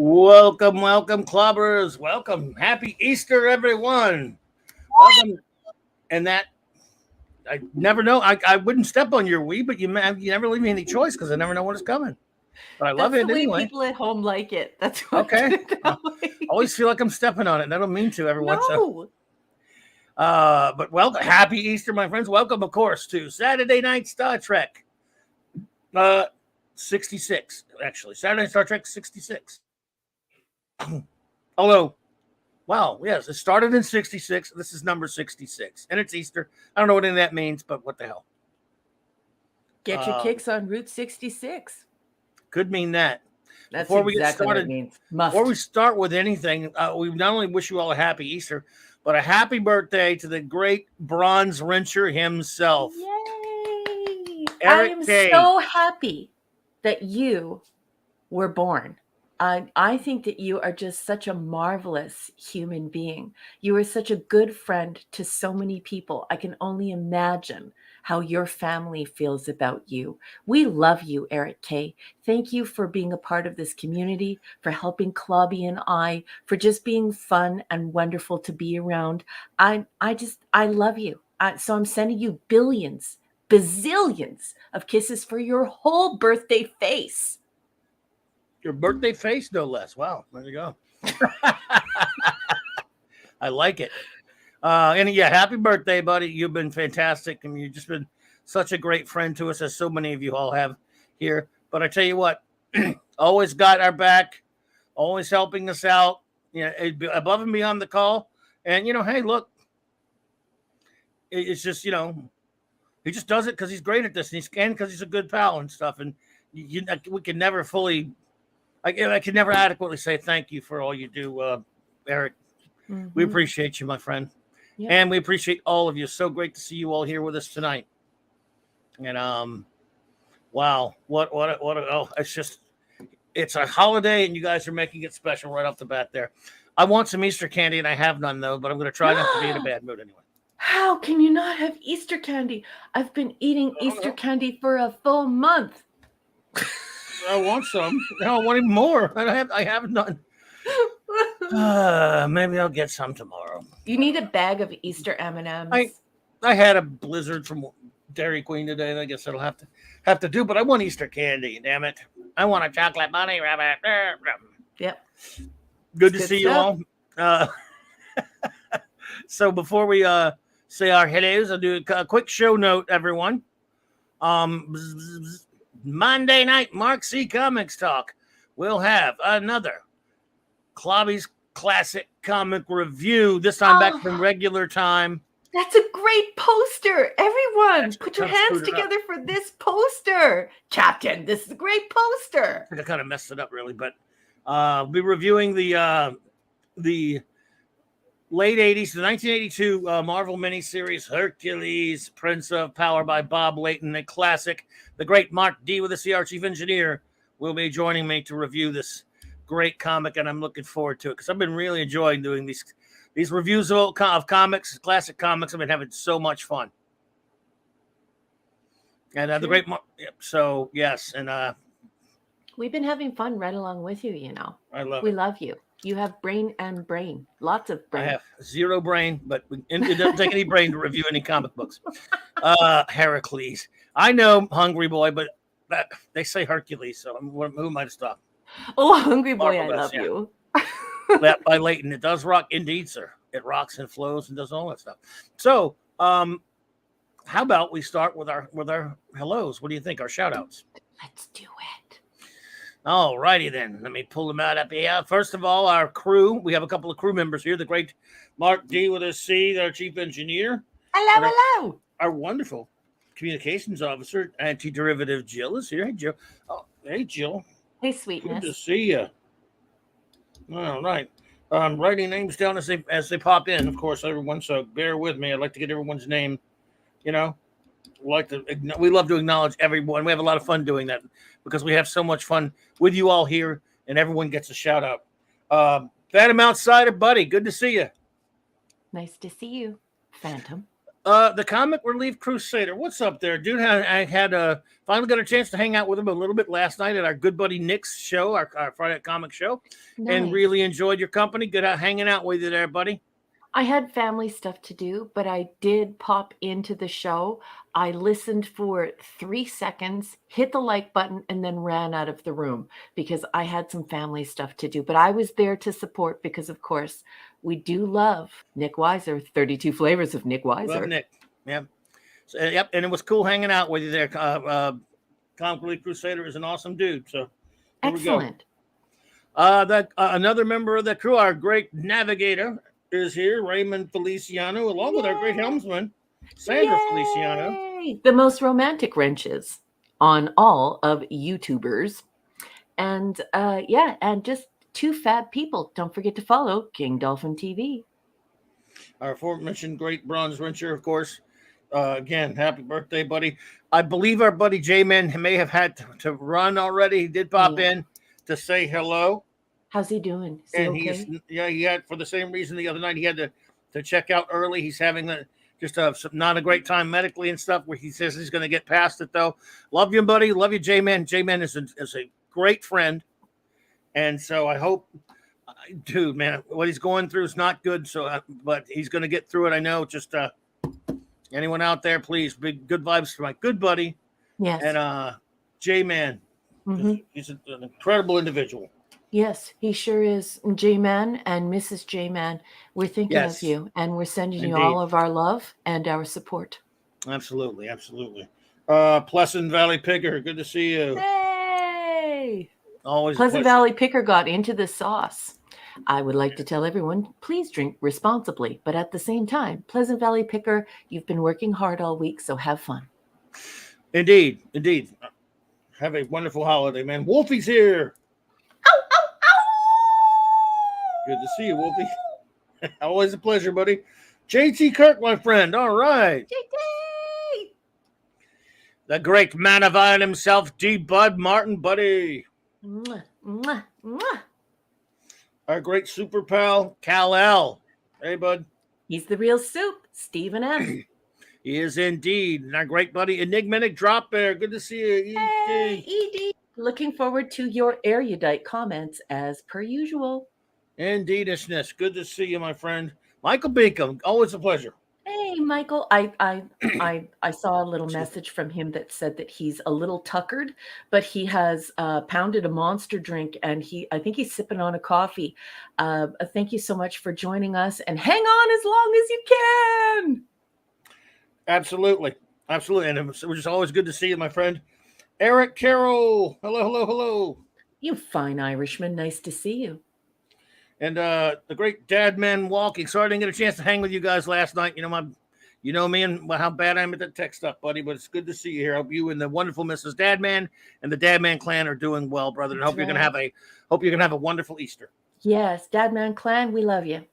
Welcome, welcome, clubbers. Welcome. Happy Easter, everyone. Welcome. And that, I never know. I wouldn't step on your we, but you never leave me any choice because I never know when it's coming. But I love That's it the way anyway. people at home like it. That's why Okay. I did it that way. Always feel like I'm stepping on it. And I don't mean to every once. No. But welcome. Happy Easter, my friends. Welcome, of course, to Saturday Night Star Trek. 66, actually. Saturday Night Star Trek 66. Although, wow, yes, it started in 66. This is number 66. And it's Easter. I don't know what any of that means, but what the hell. Get your kicks on Route 66. Could mean that. That's Before we exactly get started, what it means. Must. Before we start with anything, we not only wish you all a happy Easter, but a happy birthday to the great bronze wrencher himself. Yay! Eric I am K. so happy that you were born. I think that you are just such a marvelous human being. You are such a good friend to so many people. I can only imagine how your family feels about you. We love you, Eric K. Thank you for being a part of this community, for helping Clubby and I, for just being fun and wonderful to be around. I love you. So I'm sending you billions, bazillions of kisses for your whole birthday face. Your birthday face, no less. Wow, there you go. I like it. And yeah, happy birthday, buddy. You've been fantastic. I mean, you've just been such a great friend to us, as so many of you all have here. But I tell you what, always got our back, always helping us out, above and beyond the call. And, hey, look, it's just, he just does it because he's great at this, and because he's a good pal and stuff. And we can never fully, I can never adequately say thank you for all you do, Eric. Mm-hmm. We appreciate you, my friend. Yep. And we appreciate all of you. So great to see you all here with us tonight. And wow, it's a holiday, and you guys are making it special right off the bat there. I want some Easter candy, and I have none though, but I'm going to try not to be in a bad mood anyway. How can you not have Easter candy? I've been eating Easter candy for a full month. I want some. No, I want even more. I have none. Maybe I'll get some tomorrow. You need a bag of Easter M&Ms. I had a blizzard from Dairy Queen today, and I guess it'll have to do. But I want Easter candy. Damn it! I want a chocolate bunny rabbit. Yep. Good to see you all. So before we say our hellos, I'll do a quick show note, everyone. Monday night, Mark C. Comics Talk. We'll have another Clobby's Classic Comic Review, this time back from regular time. That's a great poster. Everyone, put your hands together for this poster. Captain, this is a great poster. I think I kind of messed it up, really, but we'll be reviewing the late 80s, the 1982 Marvel miniseries Hercules, Prince of Power by Bob Layton, a classic. The great Mark D. with the CR Chief Engineer will be joining me to review this great comic, and I'm looking forward to it because I've been really enjoying doing these reviews of comics, classic comics. I've been having so much fun. And the great Mark. So yes, and we've been having fun right along with you. We love you. You have brain and brain, lots of brain. I have zero brain, but it doesn't take any brain to review any comic books. Heracles. I know, Hungry Boy, but they say Hercules, so who am I to stop? Oh, Hungry Boy, Marvel I love you. That by Layton. It does rock. Indeed, sir. It rocks and flows and does all that stuff. So, how about we start with our hellos? What do you think? Our shout outs? Let's do it. All righty then. Let me pull them out up here. First of all, our crew. We have a couple of crew members here. The great Mark D. with a C, our chief engineer. Hello. Our wonderful communications officer, anti-derivative Jill is here. Hey, Jill. Oh, hey, Jill. Hey, sweetness. Good to see you. All right. Writing names down as they pop in, of course, everyone. So bear with me. I'd like to get everyone's name. We love to acknowledge everyone. We have a lot of fun doing that because we have so much fun with you all here, and everyone gets a shout out. Phantom Outsider, buddy. Good to see you. Nice to see you, Phantom. The Comic Relief Crusader. What's up there, dude? I had finally got a chance to hang out with him a little bit last night at our good buddy Nick's show, our Friday Night Comic show, and Nice. really enjoyed your company. Good hanging out with you there, buddy. I had family stuff to do, but I did pop into the show. I listened for 3 seconds, hit the like button, and then ran out of the room because I had some family stuff to do. But I was there to support because, of course, we do love Nick Weiser, 32 Flavors of Nick Love Weiser. Nick. Yeah. So, yep. And it was cool hanging out with you there. Comic Relief Crusader is an awesome dude. So here Excellent. we go. Another member of the crew, our great navigator, is here, Raymond Feliciano, along with our great helmsman, Sandra Feliciano. Yay! The most romantic wrenches on all of YouTubers. And and just 2 fab people. Don't forget to follow King Dolphin TV. Our aforementioned great bronze wrencher, of course. Again, happy birthday, buddy. I believe our buddy J-Man may have had to run already. He did pop in to say hello. How's he doing? Is he okay? He had, for the same reason the other night, he had to check out early. He's having not a great time medically and stuff, where he says he's going to get past it, though. Love you, buddy. Love you, J-Man. J-Man is a great friend. And so I hope, dude, man, what he's going through is not good. So, but he's going to get through it. I know. Just anyone out there, please, big good vibes for my good buddy. Yes. And J-Man. Mm-hmm. He's an incredible individual. Yes, he sure is. J-Man and Mrs. J-Man, we're thinking of you, and we're sending you all of our love and our support. Absolutely, absolutely. Pleasant Valley Picker, good to see you. Hey! Always Pleasant Valley Picker got into the sauce. I would like to tell everyone, please drink responsibly, but at the same time, Pleasant Valley Picker, you've been working hard all week, so have fun. Indeed, indeed. Have a wonderful holiday, man. Wolfie's here. Good to see you, Wolfie. Always a pleasure, buddy. JT Kirk, my friend. All right. JT! The great man of iron himself, D. Bud Martin, buddy. Mwah, mwah, mwah. Our great super pal, Kal-El. Hey, bud. He's the real soup, Stephen S. He is indeed. And our great buddy, Enigmatic Drop Bear. Good to see you, ED. Hey, ED. Looking forward to your erudite comments as per usual. Indeedishness. Good to see you, my friend. Michael Beacom, always a pleasure. Hey, Michael. I saw a little message from him that said that he's a little tuckered, but he has pounded a monster drink, and I think he's sipping on a coffee. Thank you so much for joining us, and hang on as long as you can. Absolutely. Absolutely. And it was just always good to see you, my friend. Eric Carroll. Hello, hello, hello. You fine Irishman. Nice to see you. And the great Dadman Walking. Sorry I didn't get a chance to hang with you guys last night. You know me and how bad I am at that tech stuff, buddy. But it's good to see you here. I hope you and the wonderful Mrs. Dadman and the Dadman clan are doing well, brother. And hope you're gonna have a wonderful Easter. Yes, Dadman clan, we love you.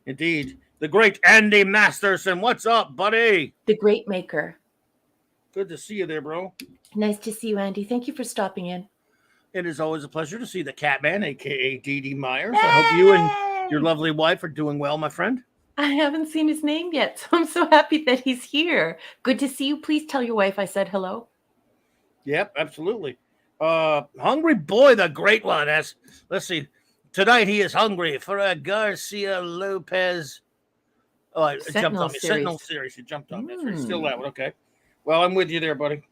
Indeed. The great Andy Masterson. What's up, buddy? The great maker. Good to see you there, bro. Nice to see you, Andy. Thank you for stopping in. It is always a pleasure to see the Catman, a.k.a. Dee Myers. Hey! I hope you and your lovely wife are doing well, my friend. I haven't seen his name yet, so I'm so happy that he's here. Good to see you. Please tell your wife I said hello. Yep, absolutely. Hungry Boy, the great one. Let's see. Tonight he is hungry for a Garcia Lopez. Oh, it jumped on me. Sentinel series. It jumped on me. It's still that one. Okay. Well, I'm with you there, buddy.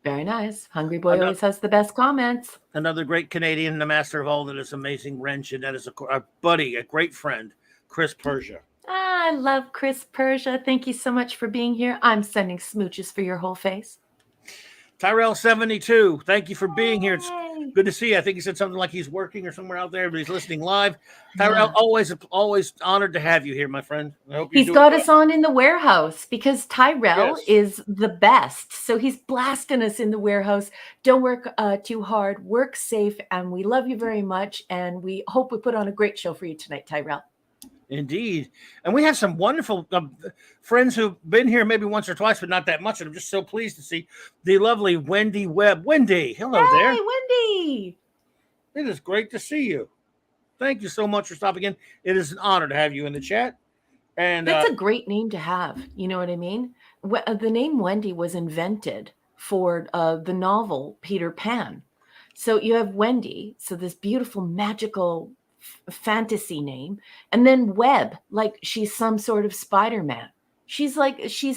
Very nice. Hungry Boy always has the best comments. Another great Canadian, the master of all that is amazing wrench, and that is our buddy, a great friend, Chris Persia. I love Chris Persia. Thank you so much for being here. I'm sending smooches for your whole face. Tyrell72, thank you for being here. It's good to see you. I think he said something like he's working or somewhere out there, but he's listening live. Tyrell, always honored to have you here, my friend. I hope he's got us on in the warehouse because Tyrell is the best. So he's blasting us in the warehouse. Don't work too hard. Work safe. And we love you very much. And we hope we put on a great show for you tonight, Tyrell. Indeed. And we have some wonderful friends who've been here maybe once or twice, but not that much. And I'm just so pleased to see the lovely Wendy Webb. Wendy, hello there. Hey, Wendy. It is great to see you. Thank you so much for stopping in. It is an honor to have you in the chat. And That's a great name to have. You know what I mean? The name Wendy was invented for the novel Peter Pan. So you have Wendy, so this beautiful magical fantasy name, and then Webb, like she's some sort of Spider-Man. She's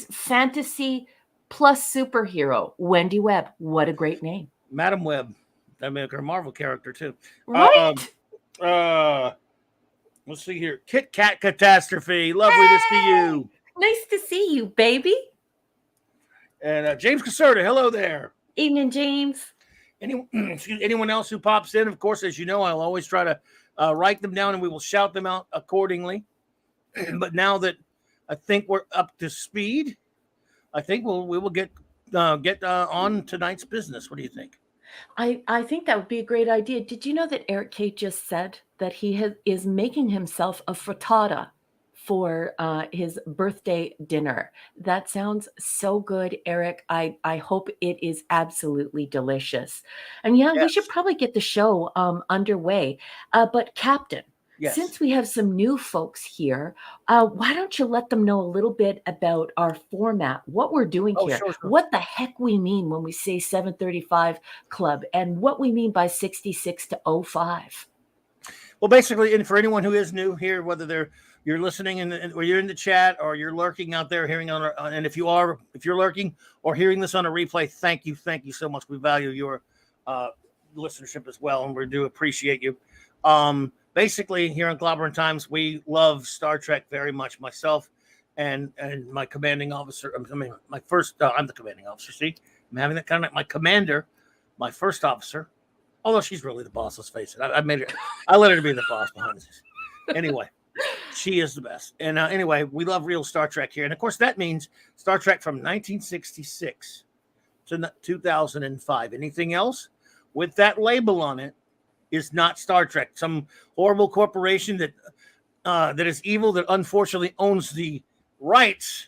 fantasy plus superhero. Wendy Webb. What a great name. Madam Web. That make her a Marvel character too. Right? Let's see here. Kit Kat Catastrophe. Lovely to see you. Nice to see you, baby. And James Caserta. Hello there. Evening, James. Anyone else who pops in, of course, as you know, I'll always try to write them down and we will shout them out accordingly. But now that I think we're up to speed, I think we will get on tonight's business. What do you think? I think that would be a great idea. Did you know that Eric K just said that he is making himself a frittata for his birthday dinner? That sounds so good, Eric. I hope it is absolutely delicious. And yeah, we should probably get the show underway. But Captain, since we have some new folks here, why don't you let them know a little bit about our format, what we're doing here, Sure. what the heck we mean when we say 735 Club, and what we mean by 66 to 05. Well, basically, and for anyone who is new here, whether you're listening or you're in the chat or you're lurking out there hearing and if you're lurking or hearing this on a replay, thank you so much. We value your listenership as well, and we do appreciate you. Basically, here on Clobbering Times, we love Star Trek very much. Myself and my commanding officer. My first. I'm the commanding officer. See, I'm having that kind of my commander, my first officer. Although she's really the boss. Let's face it. I made her. I let her be the boss behind the scenes. Anyway, she is the best. And anyway, we love real Star Trek here, and of course that means Star Trek from 1966 to 2005. Anything else with that label on it is not Star Trek. Some horrible corporation that is evil, that unfortunately owns the rights,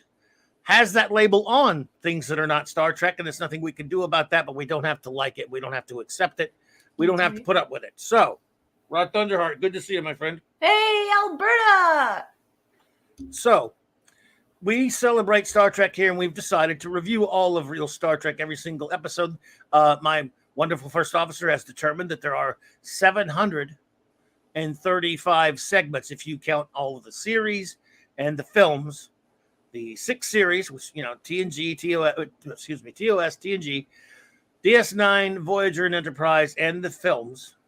has that label on things that are not Star Trek, and there's nothing we can do about that, but we don't have to like it. We don't have to accept it. We don't have to put up with it. So, Rod Thunderheart, good to see you, my friend. Hey, Alberta! So, we celebrate Star Trek here, and we've decided to review all of real Star Trek, every single episode. My wonderful first officer has determined that there are 735 segments if you count all of the series and the films. The 6 series, which, TNG, TOS, TNG, DS9, Voyager, and Enterprise, and the films.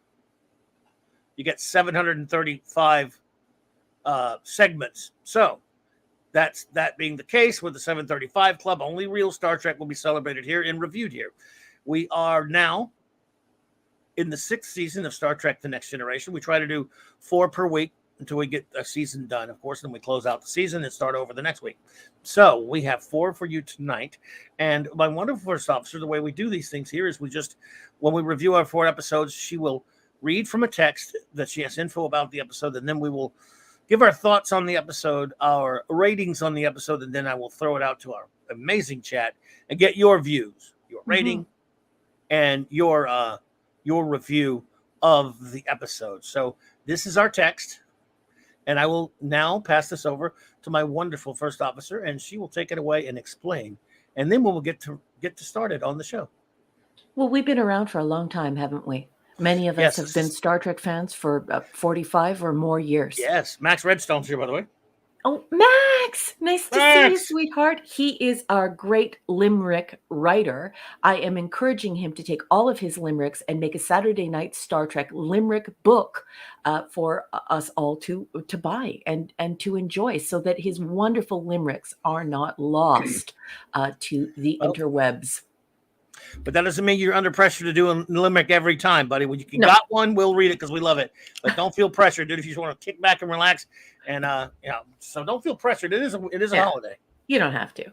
You get 735 segments. So, that being the case with the 735 Club, only real Star Trek will be celebrated here and reviewed here. We are now in the 6th season of Star Trek: The Next Generation. We try to do 4 per week until we get a season done, of course, and we close out the season and start over the next week. So we have 4 for you tonight. And my wonderful first officer, the way we do these things here is when we review our 4 episodes, she will read from a text that she has info about the episode, and then we will give our thoughts on the episode, our ratings on the episode, and then I will throw it out to our amazing chat and get your views, your rating, and your review of the episode. So this is our text, and I will now pass this over to my wonderful first officer, and she will take it away and explain, and then we will get to started on the show. Well, we've been around for a long time, haven't we? Many of us have been Star Trek fans for 45 or more years. Yes. Max Redstone's here, by the way. Oh, Max! Nice to see you, sweetheart. He is our great limerick writer. I am encouraging him to take all of his limericks and make a Saturday night Star Trek limerick book for us all to buy and to enjoy, so that his wonderful limericks are not lost to the interwebs. But that doesn't mean you're under pressure to do a limerick every time, buddy. When you got one, we'll read it because we love it. But don't feel pressured, dude. If you just want to kick back and relax, and so don't feel pressured. It is a holiday. You don't have to.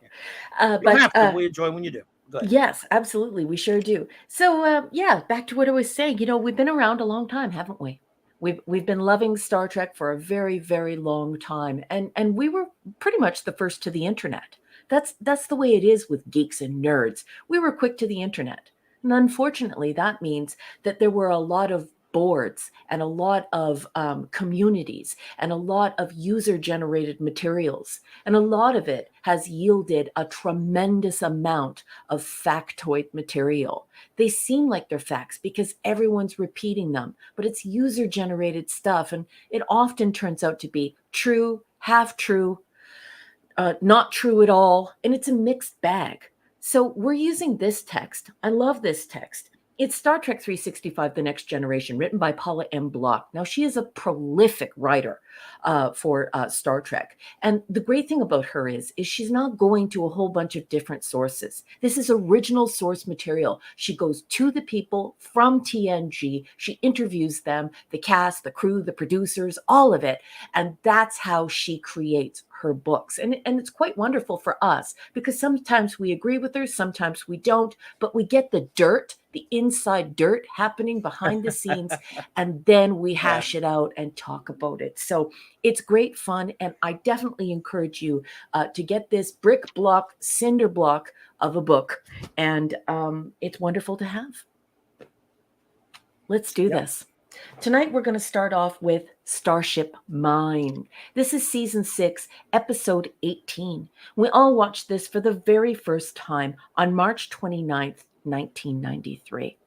But we enjoy when you do. Go ahead. Yes, absolutely, we sure do. So back to what I was saying. We've been around a long time, haven't we? We've been loving Star Trek for a very, very long time, and we were pretty much the first to the internet. That's the way it is with geeks and nerds. We were quick to the internet. And unfortunately, that means that there were a lot of boards and a lot of communities and a lot of user-generated materials. And a lot of it has yielded a tremendous amount of factoid material. They seem like they're facts because everyone's repeating them, but it's user-generated stuff, and it often turns out to be true, half true, not true at all, and it's a mixed bag. So we're using this text. I love this text. It's Star Trek 365, The Next Generation, written by Paula M. Block. Now, she is a prolific writer for Star Trek. And the great thing about her is she's not going to a whole bunch of different sources. This is original source material. She goes to the people from TNG. She interviews them, the cast, the crew, the producers, all of it. And that's how she creates her books. And it's quite wonderful for us because sometimes we agree with her, sometimes we don't, but we get the dirt, the inside dirt happening behind the scenes, and then we hash it out and talk about it. So it's great fun, and I definitely encourage you to get this brick block, cinder block of a book, and it's wonderful to have. Let's do this. Tonight, we're going to start off with Starship Mine. This is season 6, episode 18. We all watched this for the very first time on March 29th, 1993.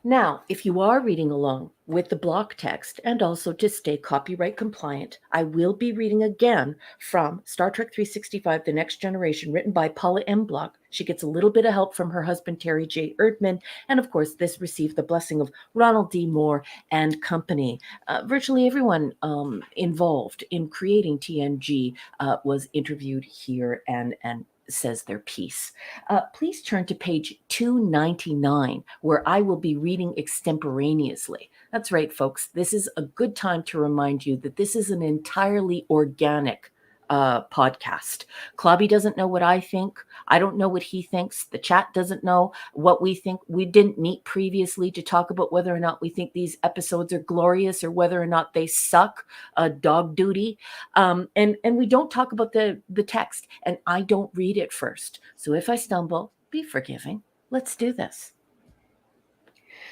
Now, if you are reading along with the block text, and also to stay copyright compliant, I will be reading again from Star Trek 365, The Next Generation, written by Paula M. Block. She gets a little bit of help from her husband, Terry J. Erdman, and of course, this received the blessing of Ronald D. Moore and company. Virtually everyone involved in creating TNG was interviewed here and says their piece. Please turn to page 299, where I will be reading extemporaneously. That's right, folks. This is a good time to remind you that this is an entirely organic podcast. Clobby doesn't know what I think. I don't know what he thinks. The chat doesn't know what we think. We didn't meet previously to talk about whether or not we think these episodes are glorious or whether or not they suck, dog duty. And we don't talk about the text, and I don't read it first. So if I stumble, be forgiving. Let's do this.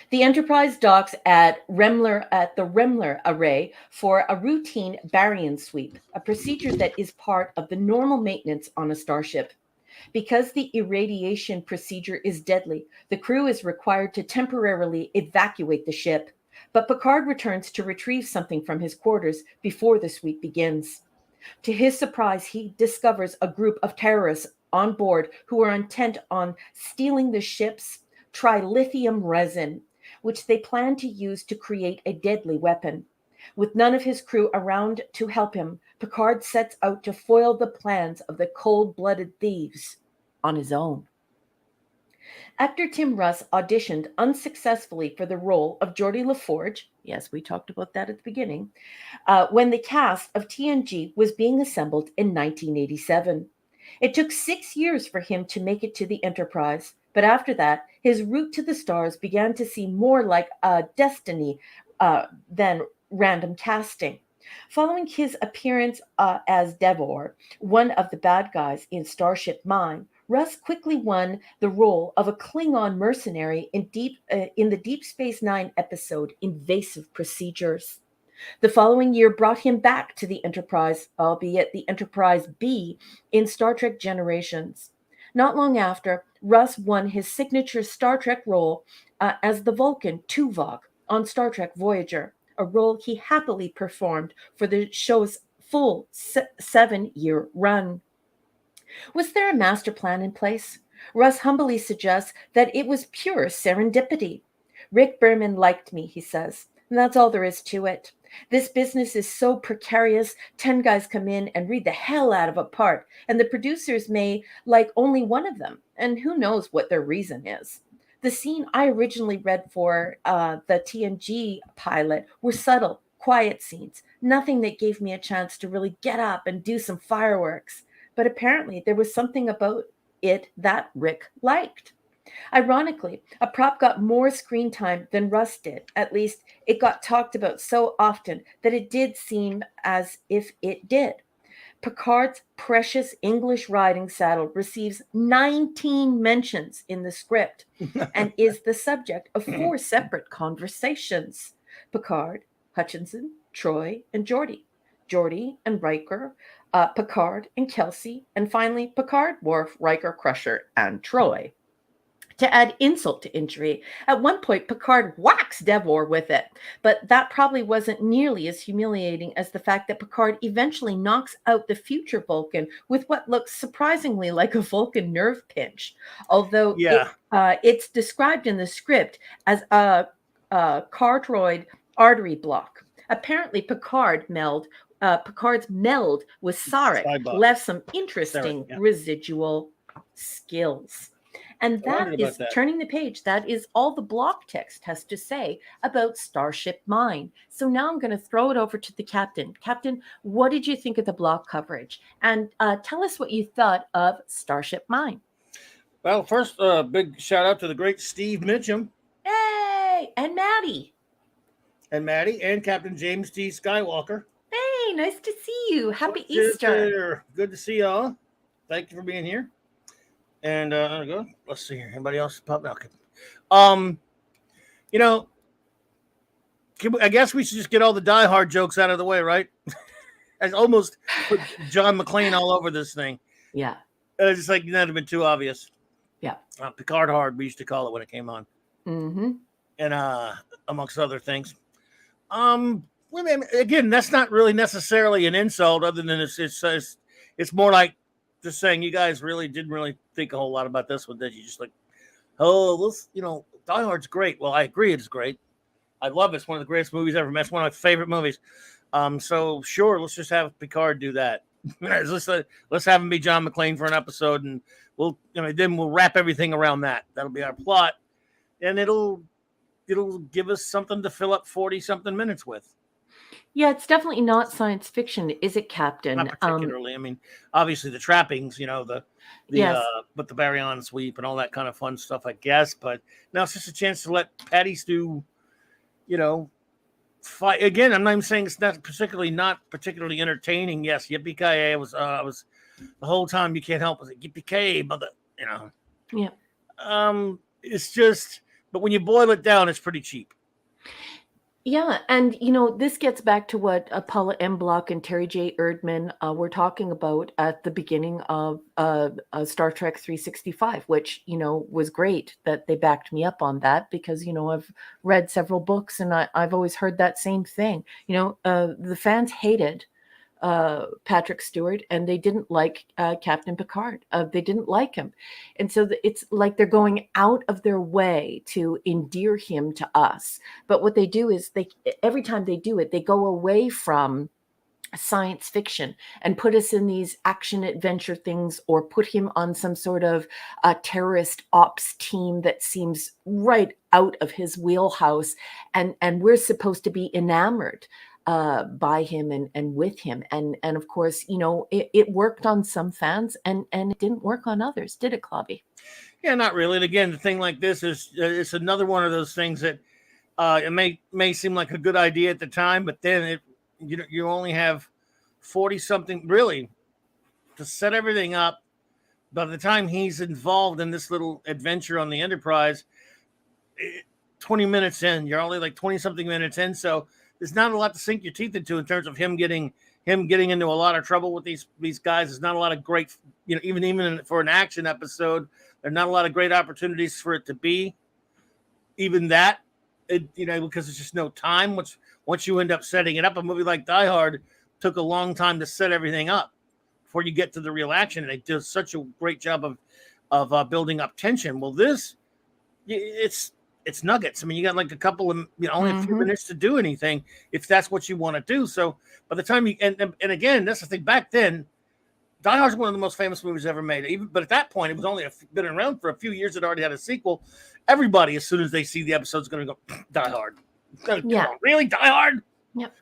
The Enterprise docks at the Remler array for a routine baryon sweep, a procedure that is part of the normal maintenance on a starship. Because the irradiation procedure is deadly, the crew is required to temporarily evacuate the ship, but Picard returns to retrieve something from his quarters before the sweep begins. To his surprise, he discovers a group of terrorists on board who are intent on stealing the ship's trilithium resin, which they plan to use to create a deadly weapon. With none of his crew around to help him, Picard sets out to foil the plans of the cold-blooded thieves on his own. Actor Tim Russ auditioned unsuccessfully for the role of Geordi LaForge. Yes, we talked about that at the beginning. When the cast of TNG was being assembled in 1987. It took 6 years for him to make it to the Enterprise, but after that, his route to the stars began to seem more like a destiny than random casting. Following his appearance as Devor, one of the bad guys in Starship Mine, Russ quickly won the role of a Klingon mercenary in the Deep Space Nine episode Invasive Procedures. The following year brought him back to the Enterprise, albeit the Enterprise B, in Star Trek Generations. Not long after, Russ won his signature Star Trek role as the Vulcan Tuvok on Star Trek Voyager, a role he happily performed for the show's full 7-year run. Was there a master plan in place? Russ humbly suggests that it was pure serendipity. Rick Berman liked me, he says, and that's all there is to it. This business is so precarious, 10 guys come in and read the hell out of a part, and the producers may like only one of them, and who knows what their reason is. The scene I originally read for the TNG pilot were subtle, quiet scenes, nothing that gave me a chance to really get up and do some fireworks. But apparently there was something about it that Rick liked. Ironically, a prop got more screen time than Russ did. At least it got talked about so often that it did seem as if it did. Picard's precious English riding saddle receives 19 mentions in the script and is the subject of 4 separate conversations. Picard, Hutchinson, Troy, and Geordi. Geordi and Riker, Picard and Kelsey, and finally Picard, Worf, Riker, Crusher, and Troy. To add insult to injury, at one point Picard whacks Devor with it, but that probably wasn't nearly as humiliating as the fact that Picard eventually knocks out the future Vulcan with what looks surprisingly like a Vulcan nerve pinch, although it's described in the script as a cardioid artery block. Apparently Picard's meld with Sarek left some interesting residual skills. And that is turning the page. That is all the block text has to say about Starship Mine. So now I'm going to throw it over to the captain. Captain, what did you think of the block coverage? And tell us what you thought of Starship Mine. Well, first, big shout out to the great Steve Mitchum. Hey, and Maddie. And Maddie and Captain James T. Skywalker. Hey, nice to see you. Happy Easter. Good to see y'all. Thank you for being here. And let's see here. Anybody else pop out? You know, I guess we should just get all the Die Hard jokes out of the way, right? I almost put John McClane all over this thing. Yeah. It's just like that'd have been too obvious. Yeah. Picard Hard, we used to call it when it came on. Mm-hmm. And amongst other things. Again, that's not really necessarily an insult, other than it's more like just saying you guys really didn't really think a whole lot about this one, did you? Just like, oh, this, Die Hard's great. Well, I agree, it's great. I love it. It's one of the greatest movies ever made. It's one of my favorite movies. So sure, let's just have Picard do that. let's have him be John McClane for an episode, and then we'll wrap everything around that. That'll be our plot, and it'll give us something to fill up 40-something minutes with. Yeah, it's definitely not science fiction, is it, Captain? Not particularly. I mean, obviously the trappings, but the baryon sweep and all that kind of fun stuff, I guess. But now it's just a chance to let Patty Stew, fight again. I'm not even saying it's not particularly entertaining. Yes, yippee-ki-yay was the whole time. You can't help it. Yippee-ki-yay, mother, Yeah. It's just, but when you boil it down, it's pretty cheap. Yeah, and this gets back to what Paula M. Block and Terry J. Erdman were talking about at the beginning of Star Trek 365, which was great that they backed me up on that, because I've read several books and I've always heard that same thing. The fans hated Patrick Stewart, and they didn't like Captain Picard. They didn't like him, and so it's like they're going out of their way to endear him to us. But what they do is every time they do it, they go away from science fiction and put us in these action adventure things, or put him on some sort of terrorist ops team that seems right out of his wheelhouse, and we're supposed to be enamored by him and with him, and of course it worked on some fans and it didn't work on others, did it, Clobby? Yeah, not really. And again, the thing like this is it's another one of those things that it may seem like a good idea at the time, but then you only have 40-something really to set everything up. By the time he's involved in this little adventure on the Enterprise, 20 minutes in, you're only like 20-something minutes in, so there's not a lot to sink your teeth into in terms of him getting into a lot of trouble with these guys. There's not a lot of great, even for an action episode, there's not a lot of great opportunities for it to be even that, because there's just no time. Once you end up setting it up, a movie like Die Hard took a long time to set everything up before you get to the real action. And they did such a great job of building up tension. Well, it's nuggets. I mean, you got like a couple of, only a few minutes to do anything if that's what you want to do. So by the time and again, that's the thing. Back then, Die Hard is one of the most famous movies ever made. But at that point, it was only been around for a few years. It already had a sequel. Everybody, as soon as they see the episode, is going to go, Die Hard. Yeah. Really? Die Hard? Yep.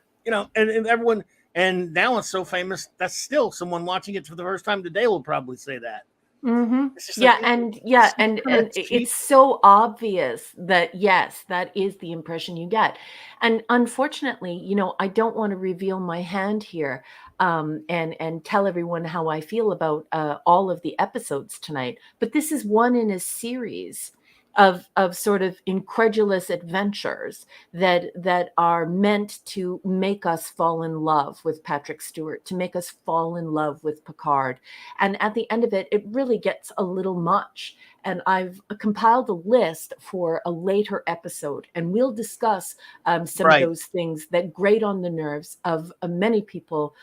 And everyone, and now it's so famous that still someone watching it for the first time today will probably say that. Mhm. It's just like, Yeah, and this yeah, is kind of and it's cheap. so obvious that yes, that is the impression you get. And unfortunately, I don't want to reveal my hand here, and tell everyone how I feel about all of the episodes tonight. But this is one in a series of sort of incredulous adventures that are meant to make us fall in love with Patrick Stewart, to make us fall in love with Picard. And at the end of it, it really gets a little much. And I've compiled a list for a later episode, and we'll discuss some of Right. those things that grate on the nerves of many people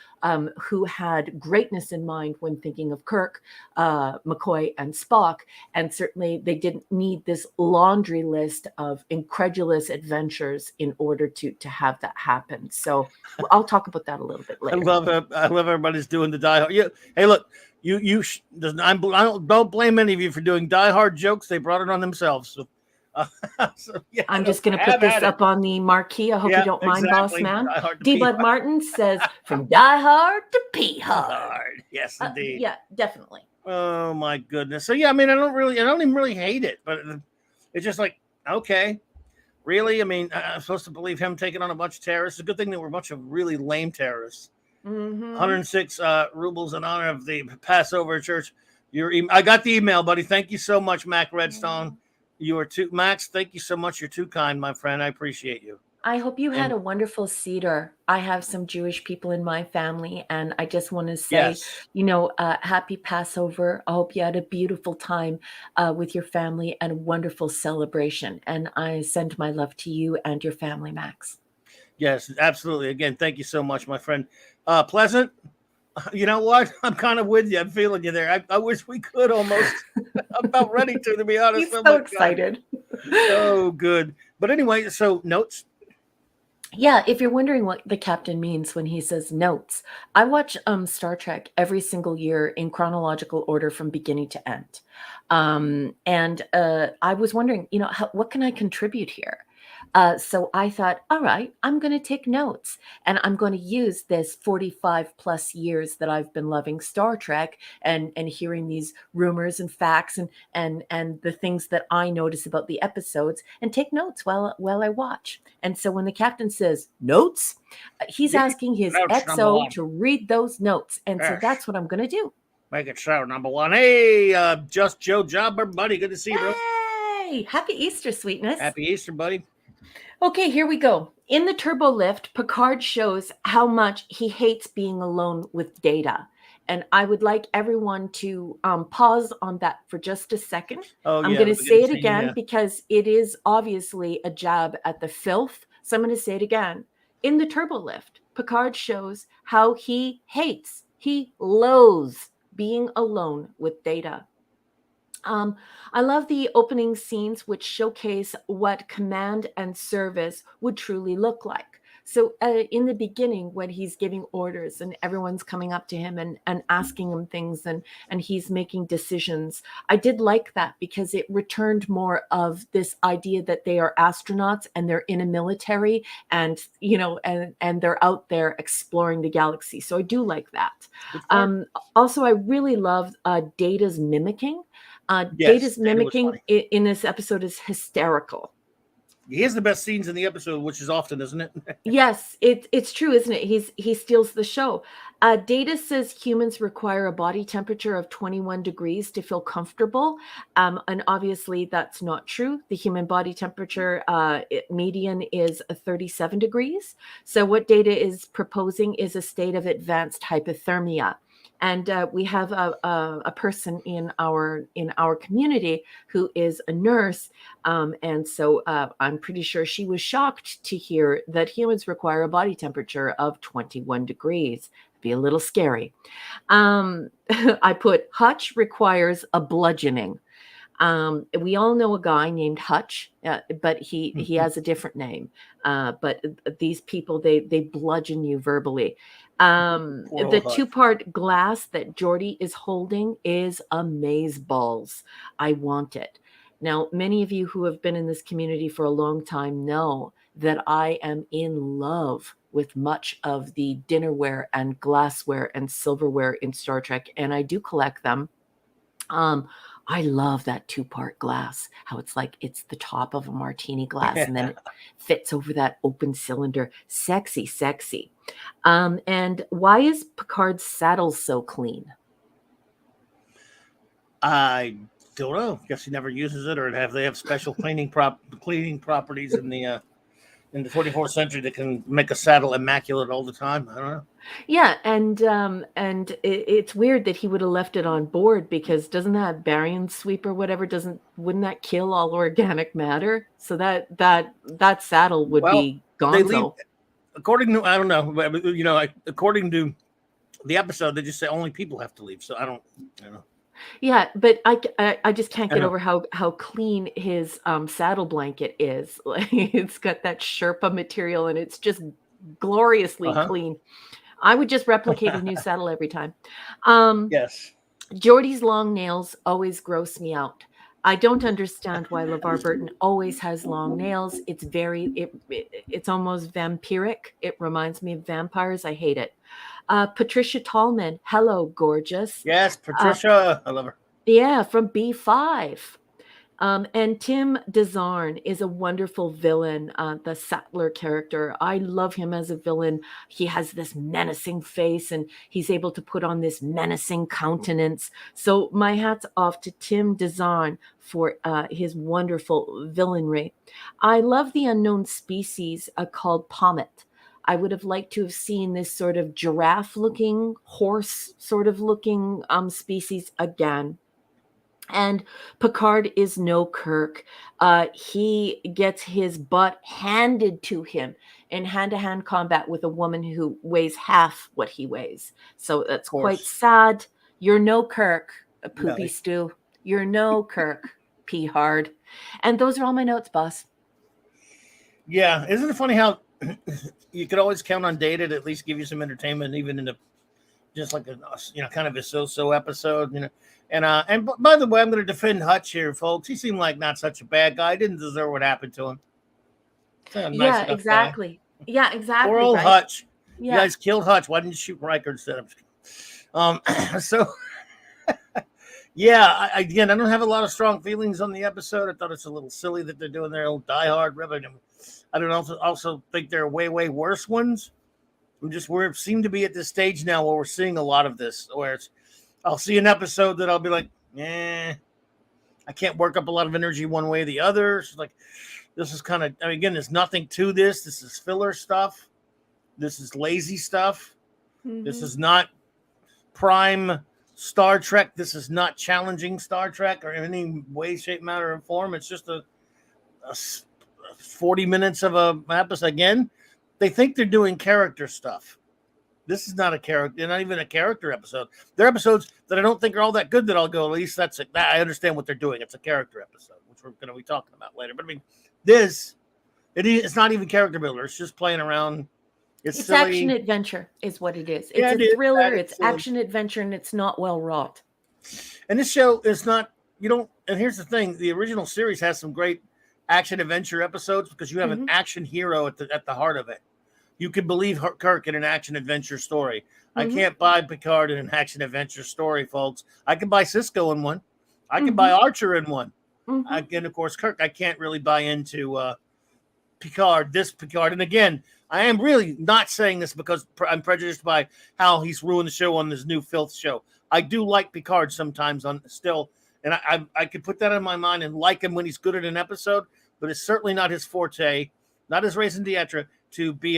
who had greatness in mind when thinking of Kirk, McCoy, and Spock. And certainly they didn't need this laundry list of incredulous adventures in order to have that happen. So I'll talk about that a little bit I later. love it. I love everybody's doing the Die Hard. Yeah. Hey, look, I don't blame any of you for doing Die Hard jokes. They brought it on themselves. So, so yeah, I'm no, just going to put have this at it. up on the marquee. I hope you Yeah, don't mind, boss exactly. man. Die Hard to D. P Bud Martin says, from die hard to pee hard. Hard. Yes, indeed. Yeah, definitely. Oh my goodness. So yeah, I mean, I don't even really hate it, but it's just like, okay, really. I mean, I'm supposed to believe him taking on a bunch of terrorists. It's a good thing there were a bunch of really lame terrorists. Mm-hmm. 106 rubles in honor of the Passover church. I got the email, buddy. Thank you so much, Mac Redstone. You are too, Max. Thank you so much. You're too kind, my friend. I appreciate you. I hope you had And a wonderful Seder. I have some Jewish people in my family, and I just want to say, yes, happy Passover. I hope you had a beautiful time with your family and a wonderful celebration. And I send my love to you and your family, Max. yes, absolutely. Again, thank you so much, my friend. Pleasant. You know what? I'm kind of with you. I'm feeling you there. I wish we could almost. I'm about ready to be honest. He's Oh so my god. excited. Oh, good. But anyway, so notes. Yeah, if you're wondering what the captain means when he says notes, I watch Star Trek every single year in chronological order from beginning to end. And I was wondering, what can I contribute here? So I thought, all right, I'm going to take notes, and I'm going to use this 45 plus years that I've been loving Star Trek and hearing these rumors and facts and the things that I notice about the episodes, and take notes while I watch. And so when the captain says notes, he's Yeah, asking his notes number XO one. to read those notes. And so Yes. that's what I'm going to do. Make it so. Number one. Hey, just Joe Jobber, buddy. Good to see you, bro. Hey, happy Easter, sweetness. Happy Easter, buddy. Okay, here we go. In the turbo lift, Picard shows how much he hates being alone with Data. And I would like everyone to pause on that for just a second. Oh, I'm yeah. going The to say beginning it scene, again yeah. because it is obviously a jab at the filth. So I'm going to say it again. In the turbo lift, Picard shows how he hates, he loathes being alone with Data. I love the opening scenes, which showcase what command and service would truly look like. So, in the beginning, when he's giving orders and everyone's coming up to him and asking him things and he's making decisions, I did like that because it returned more of this idea that they are astronauts and they're in a military and, and they're out there exploring the galaxy. So, I do like that. Good part. Also, I really love Data's mimicking. Yes, Data's Data was mimicking funny. in this episode is hysterical. He has the best scenes in the episode, which is often, isn't it? Yes, it's true, isn't it? He steals the show. Data says humans require a body temperature of 21 degrees to feel comfortable, and obviously that's not true. The human body temperature median is 37 degrees. So what Data is proposing is a state of advanced hypothermia. And we have a person in our community who is a nurse, and so I'm pretty sure she was shocked to hear that humans require a body temperature of 21 degrees. Be a little scary. I put Hutch requires a bludgeoning. We all know a guy named Hutch, but he has a different name. But these people they bludgeon you verbally. Poor The old Hutch. two-part glass that Geordi is holding is amaze balls. I want it. Now, many of you who have been in this community for a long time know that I am in love with much of the dinnerware and glassware and silverware in Star Trek, and I do collect them. Um, I love that two-part glass, how it's like it's the top of a martini glass and then it fits over that open cylinder. Sexy, sexy. And why is Picard's saddle so clean? I don't know. Guess he never uses it, or they have special cleaning properties in the 24th century that can make a saddle immaculate all the time. I don't know. Yeah, and it's weird that he would have left it on board because doesn't that barium sweep or whatever wouldn't that kill all organic matter? So that saddle would Well, be they leave gonzo. according to I don't know, but according to the episode, they just say only people have to leave. So I don't know. Yeah, but I just can't I get know. over how clean his saddle blanket is. Like it's got that Sherpa material and it's just gloriously Uh clean. I would just replicate a new saddle every time. Yes. Geordie's long nails always gross me out. I don't understand why LeVar Burton always has long nails. It's almost vampiric. It reminds me of vampires. I hate it. Patricia Tallman, hello, gorgeous. Yes, Uh, Patricia. I love her. yeah, from B5. And Tim DeZarn is a wonderful villain, the Sattler character. I love him as a villain. He has this menacing face and he's able to put on this menacing countenance. So my hat's off to Tim DeZarn for his wonderful villainry. I love the unknown species called Pommet. I would have liked to have seen this sort of giraffe looking, horse sort of looking species again. And Picard is no Kirk. He gets his butt handed to him in hand-to-hand combat with a woman who weighs half what he weighs. So that's Of quite course. sad. You're no Kirk, Poopy No. Stew. You're no Kirk, P Hard. And those are all my notes, boss. Yeah, isn't it funny how you could always count on Data to at least give you some entertainment, even in a just like a kind of a so-so episode, And by the way, I'm going to defend Hutch here, folks. He seemed like not such a bad guy. Didn't deserve what happened to him. He's a nice Yeah, enough guy. exactly. Yeah, Poor exactly, old right? Hutch. You Yeah. guys killed Hutch. Why didn't you shoot Riker instead of? So yeah, again, I don't have a lot of strong feelings on the episode. I thought it's a little silly that they're doing their old Die Hard ribbon. I don't also think there are way worse ones. We seem to be at this stage now where we're seeing a lot of this, where I'll see an episode that I'll be like, I can't work up a lot of energy one way or the other. It's like, this is kind of, again, there's nothing to this. This is filler stuff. This is lazy stuff. Mm-hmm. This is not prime Star Trek. This is not challenging Star Trek or in any way, shape, matter, or form. It's just a 40 minutes of an episode. Again, they think they're doing character stuff. This is not a character. They're not even a character episode. They're episodes that I don't think are all that good that I'll go, at least that's it. I understand what they're doing. It's a character episode, which we're going to be talking about later. But I mean, it's not even character builder. It's just playing around. It's action adventure is what it is. It's Yeah, a thriller. It's action adventure, and it's not well wrought. And this show is not, and here's the thing. The original series has some great action adventure episodes because you have an action hero at the heart of it. You can believe Kirk in an action adventure story. I can't buy Picard in an action adventure story, folks. I can buy Cisco in one. I can buy Archer in one. And of course, Kirk, I can't really buy into Picard. And again, I am really not saying this because I'm prejudiced by how he's ruined the show on this new filth show. I do like Picard sometimes and I could put that in my mind and like him when he's good at an episode, but it's certainly not his forte, not his raison d'etre to be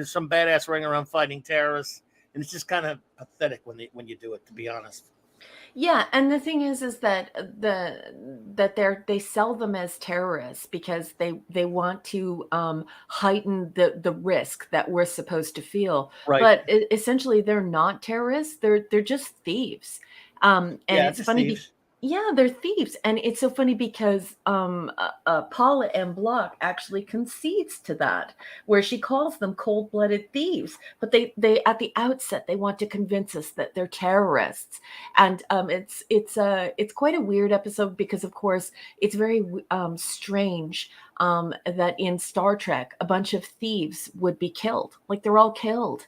some badass running around fighting terrorists, and it's just kind of pathetic when you do it, to be honest. Yeah, and the thing is that they sell them as terrorists because they want to heighten the risk that we're supposed to feel. Right. But essentially, they're not terrorists. They're just thieves. And it's funny. Yeah, they're thieves, and it's so funny because Paula M. Block actually concedes to that, where she calls them cold-blooded thieves. But they at the outset they want to convince us that they're terrorists, and it's quite a weird episode because of course it's very strange that in Star Trek a bunch of thieves would be killed, like they're all killed,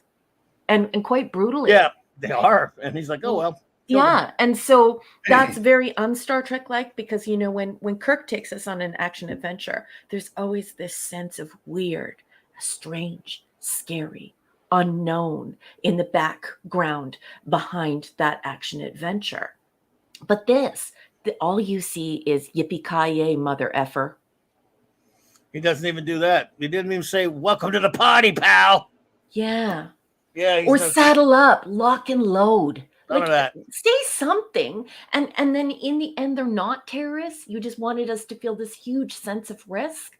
and quite brutally. Yeah, they are, and he's like, oh well. Yeah, and so that's very un-Star Trek-like because, when Kirk takes us on an action adventure, there's always this sense of weird, strange, scary, unknown in the background behind that action adventure. But all you see is yippee-ki-yay, mother effer. He doesn't even do that. He didn't even say, "Welcome to the party, pal." Yeah. Yeah, Or saddle up, lock and load. None of that. Say something. And then in the end, they're not terrorists. You just wanted us to feel this huge sense of risk.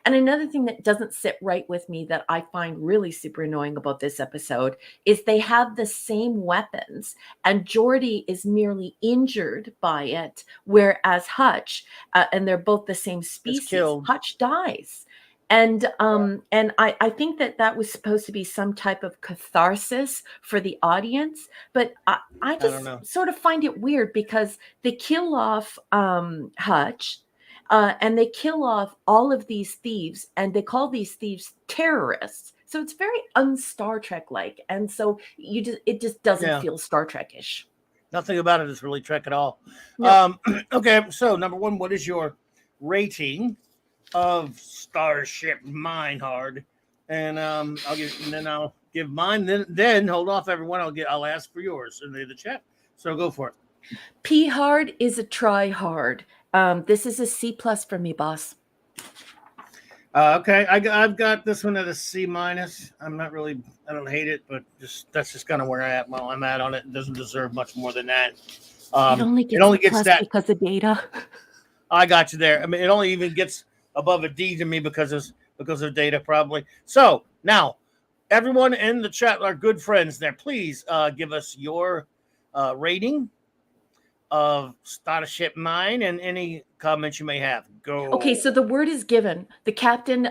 And another thing that doesn't sit right with me that I find really super annoying about this episode is they have the same weapons and Geordi is merely injured by it, whereas Hutch, and they're both the same species, Hutch dies. And I think that was supposed to be some type of catharsis for the audience, but I just sort of find it weird because they kill off Hutch, and they kill off all of these thieves, and they call these thieves terrorists. So it's very un-Star Trek-like, and so it just doesn't feel Star Trek-ish. Nothing about it is really Trek at all. No. Okay, so number one, what is your rating of Starship Minehard? And I'll give mine. Then hold off, everyone. I'll ask for yours in the chat. So go for it. P hard is a try hard. This is a C+ for me, boss. Okay, I've got this one at a C-. I don't hate it, but that's just kind of where I'm at on it. It doesn't deserve much more than that. It only gets that because of Data. I got you there. I mean, it only even gets above a D to me because of Data, probably. So now, everyone in the chat, our good friends there, please give us your rating of Starship Mine and any comments you may have. Go. Okay, so the word is given. The captain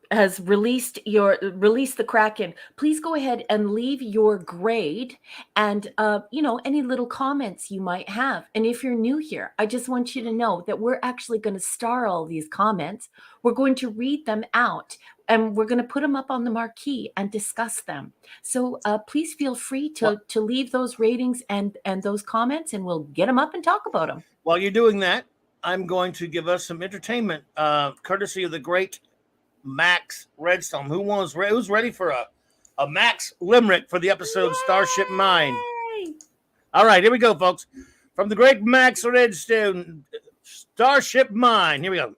has released the Kraken. Please go ahead and leave your grade and any little comments you might have. And if you're new here, I just want you to know that we're actually going to star all these comments. We're going to read them out and we're going to put them up on the marquee and discuss them. So please feel free to leave those ratings and those comments, and we'll get them up and talk about them. While you're doing that, I'm going to give us some entertainment, courtesy of the great Max Redstone. Who's ready for a Max limerick for the episode Yay! Starship Mine? All right, here we go, folks. From the great Max Redstone, Starship Mine. Here we go.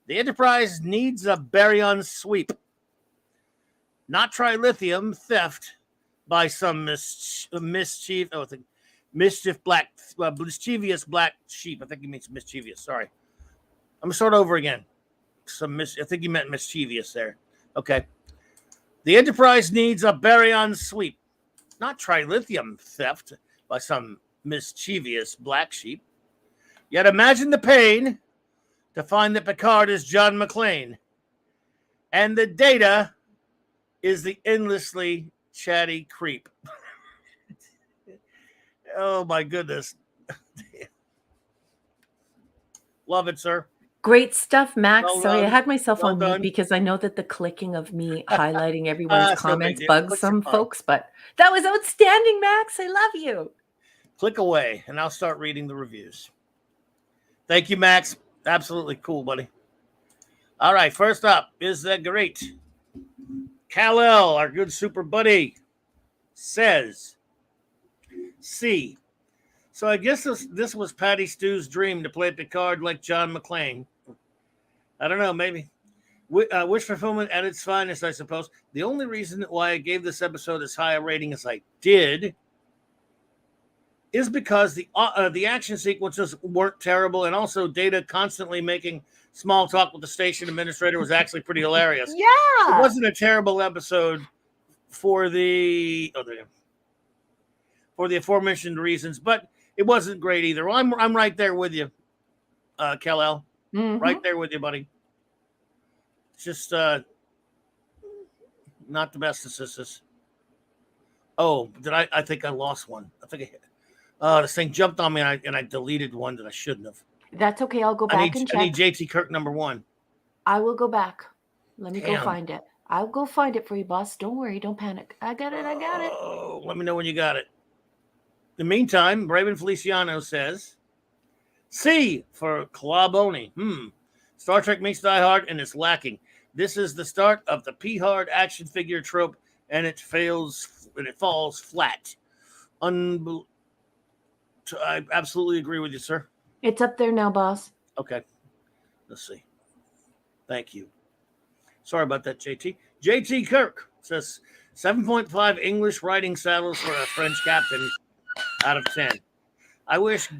The Enterprise needs a baryon sweep, not trilithium theft by some mischievous black sheep. I think he means mischievous. Sorry. I'm going to start over again. I think he meant mischievous there. Okay. The Enterprise needs a baryon sweep, not trilithium theft by some mischievous black sheep. Yet imagine the pain to find that Picard is John McClane and the Data is the endlessly chatty creep. Oh my goodness. Love it, sir. Great stuff, Max. Sorry, I had myself on mute because I know that the clicking of me highlighting everyone's comments bugs some folks, but that was outstanding, Max. I love you. Click away, and I'll start reading the reviews. Thank you, Max. Absolutely cool, buddy. All right, first up is the great Kal-El, our good super buddy, says, C. So I guess this was Patty Stew's dream to play Picard like John McClane. I don't know, maybe. Wish fulfillment at its finest, I suppose. The only reason why I gave this episode as high a rating as I did is because the action sequences weren't terrible, and also Data constantly making small talk with the station administrator was actually pretty hilarious. Yeah, it wasn't a terrible episode for the aforementioned reasons, but it wasn't great either. Well, I'm right there with you, Kal-El. Mm-hmm. Right there with you, buddy. It's just not the best assistance. Oh, I think I lost one. I think this thing jumped on me and I deleted one that I shouldn't have. That's okay. I'll go back and check. I need JT Kirk #1. I will go back. Let me go find it. I'll go find it for you, boss. Don't worry. Don't panic. I got it. Oh, let me know when you got it. the meantime, Raven Feliciano says, C for Claboni. Star Trek meets Die Hard, and it's lacking. This is the start of the P-hard action figure trope, and it falls flat. I absolutely agree with you, sir. It's up there now, boss. Okay. Let's see. Thank you. Sorry about that, JT. JT Kirk says 7.5 English writing saddles for a French captain out of 10. I wish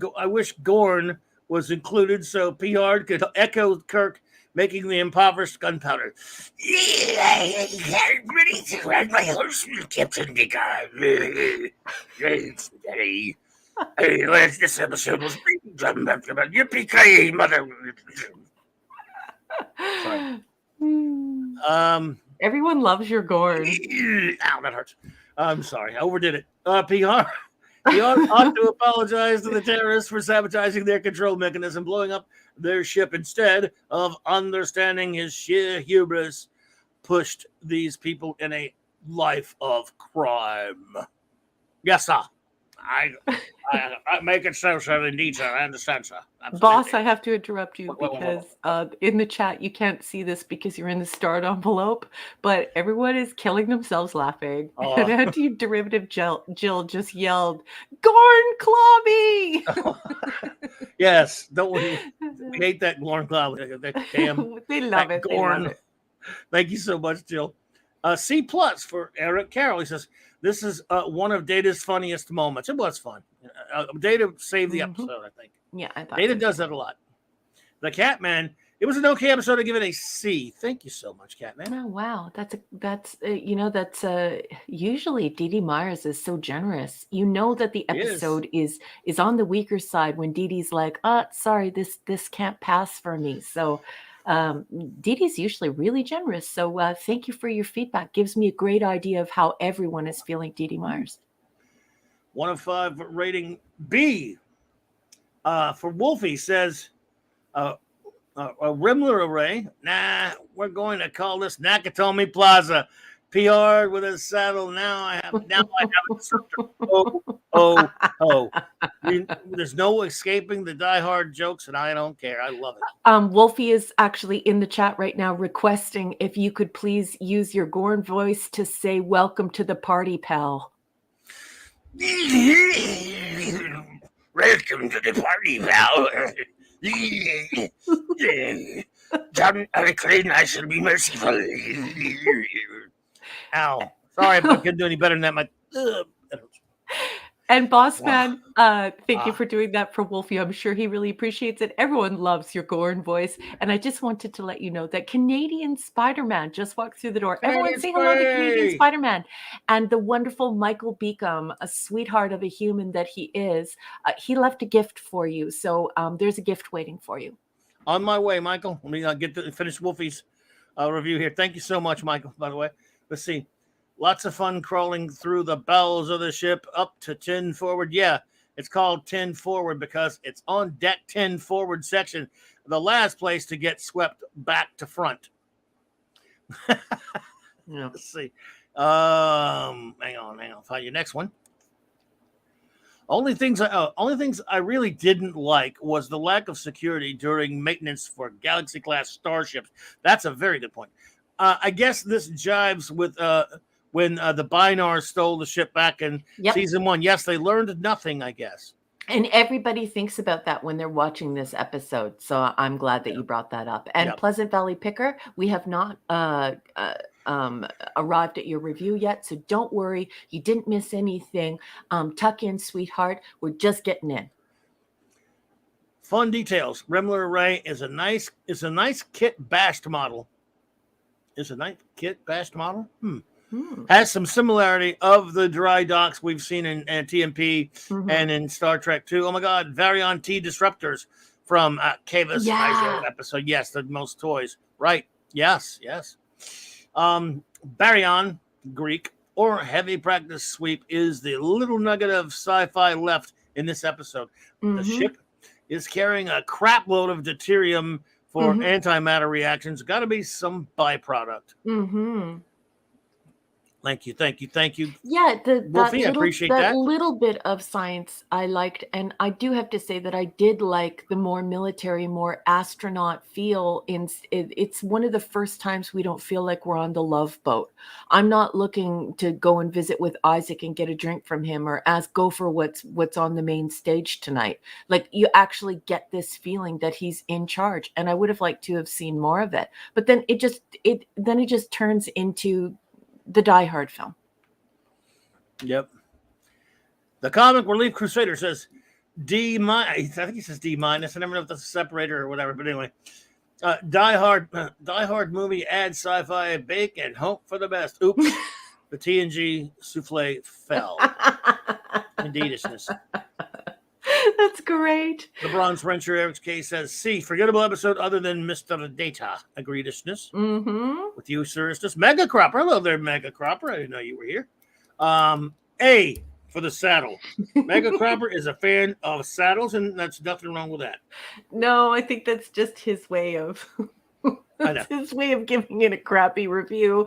Gorn was included so P-hard could echo Kirk making the impoverished gunpowder. Ready to ride my horse, Captain Picard. This episode was yippee-ki-yay, mother. Sorry. Everyone loves your Gorn. Ow, that hurts. I'm sorry, I overdid it. PR. He ought to apologize to the terrorists for sabotaging their control mechanism, blowing up their ship instead of understanding his sheer hubris pushed these people in a life of crime. Yes, sir. I make it so, sir. Indeed, sir. I understand, sir. Absolutely. Boss, I have to interrupt you because in the chat, you can't see this because you're in the starred envelope, but everyone is killing themselves laughing. And anti-derivative Jill just yelled, Gorn Clobby! Yes, don't we hate that Gorn Clobby. They love it. Gorn. They love it. Thank you so much, Jill. C plus for Eric Carroll. He says, this is one of Data's funniest moments. It was fun. Data saved the episode, I think. Yeah, I thought Data does that a lot. The Catman, it was an okay episode. I give it a C. Thank you so much, Catman. Oh wow, that's usually Dee Dee Myers is so generous. You know that the episode is on the weaker side when Dee Dee's like, sorry, this can't pass for me. So Dee Dee's usually really generous. So thank you for your feedback. Gives me a great idea of how everyone is feeling Dee Dee Myers. 1 of 5 rating B. For Wolfie says, a Rimler array. Nah, we're going to call this Nakatomi Plaza. PR with a saddle. Now I have There's no escaping the Die Hard jokes, and I don't care. I love it. Wolfie is actually in the chat right now requesting if you could please use your Gorn voice to say welcome to the party, pal. Welcome to the party, pal. John Clayton, I shall be merciful. Ow. Sorry if I couldn't do any better than that. And Boss Man, thank you for doing that for Wolfie. I'm sure he really appreciates it. Everyone loves your Gorn voice. And I just wanted to let you know that Canadian Spider-Man just walked through the door. Everyone say hello to Canadian Spider-Man. And the wonderful Michael Beacom, a sweetheart of a human that he is, he left a gift for you. So there's a gift waiting for you. On my way, Michael. Let me get to finish Wolfie's review here. Thank you so much, Michael, by the way. Let's see. Lots of fun crawling through the bowels of the ship up to 10 forward. Yeah, it's called 10 forward because it's on deck 10 forward section, the last place to get swept back to front. Yeah. Let's see. Hang on. Find your next one. Only things I really didn't like was the lack of security during maintenance for Galaxy class starships. That's a very good point. I guess this jives with when the Bynars stole the ship back in season 1. Yes, they learned nothing, I guess. And everybody thinks about that when they're watching this episode. So I'm glad that you brought that up. And Pleasant Valley Picker, we have not arrived at your review yet. So don't worry. You didn't miss anything. Tuck in, sweetheart. We're just getting in. Fun details. Rimler Array is a nice kit bashed model. Is a nice kit bashed model? Has some similarity of the dry docks we've seen in TMP and in Star Trek 2. Oh my God, Varion T disruptors from Kava's episode. Yes, the most toys. Right. Yes. Baryon, Greek, or heavy practice sweep is the little nugget of sci-fi left in this episode. The ship is carrying a crap load of deuterium for antimatter reactions. Got to be some byproduct. Thank you, thank you, thank you, Yeah, Wolfie. I appreciate that. little bit of science I liked, and I do have to say that I did like the more military, more astronaut feel. It's one of the first times we don't feel like we're on the Love Boat. I'm not looking to go and visit with Isaac and get a drink from him or ask Gopher what's on the main stage tonight. Like you actually get this feeling that he's in charge, and I would have liked to have seen more of it. But then it just turns into the Die Hard film. Yep. The Comic Relief Crusader says D minus. I think he says D minus. I never know if that's a separator or whatever. But anyway, Die Hard movie adds sci-fi bake and hope for the best. Oops, the TNG souffle fell. Indeedishness. That's great. The Bronze Wrencher Eric K says C. Forgettable episode other than Mr. Data. Agreedishness. Mm-hmm. With you, seriousness. Mega Cropper. Hello there, Mega Cropper. I didn't know you were here. A for the saddle. Mega Cropper is a fan of saddles, and that's nothing wrong with that. No, I think that's just his way of his way of giving it a crappy review.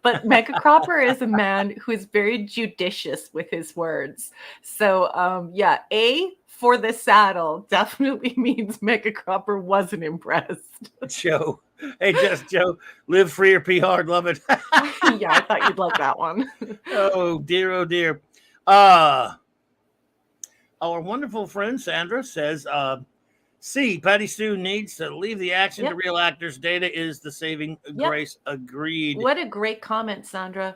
But Mega Cropper is a man who is very judicious with his words. So yeah, A for the saddle definitely means Mega Cropper wasn't impressed. Joe. Hey, just Joe, live free or pee hard, love it. Yeah, I thought you'd like that one. Oh dear. Our wonderful friend Sandra says, C, Patty Stu needs to leave the action to real actors. Data is the saving grace. Agreed. What a great comment, Sandra.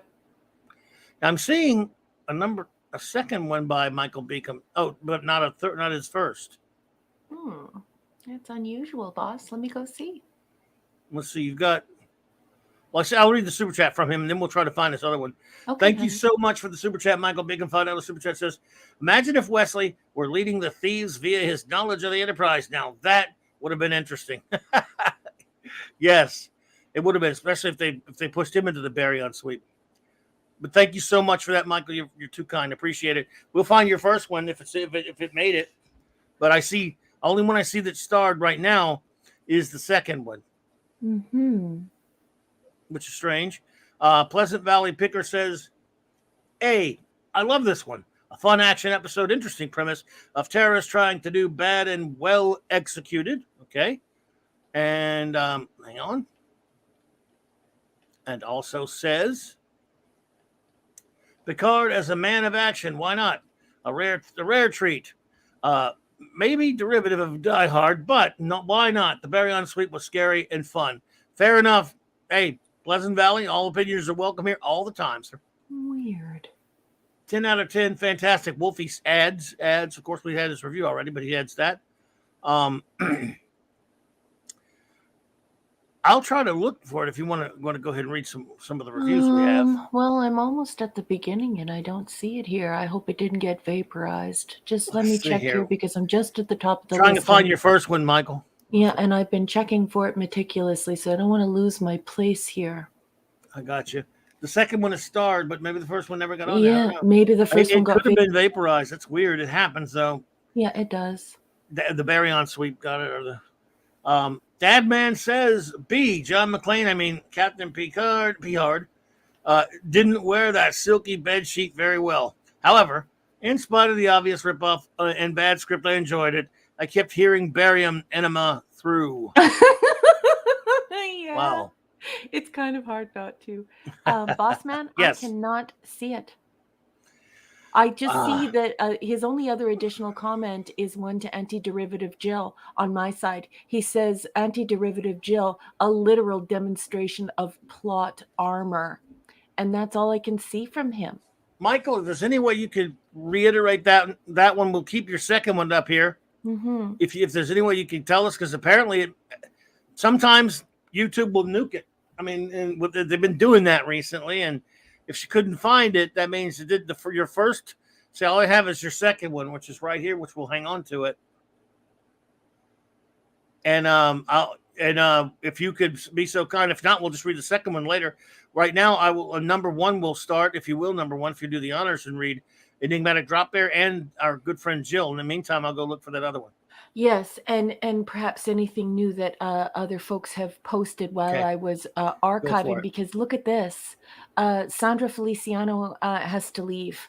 I'm seeing a second one by Michael Beacom. Oh, but not his first. That's unusual, boss. Let me go see. Let's see. You've got. Well, I'll read the super chat from him, and then we'll try to find this other one. Okay, Thank you so much for the super chat, Michael Beacom. $5 super chat says, "Imagine if Wesley were leading the thieves via his knowledge of the Enterprise. Now that would have been interesting." Yes, it would have been, especially if they pushed him into the Baryon sweep. But thank you so much for that, Michael. You're too kind. Appreciate it. We'll find your first one if it made it. But I see only one I see that starred right now is the second one. Mm-hmm. Which is strange. Pleasant Valley Picker says, A, I love this one. A fun action episode, interesting premise of terrorists trying to do bad and well executed. Okay. And hang on. And also says, Picard as a man of action. Why not? A rare treat. Maybe derivative of Die Hard, but why not? The Baryon sweep was scary and fun. Fair enough. Hey, Pleasant Valley, all opinions are welcome here all the time, sir. Weird. 10 out of 10, fantastic. Wolfie adds. Of course, we had his review already, but he adds that. I'll try to look for it if you want to go ahead and read some of the reviews we have. Well, I'm almost at the beginning and I don't see it here. I hope it didn't get vaporized. Just let me check here because I'm just at the top of the list. Trying to find your first one, Michael. Yeah, and I've been checking for it meticulously, so I don't want to lose my place here. I got you. The second one is starred, but maybe the first one never got on there. Yeah, maybe the first one got could have been vaporized. That's weird. It happens, though. Yeah, it does. The Baryon sweep got it, or the Dadman says B. John McClane, Captain Picard, didn't wear that silky bed sheet very well. However, in spite of the obvious ripoff and bad script, I enjoyed it. I kept hearing barium enema through. Yeah. Wow. It's kind of hard not to. Bossman, yes. I cannot see it. I just see that his only other additional comment is one to Anti-Derivative Jill on my side. He says, Anti-Derivative Jill, a literal demonstration of plot armor. And that's all I can see from him. Michael, if there's any way you could reiterate that one, we'll keep your second one up here. Mm-hmm. If there's any way you can tell us, because apparently sometimes YouTube will nuke it. They've been doing that recently, and if she couldn't find it, that means it did for your first. See, all I have is your second one, which is right here, which we'll hang on to it. And if you could be so kind, if not, we'll just read the second one later. Right now, I will. Number one will start, if you will. Number one, if you do the honors and read Enigmatic Drop Bear and our good friend Jill. In the meantime, I'll go look for that other one. Yes, and perhaps anything new that other folks have posted while Okay, I was go for archiving, it. because look at this. Sandra Feliciano has to leave.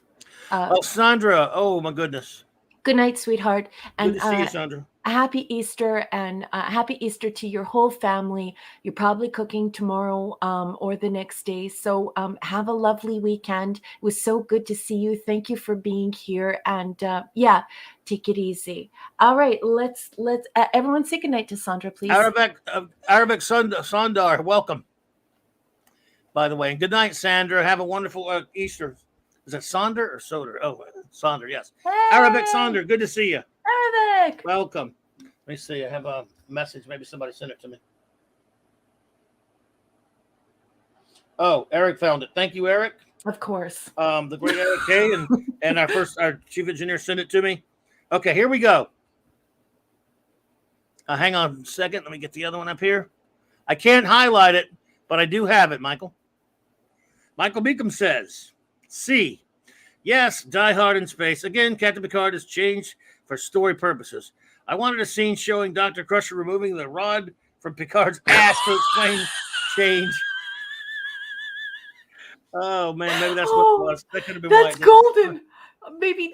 Uh, Oh, Sandra. Oh my goodness. Good night, sweetheart, Good and to see you, Sandra. happy Easter, and happy Easter to your whole family. You're probably cooking tomorrow or the next day, so have a lovely weekend. It was so good to see you. Thank you for being here, and yeah, take it easy. All right, let's everyone say goodnight to Sandra, please. Arabic Sundar. Welcome, by the way, and good night, Sandra. Have a wonderful Easter. Is it Sonder or Soder? Oh, Sonder. Yes, Arabic Hey, Sonder. Good to see you. Arabic. Welcome. Let me see. I have a message. Maybe somebody sent it to me. Oh, Eric found it. Thank you, Eric. Of course. The great Eric K. And our chief engineer sent it to me. Okay, here we go. Hang on a second. Let me get the other one up here. I can't highlight it, but I do have it, Michael. Michael Beacom says, C. Yes, Die Hard in space. Again, Captain Picard has changed for story purposes. I wanted a scene showing Dr. Crusher removing the rod from Picard's ass to explain change. Oh, man, maybe that's what it Oh, was. That could have been that's white. golden.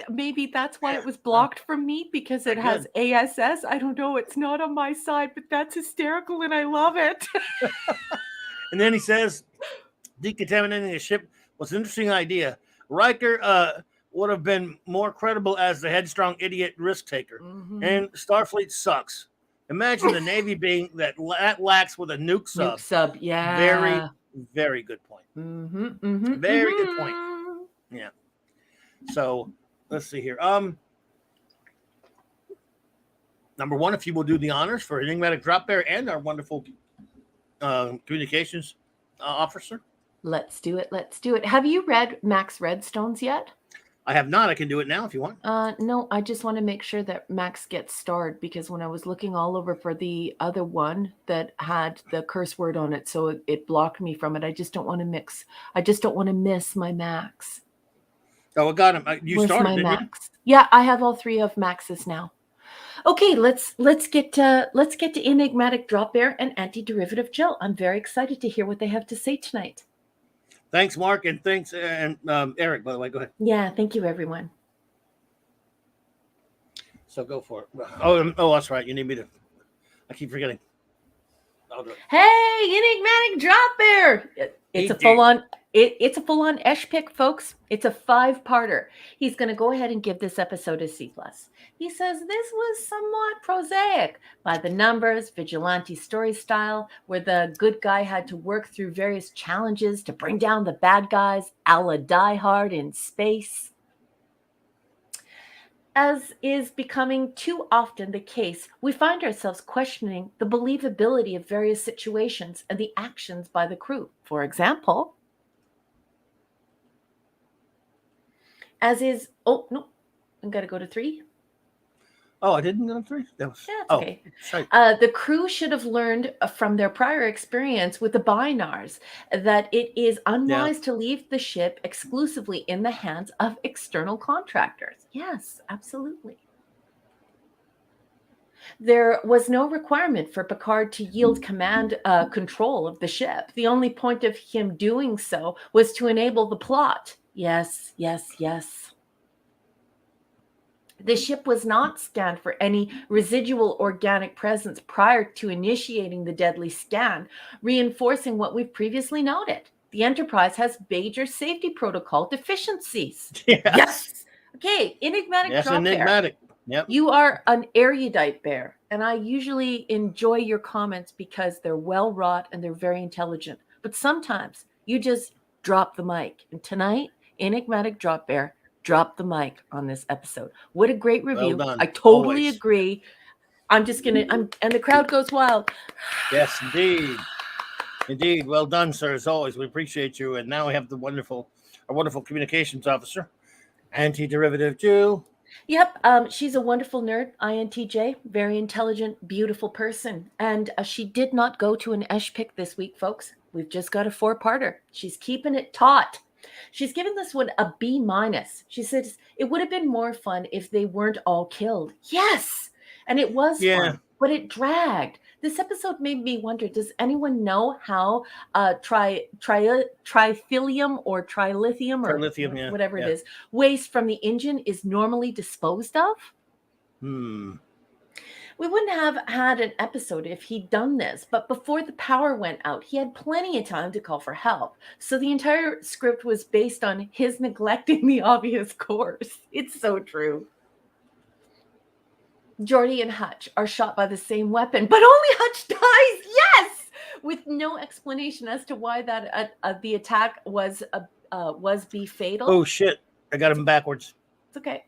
Maybe that's why it was blocked from me, because it has Good. ASS. I don't know. It's not on my side, but that's hysterical, and I love it. And then he says, decontaminating the ship was an interesting idea. Riker would have been more credible as the headstrong idiot risk taker. And Starfleet sucks. Imagine the Navy being that lax with a nuke sub. Nuke sub, yeah. Very, very good point. Very good point. Yeah. So let's see here. Number one, if you will do the honors for Enigmatic Drop Bear and our wonderful communications officer. Let's do it. Let's do it. Have you read Max Redstone's yet? I have not. I can do it now if you want. No, I just want to make sure that Max gets starred, because when I was looking all over for the other one that had the curse word on it, so it blocked me from it. I just don't want to mix. I just don't want to miss my Max. Oh, I got him. You Where's started, my didn't Max? Yeah, I have all three of Max's now. Okay, let's get to Enigmatic Drop Bear and Anti-Derivative Jill. I'm very excited to hear what they have to say tonight. Thanks, Mark, and thanks, and Eric, by the way. Go ahead. Yeah, thank you, everyone. So go for it. Oh, that's right. You need me to. I keep forgetting. I'll do it. Hey, Enigmatic Drop Bear! It's a full-on. It's a full-on Esh pick, folks. It's a 5-parter. He's going to go ahead and give this episode a C+. He says this was somewhat prosaic by the numbers, vigilante story style, where the good guy had to work through various challenges to bring down the bad guys, a la Die Hard in space. As is becoming too often the case, we find ourselves questioning the believability of various situations and the actions by the crew. For example, as is, oh, no, I've got to go to 3. Oh, I didn't go to 3? That was, That's oh, okay. sorry. The crew should have learned from their prior experience with the binars that it is unwise to leave the ship exclusively in the hands of external contractors. Yes, absolutely. There was no requirement for Picard to yield command control of the ship. The only point of him doing so was to enable the plot. Yes, yes, yes. The ship was not scanned for any residual organic presence prior to initiating the deadly scan, reinforcing what we've previously noted. The Enterprise has major safety protocol deficiencies. Yes. Okay, Enigmatic Yes, Drop enigmatic. Bear. Yep. You are an erudite bear, and I usually enjoy your comments because they're well wrought and they're very intelligent. But sometimes you just drop the mic. And tonight, Enigmatic Drop Bear dropped the mic on this episode. What a great review. Well done. I totally Always. agree. And the crowd goes wild. Yes, indeed. Indeed. Well done, sir, as always. We appreciate you. And now we have our wonderful communications officer, Anti-Derivative Jill. Yep, she's a wonderful nerd, INTJ, very intelligent, beautiful person. And she did not go to an Esh pick this week, folks. We've just got a 4-parter. She's keeping it taut. She's given this one a B-. She says, it would have been more fun if they weren't all killed. Yes! And it was Yeah. fun, but it dragged. This episode made me wonder, does anyone know how trithelium or trilithium or Trilithium, yeah. whatever it Yeah. is, waste from the engine is normally disposed of? We wouldn't have had an episode if he'd done this, but before the power went out, he had plenty of time to call for help. So the entire script was based on his neglecting the obvious course. It's so true. Geordie and Hutch are shot by the same weapon, but only Hutch dies. Yes, with no explanation as to why that the attack was be fatal. Oh shit! I got them backwards. It's okay.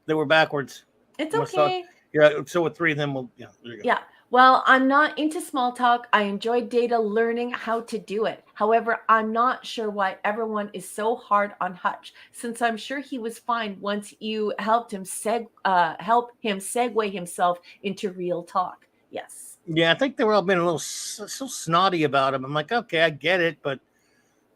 They were backwards. It's okay. Yeah. So with three of them, we'll yeah. There you go. Yeah. Well, I'm not into small talk. I enjoyed Data learning how to do it. However, I'm not sure why everyone is so hard on Hutch, since I'm sure he was fine once you helped him segue himself into real talk. Yes. Yeah, I think they were all being a little so snotty about him. I'm like, okay, I get it, but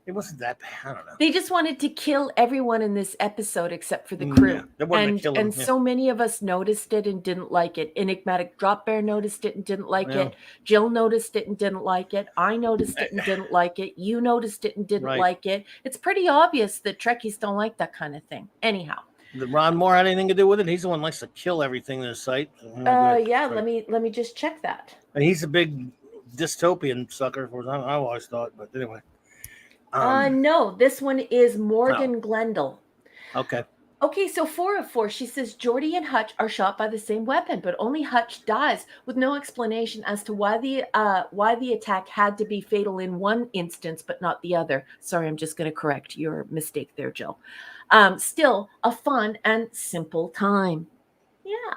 it wasn't that bad. I don't know. They just wanted to kill everyone in this episode except for the crew. Yeah, and so many of us noticed it and didn't like it. Enigmatic Drop Bear noticed it and didn't like it. Jill noticed it and didn't like it. I noticed it and didn't like it. You noticed it and didn't like it. It's pretty obvious that Trekkies don't like that kind of thing. Anyhow. Did Ron Moore had anything to do with it? He's the one who likes to kill everything in his sight. Yeah, let me just check that. And he's a big dystopian sucker, for I always thought, but anyway. No, this one is Morgan Glendale. Okay, so 4 of 4, she says Geordie and Hutch are shot by the same weapon, but only Hutch dies, with no explanation as to why the attack had to be fatal in one instance but not the other. Sorry, I'm just going to correct your mistake there, Jill. Still a fun and simple time. Yeah.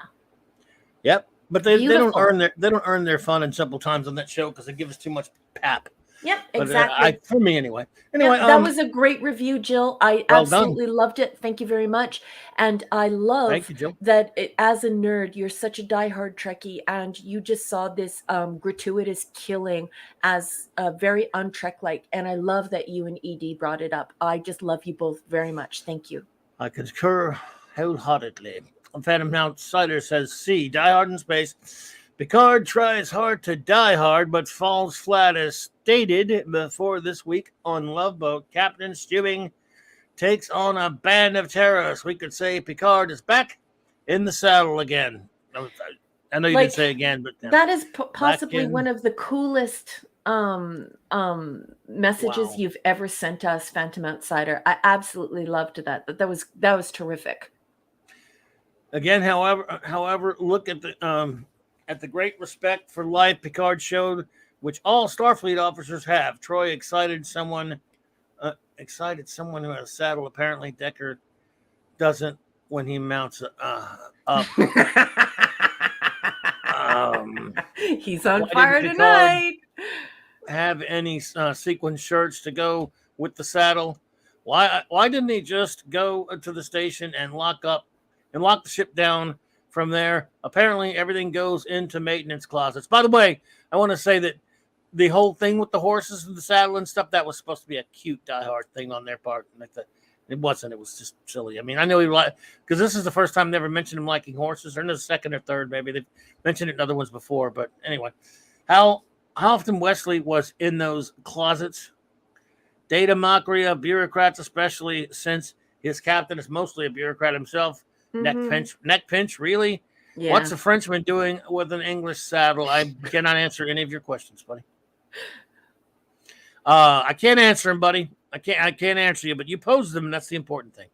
Yep, but they don't earn their fun and simple times on that show because they give us too much pap. Yep, exactly. For me, anyway. Yep, that was a great review, Jill. I absolutely loved it. Thank you very much. And I love that as a nerd, you're such a diehard Trekkie, and you just saw this gratuitous killing as very un-Trek-like. And I love that you and ED brought it up. I just love you both very much. Thank you. I concur wholeheartedly. Phantom Outsider says, "See, Die Hard in Space. Picard tries hard to die hard, but falls flat as stated before this week on Love Boat. Captain Stewing takes on a band of terrorists. We could say Picard is back in the saddle again." I know you didn't say again, but that is possibly one of the coolest messages you've ever sent us, Phantom Outsider. I absolutely loved that. That was terrific. Again, however, look at the great respect for life Picard showed, which all Starfleet officers have. Troy excited someone who has a saddle. Apparently, Decker doesn't when he mounts up. He's on fire tonight. Have any sequin shirts to go with the saddle? Why didn't he just go to the station and lock the ship down? From there, apparently everything goes into maintenance closets. By the way, I want to say that the whole thing with the horses and the saddle and stuff, that was supposed to be a cute Die Hard thing on their part. It wasn't. It was just silly. I mean, I know he because this is the first time they ever mentioned him liking horses, or in the second or third, maybe they've mentioned it in other ones before. But anyway, how often Wesley was in those closets? Data mockery of bureaucrats, especially since his captain is mostly a bureaucrat himself. Neck pinch, really? Yeah. What's a Frenchman doing with an English saddle? I cannot answer any of your questions, buddy. I can't answer them, buddy. I can't answer you, but you posed them, and that's the important thing.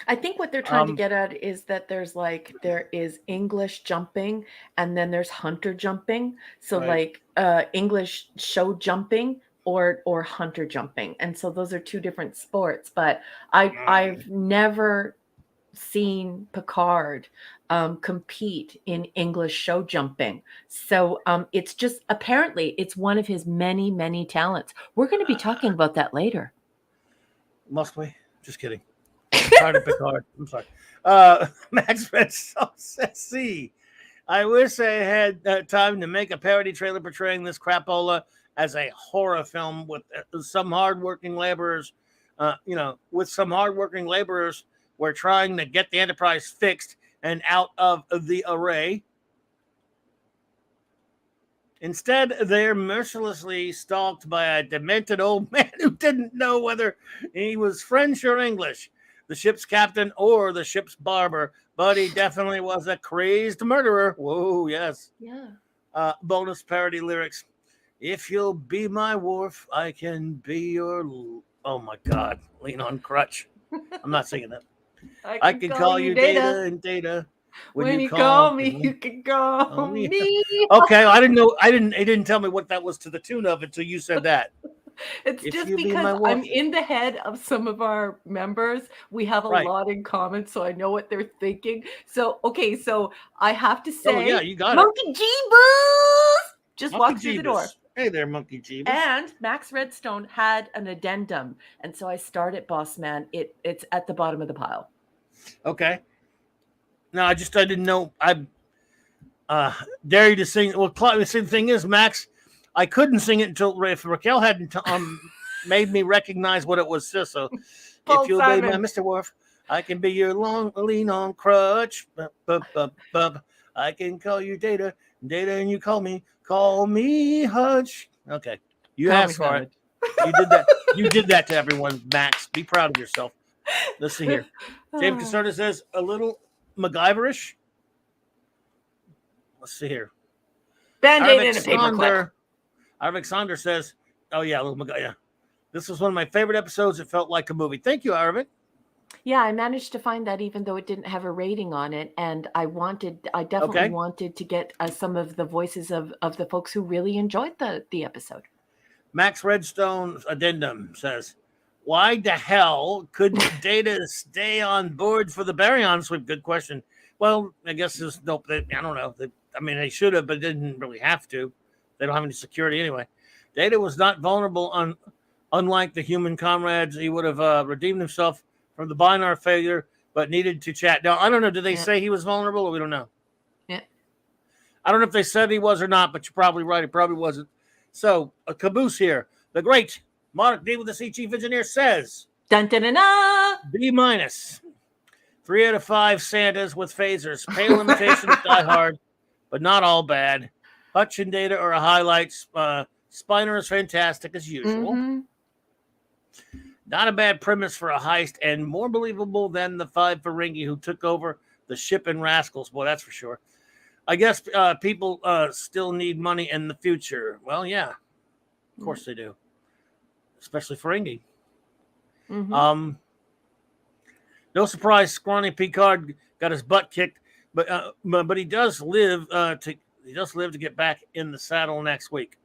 I think what they're trying to get at is that there is English jumping, and then there's hunter jumping. So English show jumping or hunter jumping, and so those are two different sports. But I've never seen Picard compete in English show jumping. So it's just, apparently it's one of his many, many talents. We're going to be talking about that later. Must we? Just kidding. Tired of Picard. I'm sorry. Max Fetch says, "See, I wish I had time to make a parody trailer portraying this crapola as a horror film with some hardworking laborers. We're trying to get the Enterprise fixed and out of the array." Instead, they're mercilessly stalked by a demented old man who didn't know whether he was French or English, the ship's captain or the ship's barber, but he definitely was a crazed murderer. Whoa, yes. Yeah. Bonus parody lyrics. If you'll be my wharf, I can be your. Oh my God. Lean on crutch. I'm not singing that. I can call you Data and Data. When you call me, you can call me. me. Okay, I didn't know. It didn't tell me what that was to the tune of until you said that. It's If just you be because my I'm wolf. in the head of some of our members. We have a Right. lot in common, so I know what they're thinking. So, okay, so I have to Oh yeah, say, you got Monkey Jeebus just it. Monkey walked through the door. Jeebus. Hey there, Monkey Jeebus. And Max Redstone had an addendum, and so I started Boss Man. It's at the bottom of the pile. Okay. No, I didn't know. I dare you to sing. Well, the same thing is, Max, I couldn't sing it until if Raquel hadn't made me recognize what it was. So, Paul if you'll be my Simon. Mr. Worf, I can be your long lean on crutch. I can call you Data, and you call me Hutch. Okay, you Call me asked for it. Hutch. You did that. You did that to everyone, Max. Be proud of yourself. Let's see here. James Caserta says a little MacGyverish. Let's see here. Band-Aid and a paperclip. Alexander says, "Oh yeah, little MacGyver. Yeah. This was one of my favorite episodes. It felt like a movie. Thank you, Arvik." Yeah, I managed to find that even though it didn't have a rating on it, and I definitely wanted to get some of the voices of the folks who really enjoyed the episode. Max Redstone's addendum says, "Why the hell couldn't Data stay on board for the Baryon sweep?" Good question. Well, I guess there's no. I don't know. They should have, but didn't really have to. They don't have any security anyway. Data was not vulnerable. Unlike the human comrades, he would have redeemed himself from the Binar failure, but needed to chat. Now, I don't know. Did they say he was vulnerable, or we don't know? Yeah. I don't know if they said he was or not, but you're probably right. It probably wasn't. So, a caboose here. The great Monarch D with the C Chief Engineer says, dun, dun, dun, dun. B-. 3 out of 5 Santas with phasers. Pale imitation of Die Hard, but not all bad. Hutch and Data are a highlight. Spiner is fantastic as usual. Mm-hmm. Not a bad premise for a heist, and more believable than the 5 Ferengi who took over the ship in Rascals. Boy, that's for sure. I guess people still need money in the future. Well, yeah, of course they do, especially Ferengi. Mm-hmm. No surprise, scrawny Picard got his butt kicked, but he does live to get back in the saddle next week.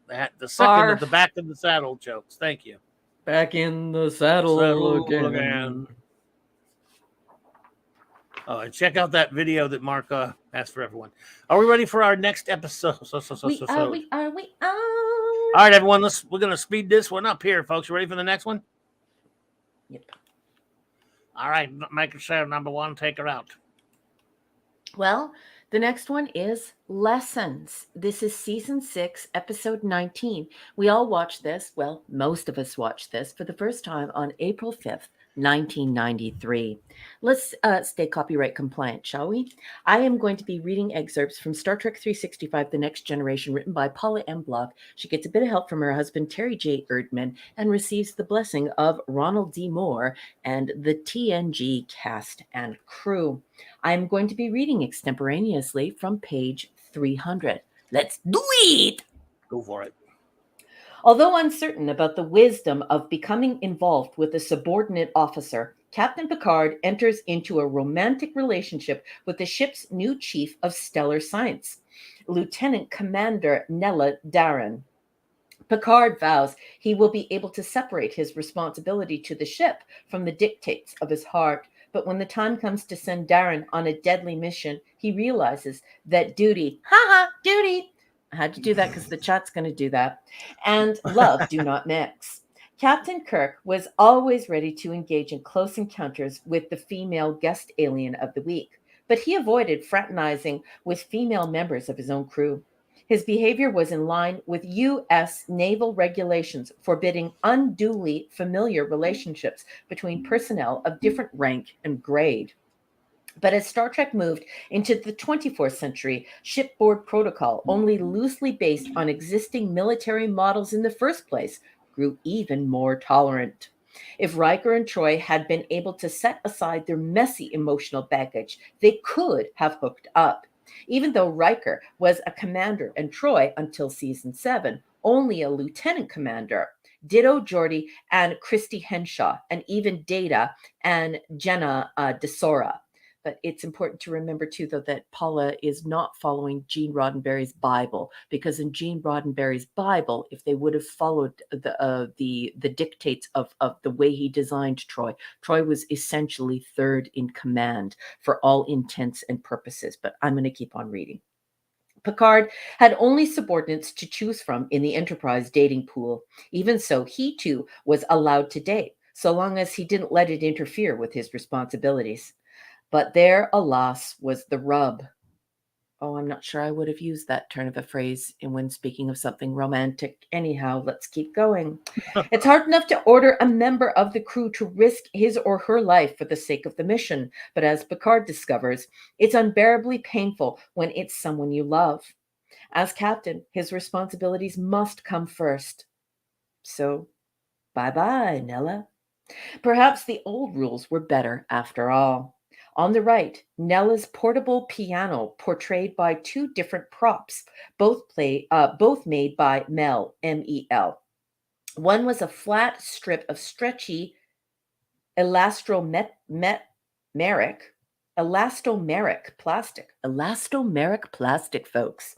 The second of the back of the saddle jokes. Thank you. Back in the saddle again. Oh, and check out that video that Mark has for everyone. Are we ready for our next episode? We are. All right, everyone. We're gonna speed this one up here, folks. You ready for the next one? Yep. All right, make it show number 1. Take her out. Well, the next one is Lessons. This is season 6, episode 19. We all watched this. Well, most of us watched this for the first time on April 5th. 1993. Let's stay copyright compliant, shall we? I am going to be reading excerpts from Star Trek 365, The Next Generation, written by Paula M. Block. She gets a bit of help from her husband, Terry J. Erdman, and receives the blessing of Ronald D. Moore and the TNG cast and crew. I'm going to be reading extemporaneously from page 300. Let's do it! Go for it. Although uncertain about the wisdom of becoming involved with a subordinate officer, Captain Picard enters into a romantic relationship with the ship's new chief of stellar science, Lieutenant Commander Nella Darren. Picard vows he will be able to separate his responsibility to the ship from the dictates of his heart. But when the time comes to send Darren on a deadly mission, he realizes that duty, duty, I had to do that because the chat's going to do that, and love do not mix. Captain Kirk was always ready to engage in close encounters with the female guest alien of the week, but he avoided fraternizing with female members of his own crew. His behavior was in line with U.S. naval regulations forbidding unduly familiar relationships between personnel of different rank and grade. But as Star Trek moved into the 24th century, shipboard protocol, only loosely based on existing military models in the first place, grew even more tolerant. If Riker and Troy had been able to set aside their messy emotional baggage, they could have hooked up. Even though Riker was a commander and Troy, until season 7, only a lieutenant commander. Ditto Geordi and Christy Henshaw, and even Data and Jenna DeSora. But it's important to remember, too, though, that Paula is not following Gene Roddenberry's Bible, because in Gene Roddenberry's Bible, if they would have followed the dictates of the way he designed Troy, Troy was essentially third in command for all intents and purposes. But I'm going to keep on reading. Picard had only subordinates to choose from in the Enterprise dating pool. Even so, he too was allowed to date, so long as he didn't let it interfere with his responsibilities. But there, alas, was the rub. Oh, I'm not sure I would have used that turn of a phrase when speaking of something romantic. Anyhow, let's keep going. It's hard enough to order a member of the crew to risk his or her life for the sake of the mission. But as Picard discovers, it's unbearably painful when it's someone you love. As captain, his responsibilities must come first. So, bye-bye, Nella. Perhaps the old rules were better after all. On the right, Nella's portable piano, portrayed by two different props, both made by Mel, M-E-L. One was a flat strip of stretchy elastomeric plastic, folks,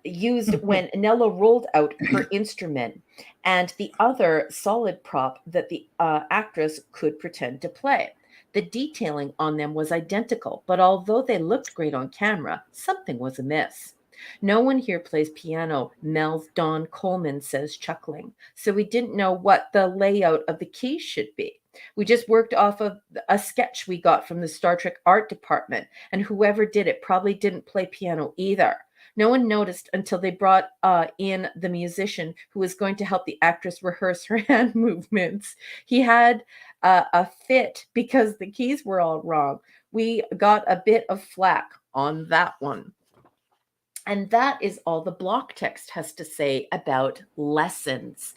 used when Nella rolled out her instrument, and the other solid prop that the actress could pretend to play. The detailing on them was identical, but although they looked great on camera, something was amiss. No one here plays piano, Mel's Don Coleman says, chuckling, so we didn't know what the layout of the keys should be. We just worked off of a sketch we got from the Star Trek art department, and whoever did it probably didn't play piano either. No one noticed until they brought in the musician who was going to help the actress rehearse her hand movements. He had a fit because the keys were all wrong. We got a bit of flack on that one. And that is all the block text has to say about lessons.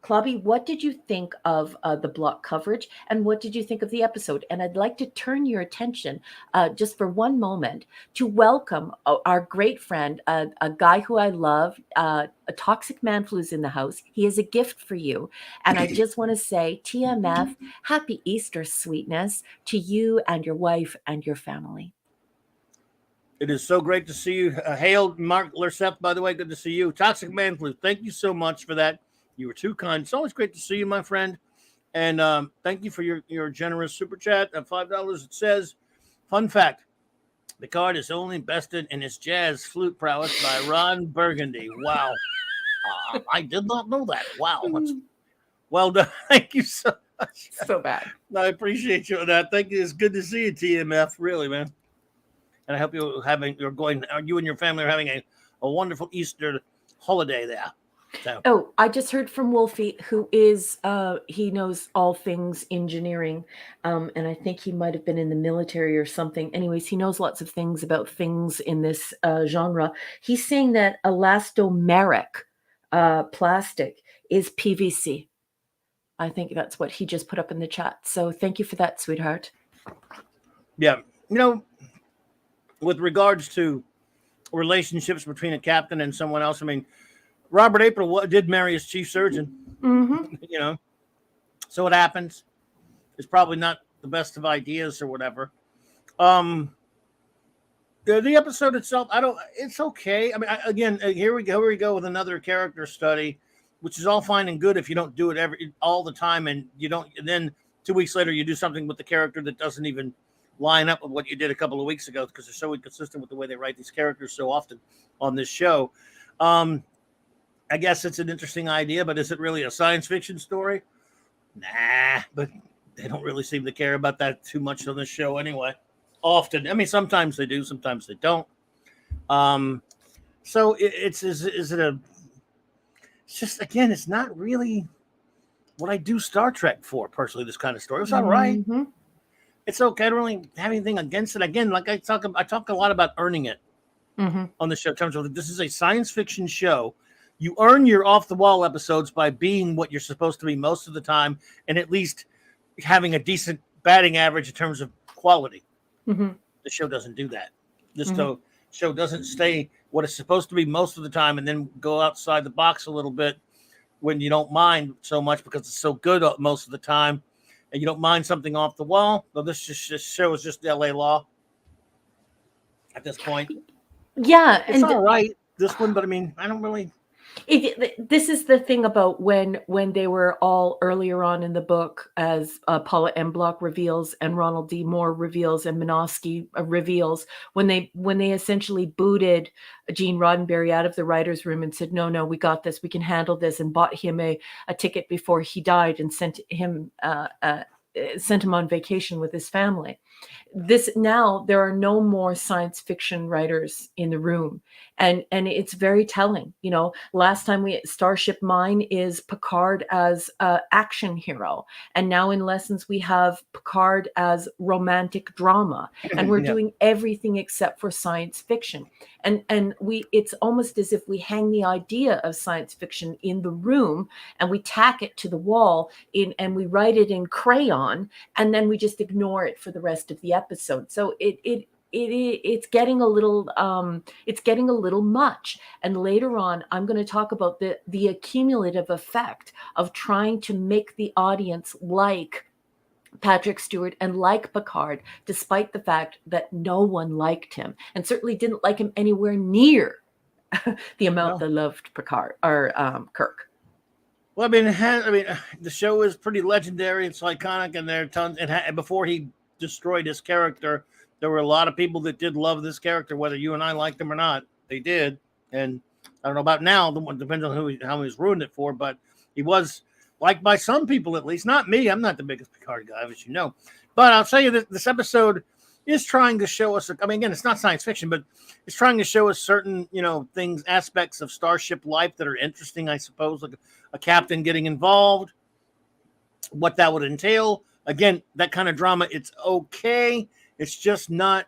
Clubby, what did you think of the block coverage, and what did you think of the episode? And I'd like to turn your attention just for one moment to welcome our great friend, a guy who I love, a Toxic Man Flu's in the house. He is a gift for you. And I just want to say, TMF, happy Easter, sweetness, to you and your wife and your family. It is so great to see you. Hail, Mark Lersept, by the way, good to see you. Toxic Man Flu, thank you so much for that. You were too kind. It's always great to see you, my friend. And thank you for your generous super chat of $5. It says, fun fact, Picard is only bested in his jazz flute prowess by Ron Burgundy. Wow. I did not know that. Wow. That's well done. Thank you so much. So bad. I appreciate you on that. Thank you. It's good to see you, TMF. Really, man. And I hope you and your family are having a wonderful Easter holiday there. So. Oh, I just heard from Wolfie, who is, he knows all things engineering. And I think he might have been in the military or something. Anyways, he knows lots of things about things in this genre. He's saying that elastomeric plastic is PVC. I think that's what he just put up in the chat. So thank you for that, sweetheart. Yeah. With regards to relationships between a captain and someone else, I mean, Robert April did marry his chief surgeon, so it happens. It's probably not the best of ideas or whatever. The episode itself, it's okay. I mean, again, here we go with another character study, which is all fine and good if you don't do it all the time, and then 2 weeks later you do something with the character that doesn't even line up with what you did a couple of weeks ago, because they're so inconsistent with the way they write these characters so often on this show. I guess it's an interesting idea, but is it really a science fiction story? Nah, but they don't really seem to care about that too much on this show anyway. Often. I mean, sometimes they do, sometimes they don't. So it's just, again, it's not really what I do Star Trek for, personally, this kind of story. It's all right. it's okay. I don't really have anything against it. Again, like I talk a lot about earning it on the show in terms of this is a science fiction show. You earn your off the wall episodes by being what you're supposed to be most of the time, and at least having a decent batting average in terms of quality. The show doesn't do that. This show doesn't stay what it's supposed to be most of the time, and then go outside the box a little bit when you don't mind so much because it's so good most of the time, and you don't mind something off the wall. So this show is just LA Law at this point. Yeah, It's all right, this one, but I mean, I don't really. This is the thing about when they were all earlier on in the book, as Paula M. Block reveals and Ronald D. Moore reveals and Minosky reveals, when they essentially booted Gene Roddenberry out of the writer's room and said, no, we got this, we can handle this, and bought him a ticket before he died and sent him on vacation with his family. Now there are no more science fiction writers in the room, and it's very telling. Last time Starship Mine is Picard as action hero, and now in Lessons we have Picard as romantic drama, and we're doing everything except for science fiction. And it's almost as if we hang the idea of science fiction in the room and we tack it to the wall and we write it in crayon, and then we just ignore it for the rest of the episode. So it's getting a little much. And later on, I'm going to talk about the accumulative effect of trying to make the audience like Patrick Stewart and like Picard, despite the fact that no one liked him, and certainly didn't like him anywhere near the amount they loved Picard or Kirk. Well, I mean, the show is pretty legendary. It's iconic, and there are tons. And before he destroyed his character, there were a lot of people that did love this character, whether you and I liked him or not. They did, and I don't know about now. The one depends on how he's ruined it for, but he was liked by some people, at least. Not me. I'm not the biggest Picard guy, as you know. But I'll tell you that this episode is trying to show us. I mean, again, it's not science fiction, but it's trying to show us certain, things, aspects of starship life that are interesting, I suppose, like a captain getting involved, what that would entail. Again, that kind of drama, it's okay. It's just not.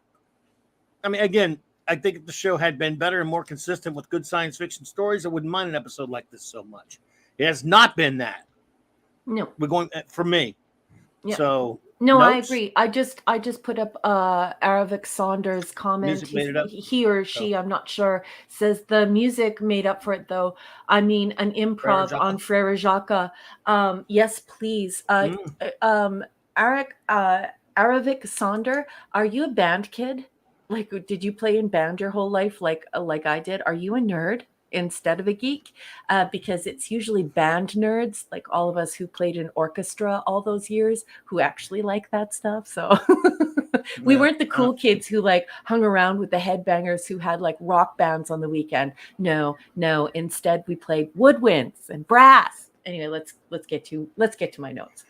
I mean, again, I think if the show had been better and more consistent with good science fiction stories, I wouldn't mind an episode like this so much. It has not been that. No, we're going for me. Yeah. So no, notes? I agree. I just put up Aravik Saunders' comment. He or she, I'm not sure, says the music made up for it, though. I mean, an improv on Frere Jacques. Yes, please. Aravik Saunders, are you a band kid? Like, did you play in band your whole life, like I did? Are you a nerd instead of a geek? Because it's usually band nerds, like all of us who played in orchestra all those years, who actually like that stuff. So we weren't the cool kids who like hung around with the headbangers who had like rock bands on the weekend. No. Instead, we played woodwinds and brass. Anyway, let's get to my notes.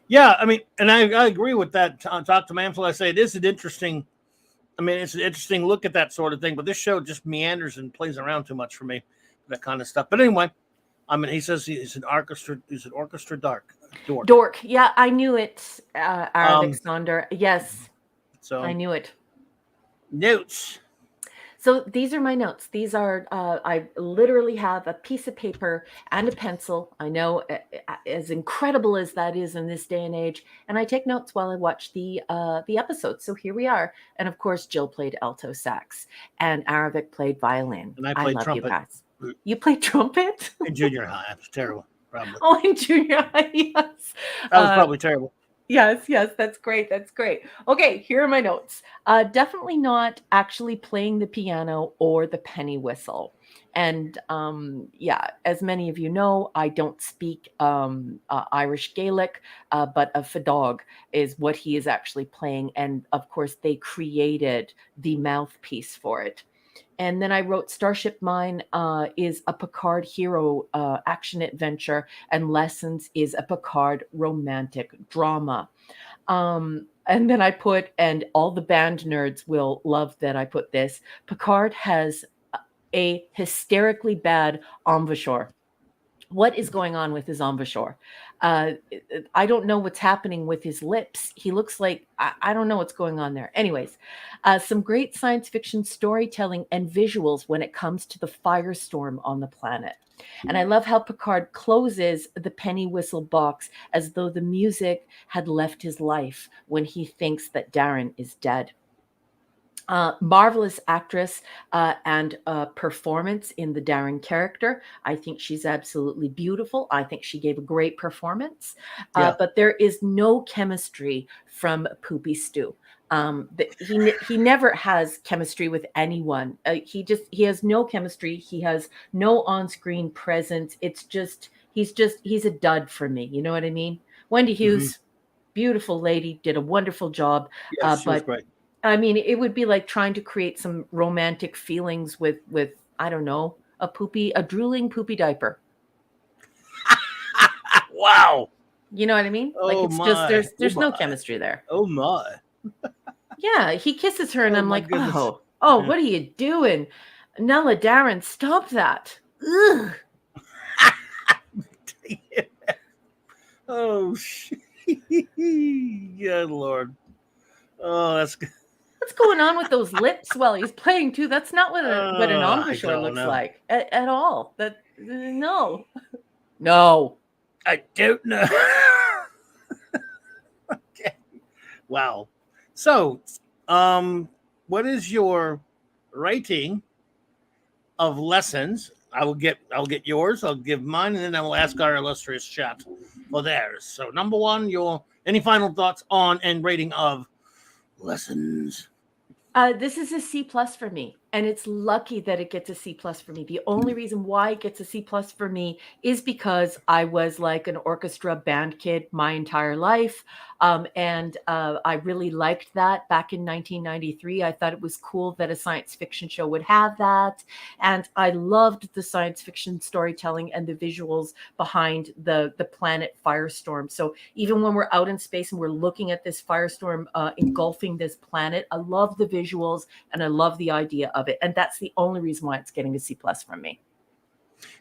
Yeah, I mean, and I agree with that. Talk to Mansell. I say it is an interesting. I mean, it's an interesting look at that sort of thing, but this show just meanders and plays around too much for me, that kind of stuff. But anyway, I mean, he says he's an orchestra. He's an orchestra dork. Yeah, I knew it. Aravik Saunders. Yes, so I knew it. Notes. So these are my notes. These are, I literally have a piece of paper and a pencil. I know, as incredible as that is in this day and age. And I take notes while I watch the episode. So here we are. And of course, Jill played alto sax and Aravik played violin. And I played trumpet. You guys. You played trumpet? In junior high. I was terrible, probably. Oh, in junior high, yes. That was probably terrible. Yes, that's great. Okay, here are my notes. Definitely not actually playing the piano or the penny whistle. And as many of you know, I don't speak Irish Gaelic, but a fadog is what he is actually playing. And of course, they created the mouthpiece for it. And then I wrote Starship Mine is a Picard hero action adventure, and Lessons is a Picard romantic drama. And then I put, and all the band nerds will love that I put this, Picard has a hysterically bad embouchure. What is going on with his embouchure? I don't know what's happening with his lips. He looks like, I don't know what's going on there. Anyways, some great science fiction storytelling and visuals when it comes to the firestorm on the planet. And I love how Picard closes the penny whistle box as though the music had left his life when he thinks that Darren is dead. Marvelous actress and performance in the Darren character. I think she's absolutely beautiful. I think she gave a great performance. Yeah. But there is no chemistry from Poopy Stew. He never has chemistry with anyone. He has no chemistry. He has no on-screen presence. He's a dud for me. You know what I mean? Wendy Hughes, beautiful lady, did a wonderful job. Yes, she was But great. I mean, it would be like trying to create some romantic feelings with I don't know, a drooling poopy diaper. Wow. You know what I mean? Like Oh it's my. just there's Oh no my. chemistry there. Oh my. Yeah, he kisses her and Oh I'm my like, goodness. oh, Yeah. what are you doing? Nella Darren, stop that. Ugh. Oh shit. Good Lord. Oh, that's good. What's going on with those lips while he's playing too? That's not what an I embouchure don't looks know. like at all. No. No. I don't know. Okay. Wow. So, what is your rating of lessons? I'll get yours. I'll give mine, and then I will ask our illustrious chat for theirs. So, number one, any final thoughts on and rating of lessons? This is a C plus for me, and it's lucky that it gets a C plus for me. The only reason why it gets a C plus for me is because I was like an orchestra band kid my entire life, and I really liked that back in 1993. I thought it was cool that a science fiction show would have that, and I loved the science fiction storytelling and the visuals behind the planet Firestorm. So even when we're out in space and we're looking at this firestorm engulfing this planet, I love the visuals and I love the idea of it, and that's the only reason why it's getting a C plus from me.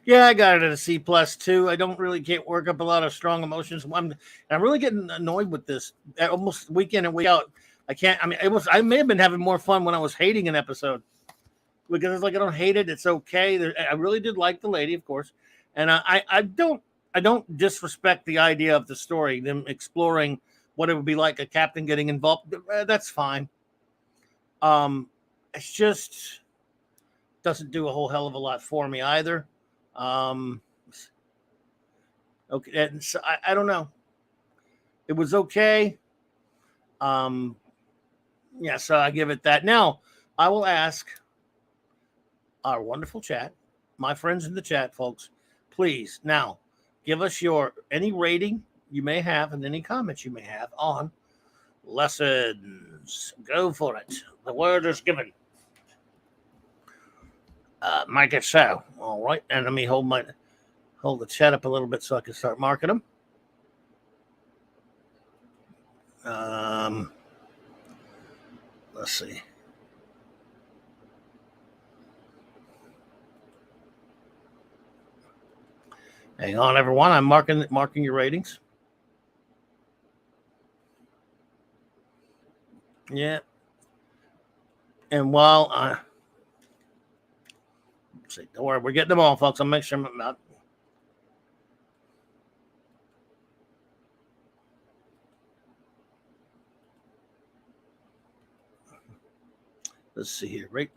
Yeah, I got it at a C plus too. I don't really can't work up a lot of strong emotions. I'm really getting annoyed with this almost week in and week out. I can't. I mean, I may have been having more fun when I was hating an episode because it's like I don't hate it. It's okay. I really did like the lady, of course, and I don't disrespect the idea of the story, them exploring what it would be like a captain getting involved. That's fine. It's just doesn't do a whole hell of a lot for me either. Um, okay, and so I don't know. It was okay. Um, yeah, so I give it that. Now I will ask our wonderful chat, my friends in the chat, folks. Please now give us your any rating you may have and any comments you may have on lessons. Go for it. The word is given. Make it so. All right, and let me hold the chat up a little bit so I can start marking them. Let's see. Hang on, everyone. I'm marking your ratings. Yeah. And while let's see, don't worry, we're getting them all, folks. I'll make sure I'm not. Let's see here. Right.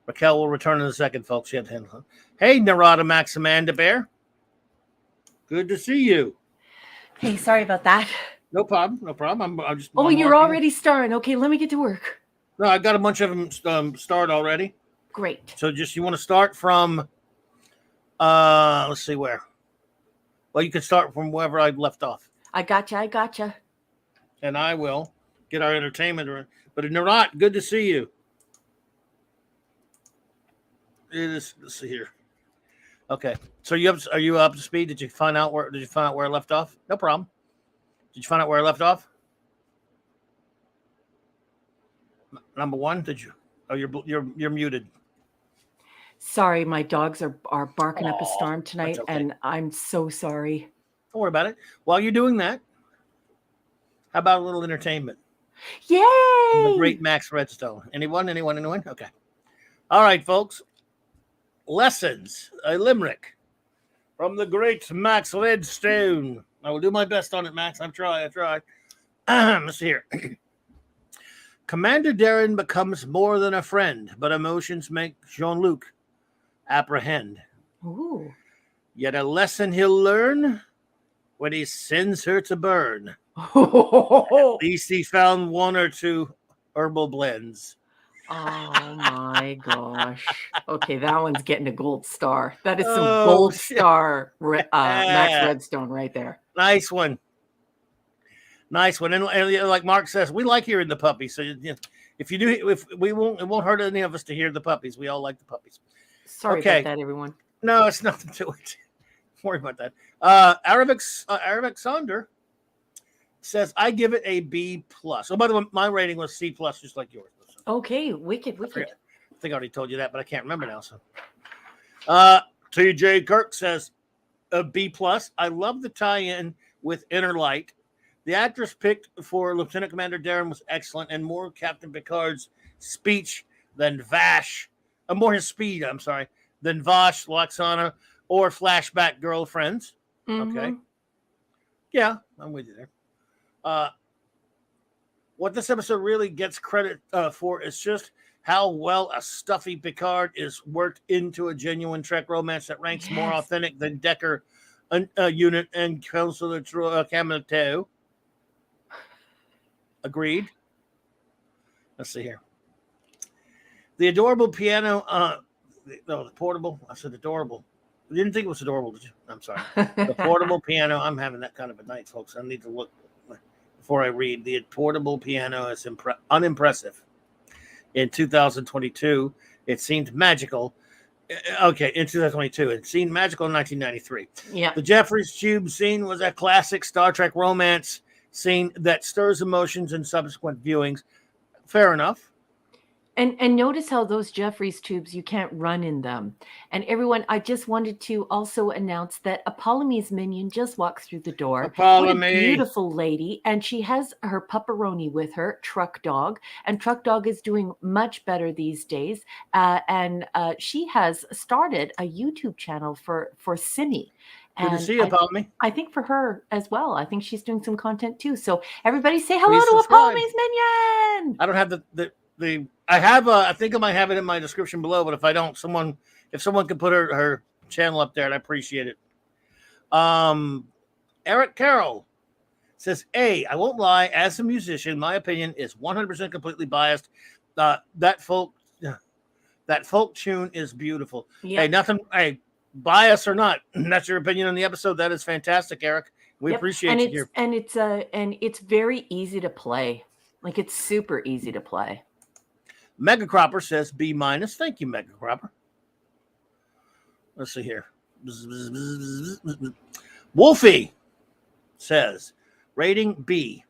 Raquel will return in a second, folks. Hey, Narada Maximanda Bear. Good to see you. Hey, sorry about that. No problem. I'm just. Oh, I'm you're marking. already starring. Okay, let me get to work. No, I got a bunch of them started already. Great. So just you want to start from let's see where. Well, you can start from wherever I left off. I gotcha. And I will get our entertainment. But Narat, good to see you. It is. Let's see here. Okay, so are you up to speed? Did you find out where I left off? No problem. Did you find out where I left off? Number one, did you? Oh, you're muted. Sorry, my dogs are barking up a Aw, storm that's tonight, okay. and I'm so sorry. Don't worry about it. While you're doing that, how about a little entertainment? From the Yay! great Max Redstone. Anyone? Okay. All right, folks. Lessons, a limerick from the great Max Redstone. I will do my best on it, Max. I try. Let's see here. Commander Darren becomes more than a friend, but emotions make Jean-Luc apprehend. Ooh. Yet a lesson he'll learn when he sends her to burn. Oh At least he found one or two herbal blends. my gosh. Okay, that one's getting a gold star. That is some Oh, gold shit. star Max Redstone right there. Nice one. And like Mark says, we like hearing the puppies. So if you do, if we won't, it won't hurt any of us to hear the puppies. We all like the puppies. Sorry Okay. about that, everyone. No, it's nothing to it. Don't worry about that. Arabic Sonder says I give it a B plus. Oh, by the way, my rating was C plus, just like yours. Okay, wicked. I think I already told you that, but I can't remember now. So, TJ Kirk says a B plus. I love the tie-in with Inner Light. The actress picked for Lieutenant Commander Darren was excellent, and more Captain Picard's speech than Vash, more his speed. I'm sorry, than Vash, Loxana, or flashback girlfriends. Mm-hmm. Okay, yeah, I'm with you there. What this episode really gets credit for is just how well a stuffy Picard is worked into a genuine Trek romance that ranks more authentic than Decker unit and Counselor Cameto. Agreed. Let's see here. The adorable piano, the portable. I said adorable. I didn't think it was adorable, did you? I'm sorry. The portable piano. I'm having that kind of a night, folks. I need to look before I read. The portable piano is unimpressive. In 2022, it seemed magical. Okay, in 2022, it seemed magical in 1993. Yeah. The Jeffries Tube scene was a classic Star Trek romance scene that stirs emotions in subsequent viewings. Fair enough. And notice how those Jeffries tubes, you can't run in them. And everyone, I just wanted to also announce that Apollome's minion just walked through the door. What a beautiful lady. And she has her pupperoni with her, Truck Dog. And Truck Dog is doing much better these days. And she has started a YouTube channel for Simi. Good to see you, Apollo. I think for her as well. I think she's doing some content too. So everybody say hello Please to subscribe. Apollome's minion. I don't have the I have I think I might have it in my description below, but if I don't, if someone could put her channel up there, I'd appreciate it. Eric Carroll says, I won't lie, as a musician, my opinion is 100% completely biased. That folk tune is beautiful. Yep. Hey, bias or not, that's your opinion on the episode. That is fantastic, Eric. We appreciate you here. And it's very easy to play. Like, it's super easy to play. Mega Cropper says B minus. Thank you, Mega Cropper. Let's see here. Wolfie says rating B.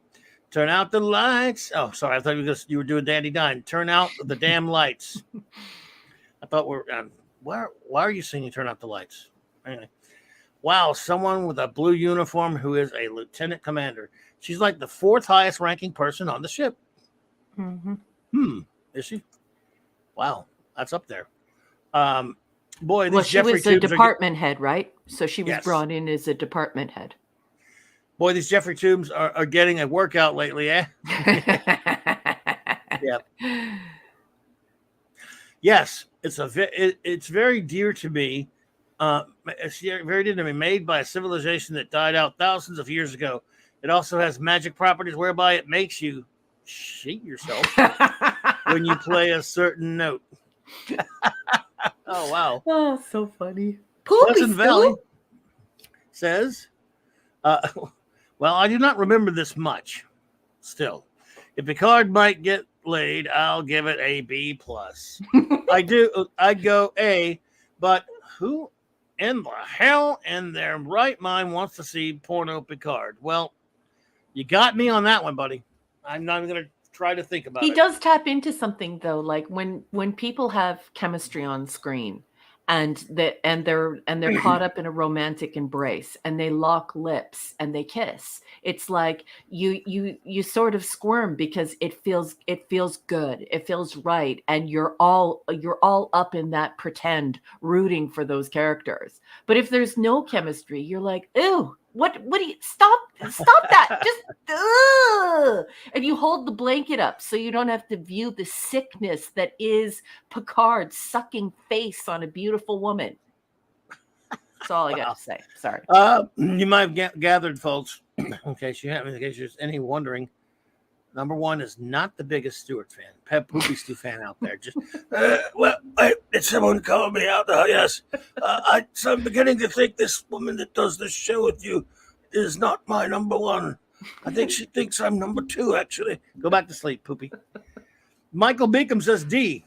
Turn out the lights. Oh, sorry. I thought you were doing Dandy Dine. Turn out the damn lights. I thought why are you singing Turn Out the Lights? Anyway. Wow, someone with a blue uniform who is a lieutenant commander. She's like the 4th highest ranking person on the ship. Mm-hmm. Is she? Wow, that's up there. Boy, these she was a department head, right? So she was brought in as a department head. Boy, these Jeffrey Tubes are getting a workout lately, eh? Yeah. Yes, it's very dear to me. It's very dear to me. Made by a civilization that died out thousands of years ago. It also has magic properties whereby it makes you shit yourself when you play a certain note. Oh, wow. Oh, so funny. Pleasant Valley says, well, I do not remember this much. Still, if Picard might get laid, I'll give it a B plus. I'd go A, but who in the hell in their right mind wants to see porno Picard? Well, you got me on that one, buddy. I'm not even going to try to think about it. He does tap into something, though, like when people have chemistry on screen, they're caught up in a romantic embrace, and they lock lips and they kiss. It's like you sort of squirm because it feels good, it feels right, and you're all up in that pretend, rooting for those characters. But if there's no chemistry, you're like, ew, what do you stop that, just ugh! And you hold the blanket up so you don't have to view the sickness that is Picard sucking face on a beautiful woman. That's all I got to say. Sorry. You might have gathered, folks, in case there's any wondering. Number one is not the biggest Stewart fan, Poopy Stew fan out there. Just did someone call me out? Yes. So I'm beginning to think this woman that does this show with you is not my number one. I think she thinks I'm number two. Actually, go back to sleep, Poopy. Michael Beacom says, D,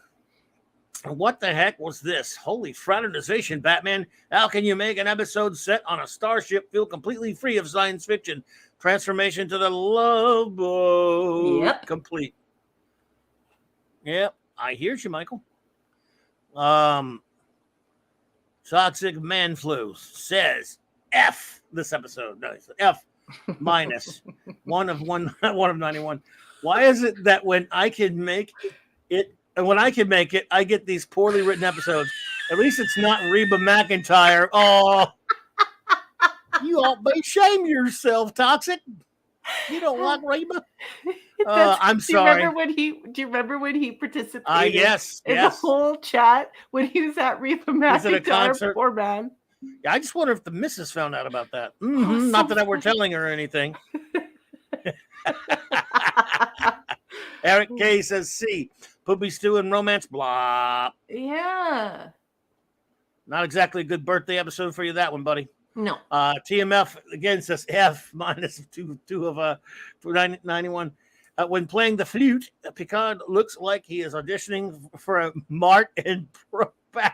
what the heck was this? Holy fraternization, Batman. How can you make an episode set on a starship feel completely free of science fiction? Transformation to the love boat. Yep. Complete. Yep. I hear you, Michael. Toxic Man Flu says F this episode. No, it's F minus one of 91. Why is it that when I can make it, I get these poorly written episodes? At least it's not Reba McEntire. Oh, you all shame yourself, Toxic. You don't like Reba? I'm sorry. Do you remember when he participated? Yes. The whole chat when he was at Reba McEntire? Poor man. Yeah, I just wonder if the missus found out about that. Not that I were telling her or anything. Eric K says C. Poopy Stew and romance, blah. Yeah. Not exactly a good birthday episode for you, that one, buddy. No. TMF again says F minus two of 91. When playing the flute, Picard looks like he is auditioning for a Mart in Brokeback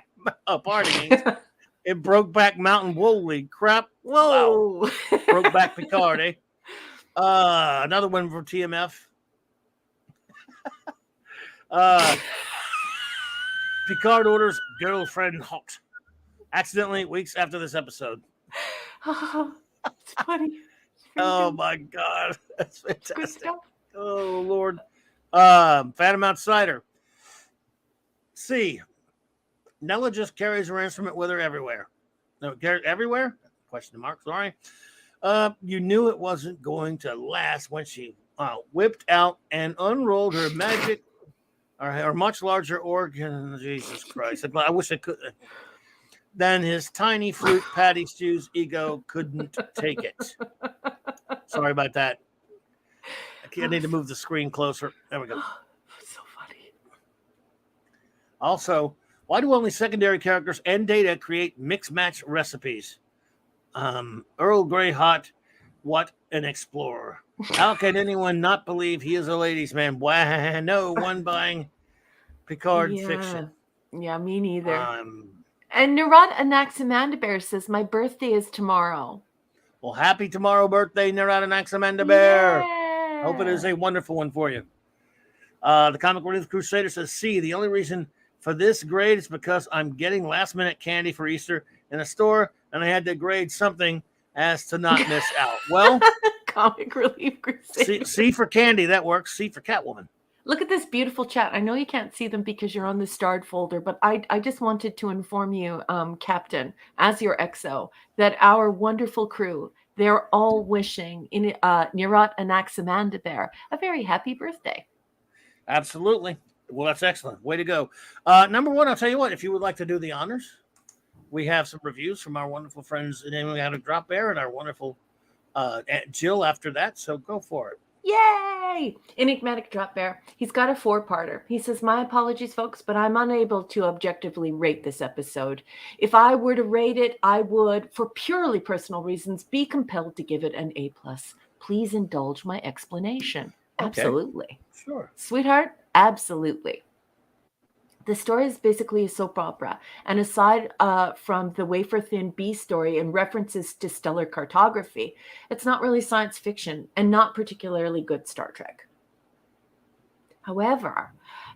in Brokeback Mountain. Holy crap! Whoa! Wow. Brokeback Picard, eh? Another one from TMF. Picard orders girlfriend hot. Accidentally, weeks after this episode. Oh, it's funny. Oh my God, that's fantastic. Oh Lord. Phantom Outsider. C. Nella just carries her instrument with her everywhere. No, everywhere? Question mark. Sorry. You knew it wasn't going to last when she whipped out and unrolled her magic or her much larger organ. Jesus Christ! I wish I could. Then his tiny flute Patty Stew's ego couldn't take it. Sorry about that. I need to move the screen closer. There we go. So funny. Also, why do only secondary characters and data create mix-match recipes? Earl Grey hot, what an explorer. How can anyone not believe he is a ladies' man? Why, no one buying Picard fiction. Yeah, me neither. And Nerat Anaximandabear says, my birthday is tomorrow. Well, happy tomorrow birthday, Nerat Anaximandabear. Hope it is a wonderful one for you. The Comic Relief Crusader says, C, the only reason for this grade is because I'm getting last-minute candy for Easter in a store, and I had to grade something as to not miss out. Well, Comic Relief Crusader. C for candy, that works. C for Catwoman. Look at this beautiful chat. I know you can't see them because you're on the starred folder, but I just wanted to inform you, Captain, as your XO, that our wonderful crew, they're all wishing Nerat Anaximandabear a very happy birthday. Absolutely. Well, that's excellent. Way to go. Number one, I'll tell you what, if you would like to do the honors, we have some reviews from our wonderful friends in Enigmatic Drop Bear and our wonderful Jill after that, so go for it. Yay! Enigmatic Drop Bear. He's got a 4-parter. He says, my apologies, folks, but I'm unable to objectively rate this episode. If I were to rate it, I would, for purely personal reasons, be compelled to give it an A+. Please indulge my explanation. Okay. Absolutely. Sure. Sweetheart, absolutely. The story is basically a soap opera, and aside from the wafer-thin B story and references to stellar cartography, it's not really science fiction and not particularly good Star Trek. However,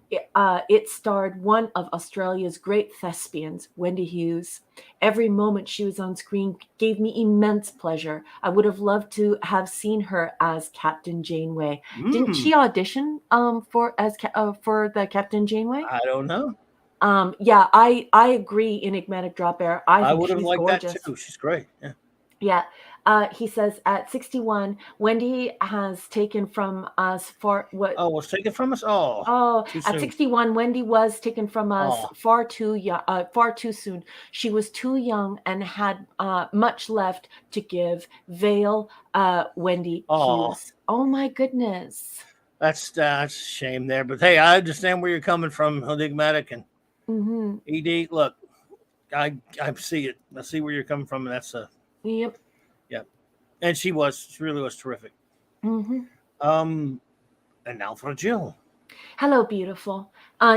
it starred one of Australia's great thespians, Wendy Hughes. Every moment she was on screen gave me immense pleasure. I would have loved to have seen her as Captain Janeway. Didn't she audition for the Captain Janeway? I don't know. Yeah, I agree. Enigmatic Drop Air. I think would have she's liked gorgeous. that too. She's great. Yeah. Yeah. He says at 61, Wendy has taken from us for what? Oh, was taken from us. Oh, too At soon. 61, Wendy was taken from us far too soon. She was too young and had much left to give. Vale, Wendy Hughes. Oh my goodness. That's a shame there, but hey, I understand where you're coming from, Enigmatic and ED. Look, I see it. I see where you're coming from, and that's Yep. And she really was terrific. And now for Jill. Hello, beautiful.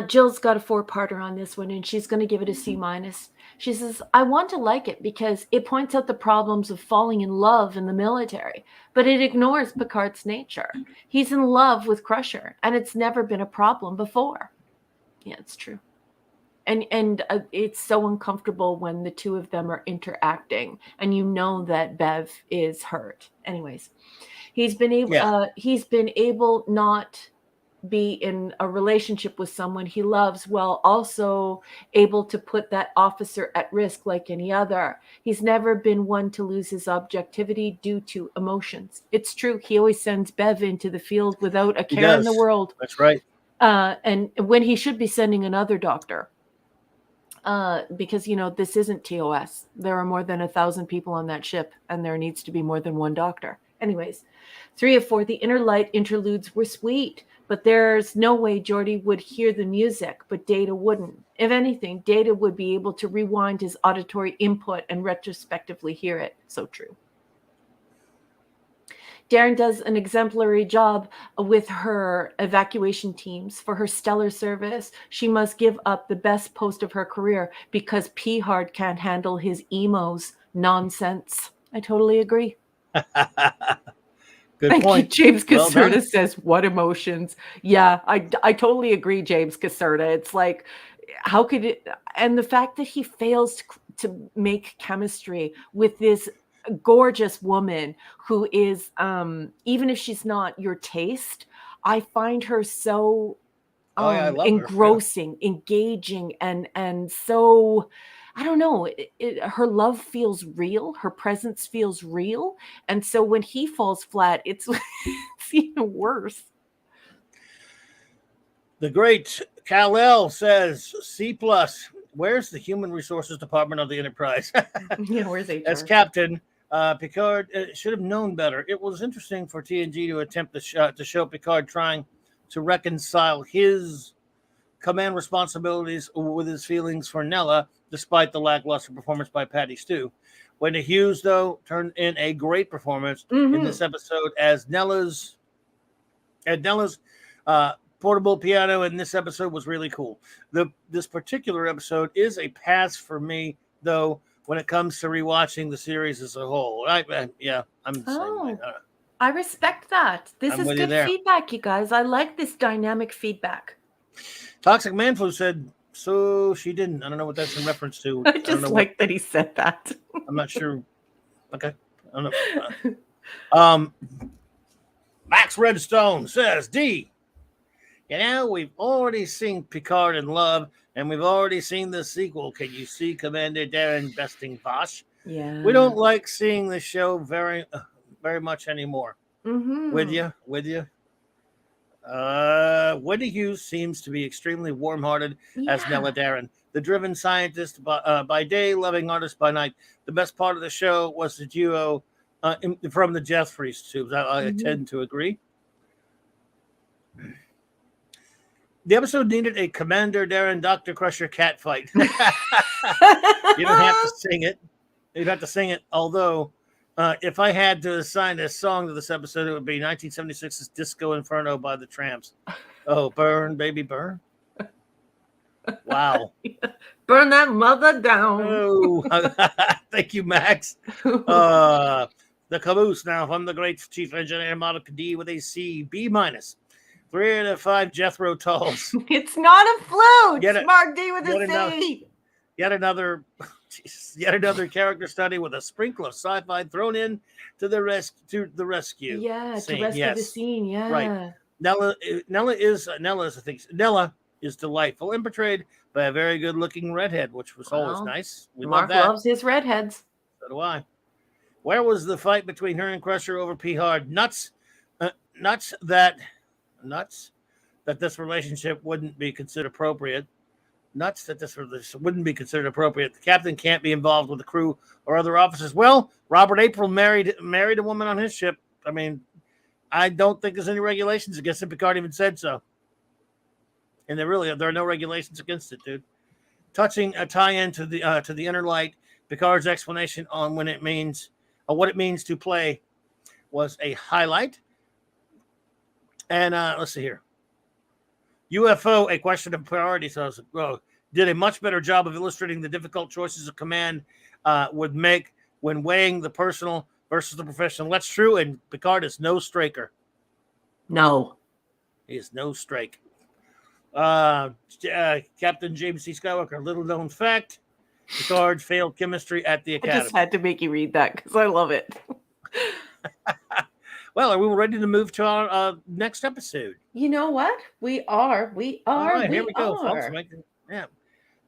Jill's got a 4-parter on this one, and she's going to give it a C-. She says, I want to like it because it points out the problems of falling in love in the military, but it ignores Picard's nature. He's in love with Crusher, and it's never been a problem before. Yeah, it's true. And it's so uncomfortable when the two of them are interacting, and you know that Bev is hurt. Anyways, he's been able not be in a relationship with someone he loves while also able to put that officer at risk like any other. He's never been one to lose his objectivity due to emotions. It's true. He always sends Bev into the field without a care in the world. That's right. And when he should be sending another doctor. Because, this isn't TOS. There are more than 1,000 people on that ship, and there needs to be more than one doctor. Anyways, 3 of 4, the Inner Light interludes were sweet, but there's no way Geordi would hear the music, but Data wouldn't. If anything, Data would be able to rewind his auditory input and retrospectively hear it. So true. Darren does an exemplary job with her evacuation teams. For her stellar service, she must give up the best post of her career because P-Hard can't handle his emo's nonsense. I totally agree. Good point. James Caserta says, what emotions? Yeah, I totally agree, James Caserta. It's like, how could it? And the fact that he fails to make chemistry with this gorgeous woman who is, even if she's not your taste, I find her so engrossing, engaging, and so, I don't know, her love feels real, her presence feels real, and so when he falls flat, it's even worse. The great Kal-El says C+. Where's the Human Resources Department of the Enterprise? Yeah, where's HR? As captain, Picard should have known better. It was interesting for TNG to attempt to show Picard trying to reconcile his command responsibilities with his feelings for Nella, despite the lackluster performance by Patty Stew. Wendy Hughes, though, turned in a great performance in this episode as Nella's portable piano in this episode was really cool. This particular episode is a pass for me, though, when it comes to rewatching the series as a whole. I'm the same way. I respect that. This is good feedback, you guys. I like this dynamic feedback. Toxic Manflu said, so she didn't. I don't know what that's in reference to. I just like that he said that. I'm not sure. Okay. I don't know. Max Redstone says, D, we've already seen Picard in Love, and we've already seen the sequel. Can you see Commander Darren besting Vosh? Yeah. We don't like seeing the show very much anymore. With you. Wendy Hughes seems to be extremely warm-hearted as Nella Darren, the driven scientist by day, loving artist by night. The best part of the show was the duo from the Jeffries tubes. I tend to agree. The episode needed a Commander Darren Dr. Crusher cat fight. You don't have to sing it. You'd have to sing it. Although, if I had to assign a song to this episode, it would be 1976's Disco Inferno by the Tramps. Oh, burn, baby, burn. Wow. Burn that mother down. Oh, thank you, Max. The caboose now from the great chief engineer, Monica D with a C, B-. 3 out of 5 Jethro Tulls. It's not a flute. Yet a- Mark D with yet a another- C. Yet another, yet another character study with a sprinkle of sci-fi thrown in to the rescue. Yeah, scene. to rescue the Yes. scene. Yeah. Right. Nella is delightful and portrayed by a very good-looking redhead, which was always Well, nice. We love Mark that. loves his redheads. So do I. Where was the fight between her and Crusher over P Hard? Nuts that this relationship wouldn't be considered appropriate. Nuts that this wouldn't be considered appropriate. The captain can't be involved with the crew or other officers. Well, Robert April married a woman on his ship. I mean, I don't think there's any regulations against it. Picard even said so. And there are no regulations against it, dude. Touching a tie-in to the Inner Light, Picard's explanation on what it means to play was a highlight. And let's see here. UFO, a question of priority, did a much better job of illustrating the difficult choices a command would make when weighing the personal versus the professional. That's true, and Picard is no straker. No. He is no strake. Captain James C. Skywalker, little known fact, Picard failed chemistry at the Academy. I just had to make you read that because I love it. Well, are we ready to move to our next episode? You know what? We are. All right, here we go, folks. Yeah.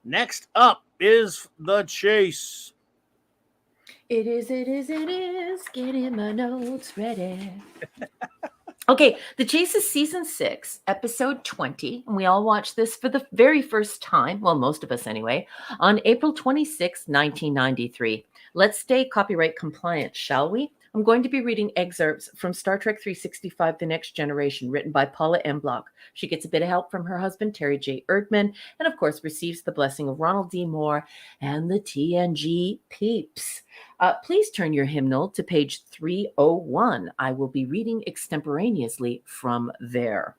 Next up is The Chase. It is. Getting my notes ready. Okay, The Chase is season 6, episode 20, and we all watched this for the very first time, well, most of us anyway, on April 26, 1993. Let's stay copyright compliant, shall we? I'm going to be reading excerpts from Star Trek 365, The Next Generation, written by Paula M. Block. She gets a bit of help from her husband, Terry J. Erdman, and of course receives the blessing of Ronald D. Moore and the TNG peeps. Please turn your hymnal to page 301. I will be reading extemporaneously from there.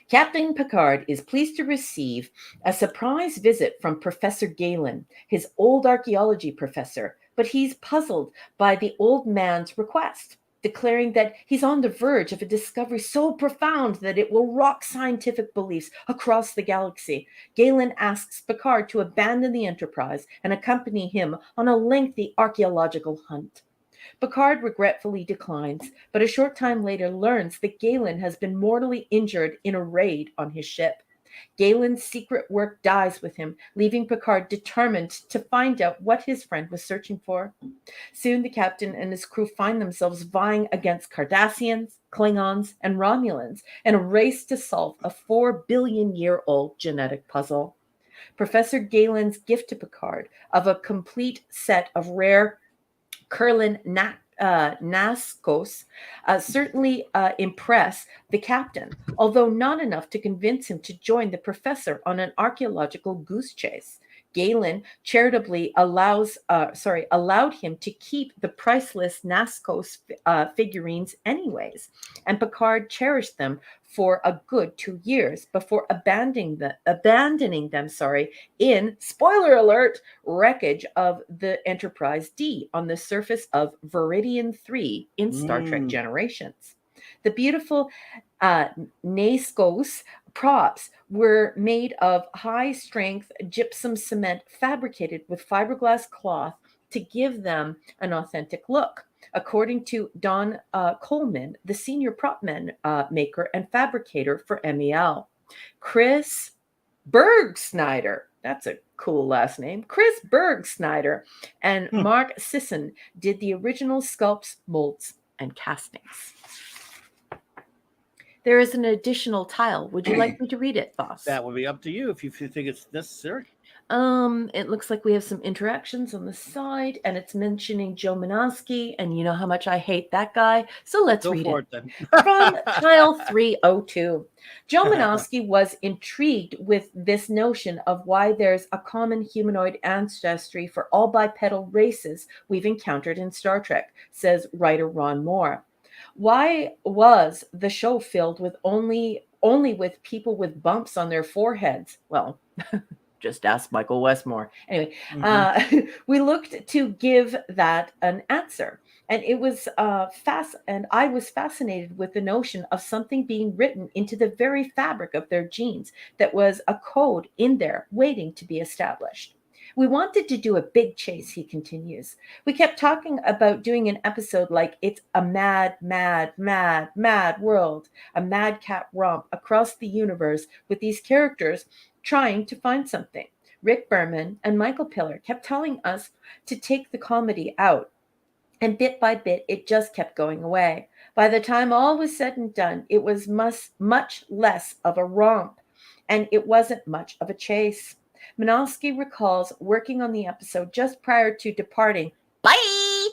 Captain Picard is pleased to receive a surprise visit from Professor Galen, his old archaeology professor, but he's puzzled by the old man's request, declaring that he's on the verge of a discovery so profound that it will rock scientific beliefs across the galaxy. Galen asks Picard to abandon the Enterprise and accompany him on a lengthy archaeological hunt. Picard regretfully declines, but a short time later learns that Galen has been mortally injured in a raid on his ship. Galen's secret work dies with him, leaving Picard determined to find out what his friend was searching for. Soon the captain and his crew find themselves vying against Cardassians, Klingons, and Romulans in a race to solve a 4-billion-year-old genetic puzzle. Professor Galen's gift to Picard of a complete set of rare Kurlan Nascos certainly impress the captain, although not enough to convince him to join the professor on an archaeological goose chase. Galen charitably allowed him to keep the priceless Nascos figurines anyways, and Picard cherished them for a good 2 years before abandoning them in, spoiler alert, wreckage of the Enterprise D on the surface of Viridian 3 in Star Trek Generations. The beautiful Nascos props were made of high-strength gypsum cement fabricated with fiberglass cloth to give them an authentic look. According to Don Coleman, the senior prop maker and fabricator for MEL. Chris Bergsnyder, that's a cool last name, Chris Bergsnyder, and Mark Sisson did the original sculpts, molds, and castings. There is an additional tile. Would you like me to read it, boss? That would be up to you if you think it's necessary. It looks like we have some interactions on the side, and it's mentioning Joe Minoski, and you know how much I hate that guy. So let's read it. Then. From tile 302. Joe Minoski was intrigued with this notion of why there's a common humanoid ancestry for all bipedal races we've encountered in Star Trek, says writer Ron Moore. Why was the show filled with only with people with bumps on their foreheads? Well, just ask Michael Westmore. Anyway, we looked to give that an answer. And it was and I was fascinated with the notion of something being written into the very fabric of their genes that was a code in there waiting to be established. We wanted to do a big chase, he continues. We kept talking about doing an episode like it's a mad, mad, mad, mad world, a madcap romp across the universe with these characters trying to find something. Rick Berman and Michael Piller kept telling us to take the comedy out, and bit by bit, it just kept going away. By the time all was said and done, it was much less of a romp, and it wasn't much of a chase. Minosky recalls working on the episode just prior to departing, bye,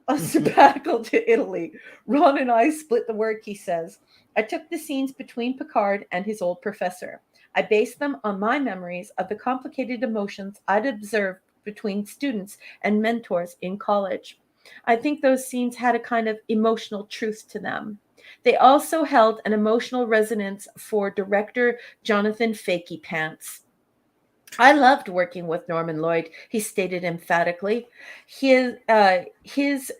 a sabbatical to Italy. Ron and I split the work, he says. I took the scenes between Picard and his old professor. I based them on my memories of the complicated emotions I'd observed between students and mentors in college. I think those scenes had a kind of emotional truth to them. They also held an emotional resonance for director Jonathan Fakey Pants. I loved working with Norman Lloyd, he stated emphatically. His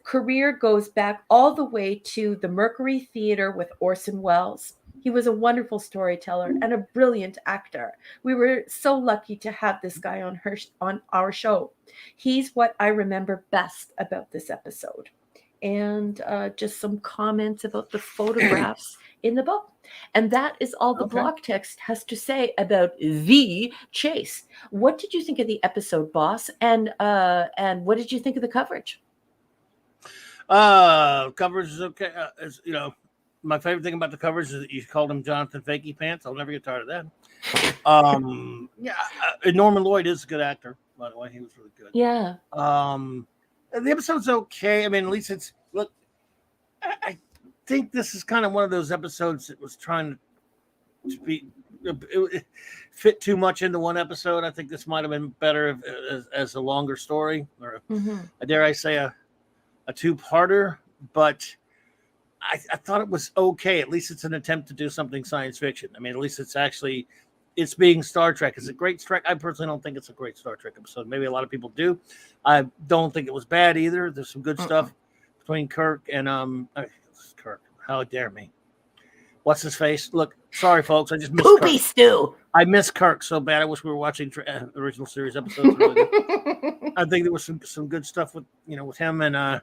career goes back all the way to the Mercury Theater with Orson Welles. He was a wonderful storyteller and a brilliant actor. We were so lucky to have this guy on our show. He's what I remember best about this episode. And just some comments about the photographs in the book. And that is all the block text has to say about the chase. What did you think of the episode, boss? And what did you think of the coverage? Coverage is okay. My favorite thing about the coverage is that you called him Jonathan Fakey Pants. I'll never get tired of that. Norman Lloyd is a good actor, by the way. He was really good. Yeah. The episode's okay. I mean, at least I think this is kind of one of those episodes that was trying to be it fit too much into one episode. I think this might have been better as a longer story, or dare I say a two-parter. But I thought it was okay. At least it's an attempt to do something science fiction. I mean, at least it's being Star Trek. It's a great Star Trek. I personally don't think it's a great Star Trek episode. Maybe a lot of people do. I don't think it was bad either. There's some good stuff between Kirk and Kirk. How dare me? What's his face? Look, sorry folks, I just missed Poopy Kirk. Stew. I miss Kirk so bad. I wish we were watching original series episodes. Really I think there was some good stuff with him, and I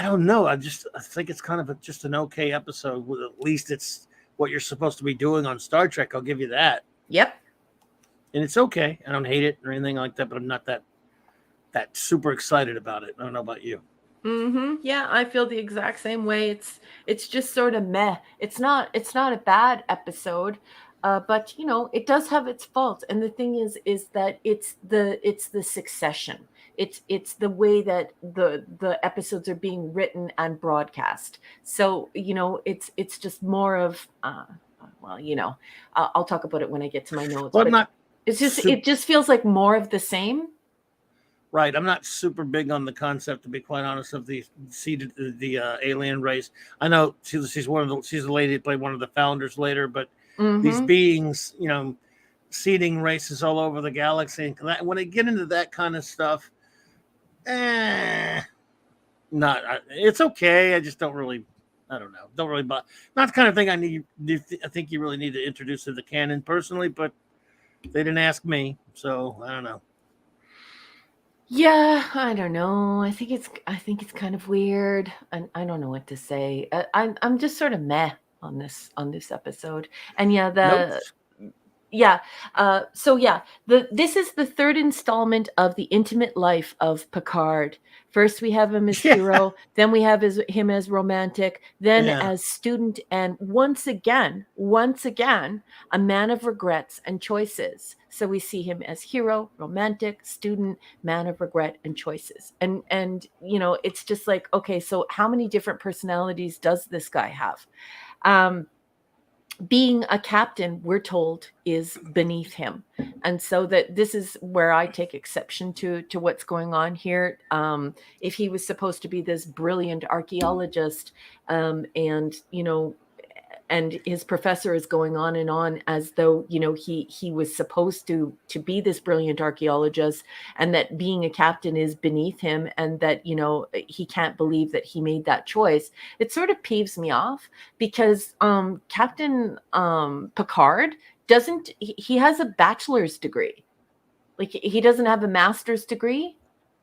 don't know. I think it's kind of just an okay episode. At least it's what you're supposed to be doing on Star Trek. I'll give you that. Yep. And it's okay. I don't hate it or anything like that, but I'm not that super excited about it. I don't know about you. Yeah, I feel the exact same way. It's just sort of meh. It's not a bad episode, but it does have its faults. And the thing is that it's the succession. It's the way that the episodes are being written and broadcast. So it's just more of I'll talk about it when I get to my notes. Well, it just feels like more of the same. Right. I'm not super big on the concept, to be quite honest, of the alien race. I know she's the lady that played one of the founders later, but these beings, seeding races all over the galaxy. And when they get into that kind of stuff, it's okay. I just don't really, I don't know. Don't really, not the kind of thing I think you really need to introduce to the canon personally, but they didn't ask me, so I don't know. Yeah, I don't know. I think it's kind of weird, and I don't know what to say. I'm just sort of meh on this episode, and this is the third installment of the intimate life of Picard. First, we have him as hero, then we have him as romantic, then as student, and once again, a man of regrets and choices. So we see him as hero, romantic, student, man of regret and choices. And it's just like, okay, so how many different personalities does this guy have? Being a captain, we're told, is beneath him. And so that this is where I take exception to what's going on here. If he was supposed to be this brilliant archaeologist, and and his professor is going on and on as though, you know, he was supposed to be this brilliant archaeologist, and that being a captain is beneath him, and that, you know, he can't believe that he made that choice. It sort of peeves me off, because Captain Picard doesn't, he has a bachelor's degree. Like, he doesn't have a master's degree,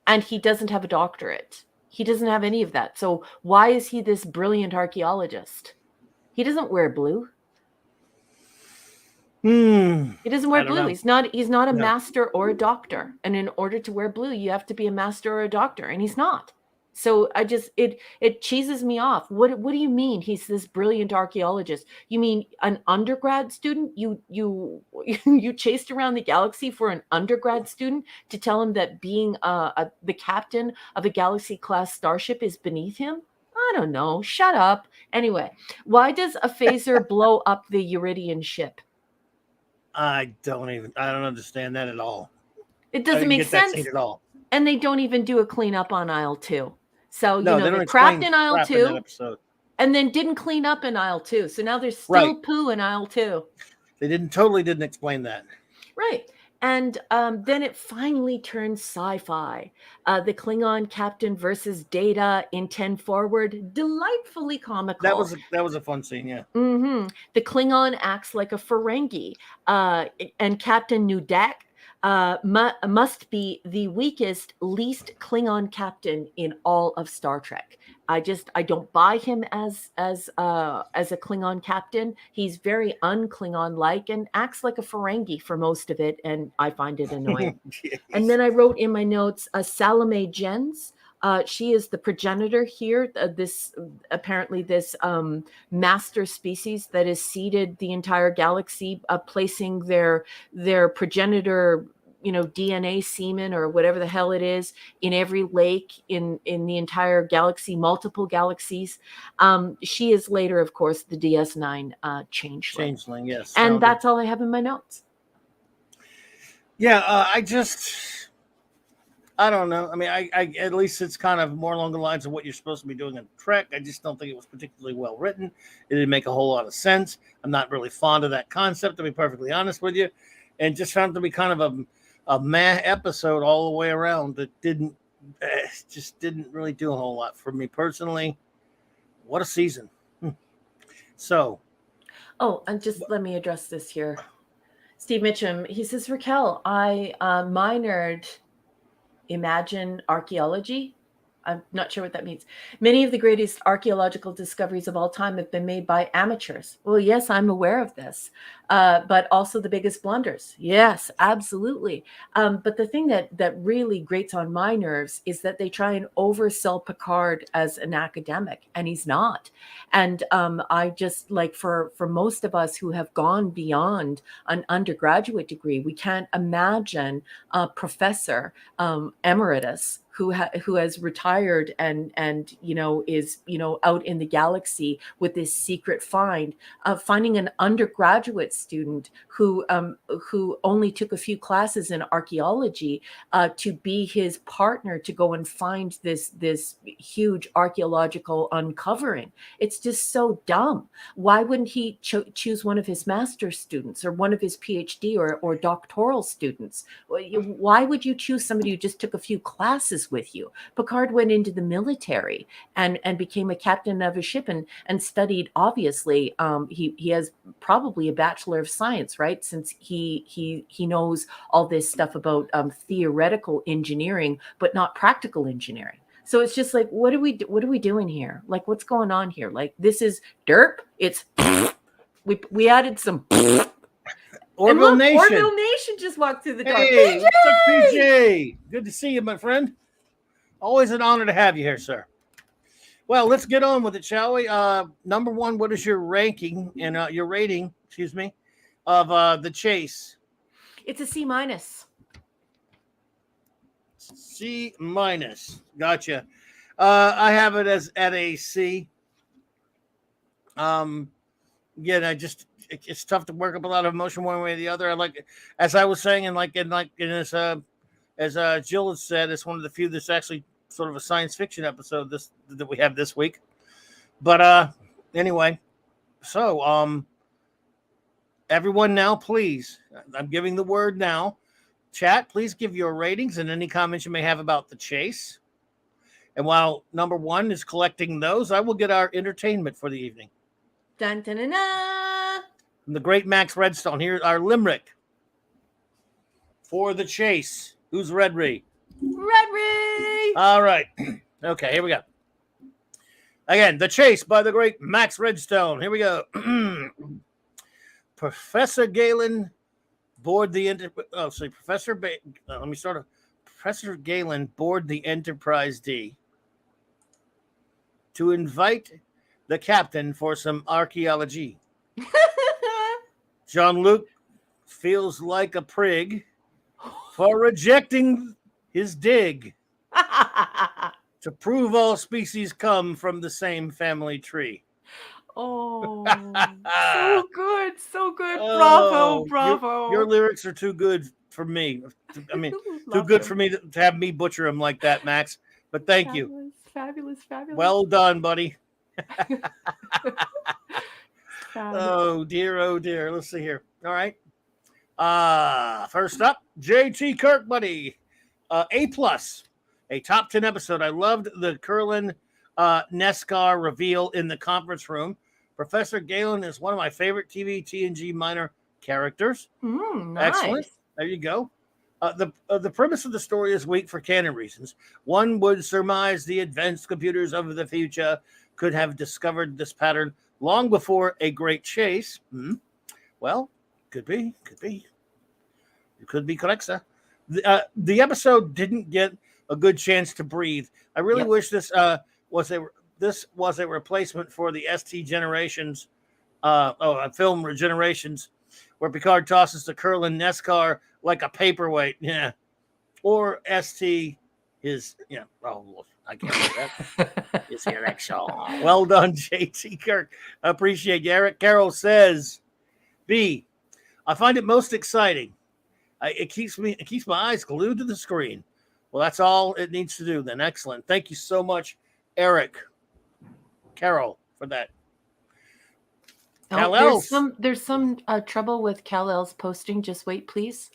and he doesn't have a doctorate. He doesn't have any of that. So why is he this brilliant archaeologist? He doesn't wear blue. He doesn't wear blue. He's not a master or a doctor. And in order to wear blue, you have to be a master or a doctor, and he's not. So I just, it cheeses me off. What do you mean he's this brilliant archaeologist? You mean an undergrad student? You chased around the galaxy for an undergrad student to tell him that being the captain of a galaxy class starship is beneath him? I don't know. Shut up. Anyway, why does a phaser blow up the Uridian ship? I don't understand that at all. It doesn't make sense at all. And they don't even do a cleanup on aisle 2. So, you know, they crapped in aisle 2 and then didn't clean up in aisle 2. So now there's still poo in aisle 2. They didn't explain that. Right. And then it finally turns sci-fi. The Klingon captain versus Data in 10 Forward, delightfully comical. That was a fun scene, yeah. Mm-hmm. The Klingon acts like a Ferengi, and Captain Nudak must be the weakest, least Klingon captain in all of Star Trek. I don't buy him as a Klingon captain. He's very un-Klingon-like and acts like a Ferengi for most of it, and I find it annoying. And then I wrote in my notes, Salome Jens. She is the progenitor here. This master species that has seeded the entire galaxy, placing their progenitor, you know, DNA semen or whatever the hell it is in every lake in the entire galaxy, multiple galaxies. She is later, of course, the DS9 changeling. Changeling, yes. And that's all I have in my notes. Yeah, I don't know. I mean, I at least it's kind of more along the lines of what you're supposed to be doing in Trek. I just don't think it was particularly well written. It didn't make a whole lot of sense. I'm not really fond of that concept, to be perfectly honest with you, and just found it to be kind of a meh episode all the way around that just didn't really do a whole lot for me personally. What a season. So. Oh, and just let me address this here. Steve Mitchum, he says, Raquel, I minored Imagine archaeology. I'm not sure what that means. Many of the greatest archaeological discoveries of all time have been made by amateurs. Well, yes, I'm aware of this, but also the biggest blunders. Yes, absolutely. But the thing that really grates on my nerves is that they try and oversell Picard as an academic, and he's not. And I just, like, for most of us who have gone beyond an undergraduate degree, we can't imagine a professor emeritus who has retired and you know is, you know, out in the galaxy with this secret find, finding an undergraduate student who only took a few classes in archaeology to be his partner to go and find this huge archaeological uncovering. It's just so dumb. Why wouldn't he choose one of his master's students or one of his PhD or doctoral students? Why would you choose somebody who just took a few classes with you? Picard went into the military and became a captain of a ship and studied, obviously, he has probably a Bachelor of Science, right? Since he knows all this stuff about theoretical engineering, but not practical engineering. So it's just like, what are we doing here? Like, what's going on here? Like, this is derp. It's we added some. Orville Nation. Orville Nation just walked through the door. Hey, what's up, PJ? Good to see you, my friend. Always an honor to have you here, sir. Well, let's get on with it, shall we? Number one, what is your ranking and your rating, excuse me, of The Chase? It's a C minus. C minus. Gotcha. I have it as at a C. Yeah, it's tough to work up a lot of emotion one way or the other. I like, as I was saying, and like in this, as Jill has said, it's one of the few that's actually sort of a science fiction episode that we have this week. But anyway, So, everyone now, please, I'm giving the word now. Chat, please give your ratings and any comments you may have about the chase. And while number one is collecting those, I will get our entertainment for the evening. Dun, dun, dun, dun. From the great Max Redstone, here's our limerick for the chase. Who's ready? Redry. All right. Okay, here we go. Again, the chase by the great Max Redstone. Here we go. Professor Galen board the Professor Galen board the Enterprise D to invite the captain for some archaeology. Jean-Luc feels like a prig for rejecting his dig to prove all species come from the same family tree. Oh, so good, so good. Oh, Bravo. Your lyrics are too good for me. I mean, too Love good them. for me to have me butcher them like that, Max. But thank you. Fabulous. Well done, buddy. Fabulous. Oh dear. Let's see here. All right. First up, JT Kirk, buddy. A+, a top 10 episode. I loved the Curlin Nescar reveal in the conference room. Professor Galen is one of my favorite TV TNG minor characters. Nice. Excellent. There you go. The premise of the story is weak for canon reasons. One would surmise the advanced computers of the future could have discovered this pattern long before a great chase. Well, could be. You could be correct, sir. The episode didn't get a good chance to breathe. I really wish this was a replacement for the ST Generations, film Regenerations, where Picard tosses the Curlin Nescar like a paperweight. Yeah. Or ST is, I can't say that. His erection. Well done, JT Kirk. I appreciate you. Eric Carroll says, B, I find it most exciting. It keeps my eyes glued to the screen. Well, that's all it needs to do then. Excellent. Thank you so much, Eric Carroll, for that. There's some trouble with Kal-El's posting. Just wait, please.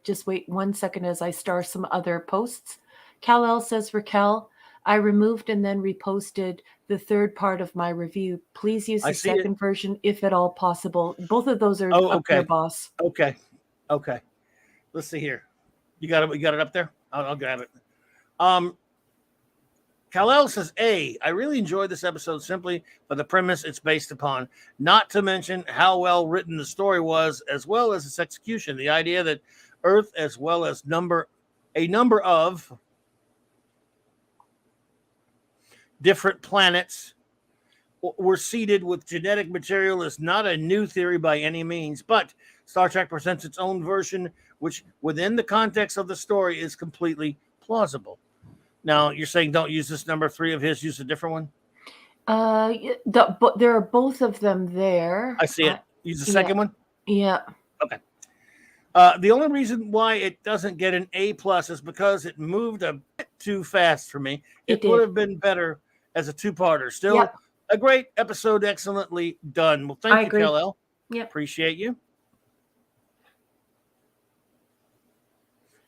Just wait 1 second as I star some other posts. Kal-El says, Raquel, I removed and then reposted the third part of my review. Please use the second version if at all possible. Both of those are up there, boss. Okay. Let's see here. You got it up there? I'll grab it. Kal-El says, I really enjoyed this episode simply for the premise it's based upon, not to mention how well written the story was, as well as its execution. The idea that Earth, as well as a number of different planets were seeded with genetic material is not a new theory by any means, but Star Trek presents its own version, which within the context of the story is completely plausible. Now, you're saying don't use this number 3 of his, use a different one? There are both of them there. I see it. Use the second one? Yeah. Okay. The only reason why it doesn't get an A+ is because it moved a bit too fast for me. It would have been better as a two-parter. Still, a great episode, excellently done. Well, thank you, Kal-El. Yep. Appreciate you.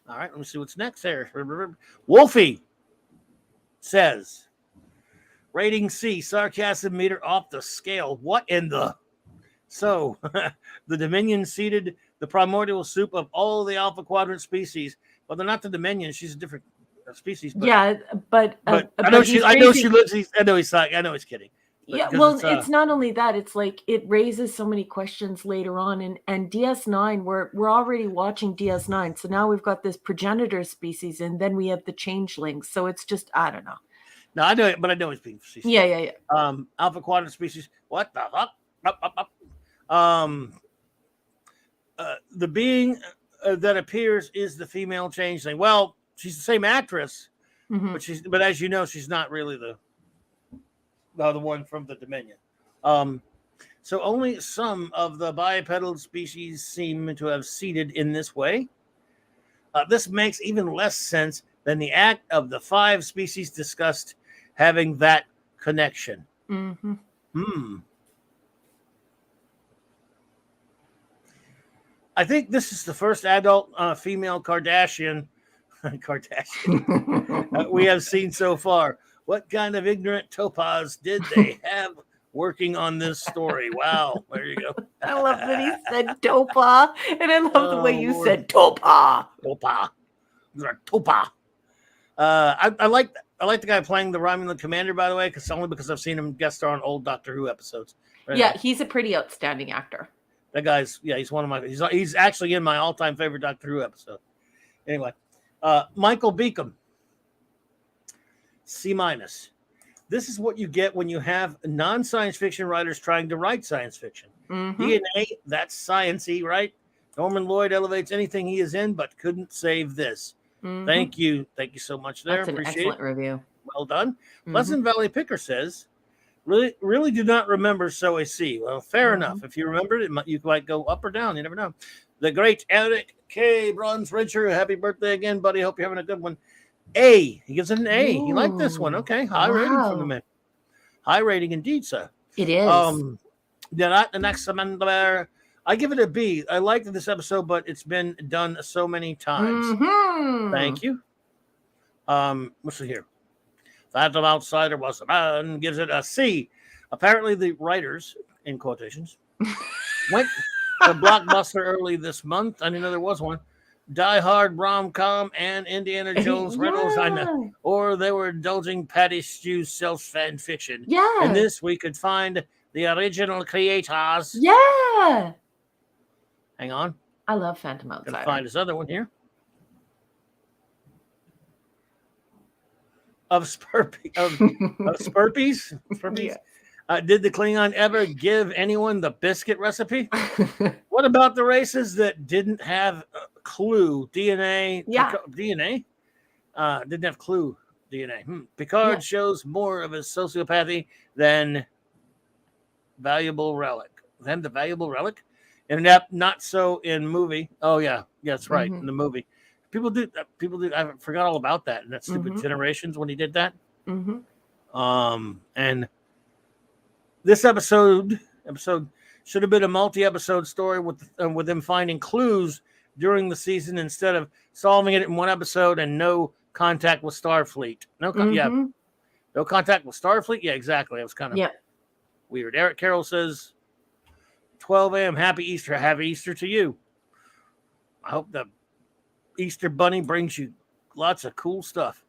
All right, let me see what's next here. Wolfie says, rating C, sarcasm meter off the scale. What in the? So, the Dominion seeded the primordial soup of all the Alpha Quadrant species. Well, they're not the Dominion. She's a different species. But, but I know she lives. I know he's kidding. But it's not only that. It's like it raises so many questions later on. And DS9, we're already watching DS9. So now we've got this progenitor species, and then we have the changelings. So it's just, I don't know. No, I know it, but I know it's being facetious. Yeah. Alpha Quadrant species. What the fuck? The being that appears is the female changeling. Well, she's the same actress, but as you know, she's not really the one from the Dominion. So only some of the bipedal species seem to have seeded in this way. This makes even less sense than the act of the 5 species discussed having that connection. I think this is the first adult female Kardashian we have seen so far. What kind of ignorant topaz did they have working on this story? Wow, there you go. I love that he said Topa, and I love the way Oh, you Lord. said Topa. Topa. Topa. I like the guy playing the Romulan commander, by the way, because I've seen him guest star on old Doctor Who episodes. Right Yeah, now. he's a pretty outstanding actor. That guy's he's one of my he's actually in my all-time favorite Doctor Who episode. Anyway, Michael Beacom, C-. This is what you get when you have non-science fiction writers trying to write science fiction. Mhm. DNA, that's science-y, right? Norman Lloyd elevates anything he is in, but couldn't save this. Mhm. Thank you so much. There, That's an appreciate excellent it. review. Well done. Mhm. Pleasant Valley Picker says, really do not remember So I See. Well, fair enough. If you remembered it, you might go up or down. You never know. The great Eric K. Bronze Richard, happy birthday again, buddy. Hope you're having a good one. A. He gives it an A. He liked this one. Okay. High rating from the man. High rating indeed, sir. It is. The next amendment. I give it a B. I liked this episode, but it's been done so many times. Thank you. What's it here? Phantom Outsider was a man, gives it a C. Apparently, the writers, in quotations, went to Blockbuster early this month. I didn't know there was one. Die Hard, rom-com, and Indiana Jones riddles. I know. Or they were indulging Patty Stew's self-fan fiction. Yeah. And this we could find the original creators. Yeah. Hang on. I love Phantom Outsider. Gonna find this other one here. Of Spurpies. Yeah. Did the Klingon ever give anyone the biscuit recipe? What about the races that didn't have clue DNA? Yeah. DNA? Didn't have clue DNA. Picard shows more of his sociopathy than valuable relic. Then the valuable relic? And not so in movie. Oh, yeah. Yeah, that's right. In the movie. People do. I forgot all about that. And that stupid Generations when he did that. And this episode should have been a multi-episode story with them finding clues during the season instead of solving it in one episode and no contact with Starfleet. No contact with Starfleet. Yeah, exactly. It was kind of weird. Eric Carroll says, 12 a.m. Happy Easter. Happy Easter to you. I hope the Easter Bunny brings you lots of cool stuff.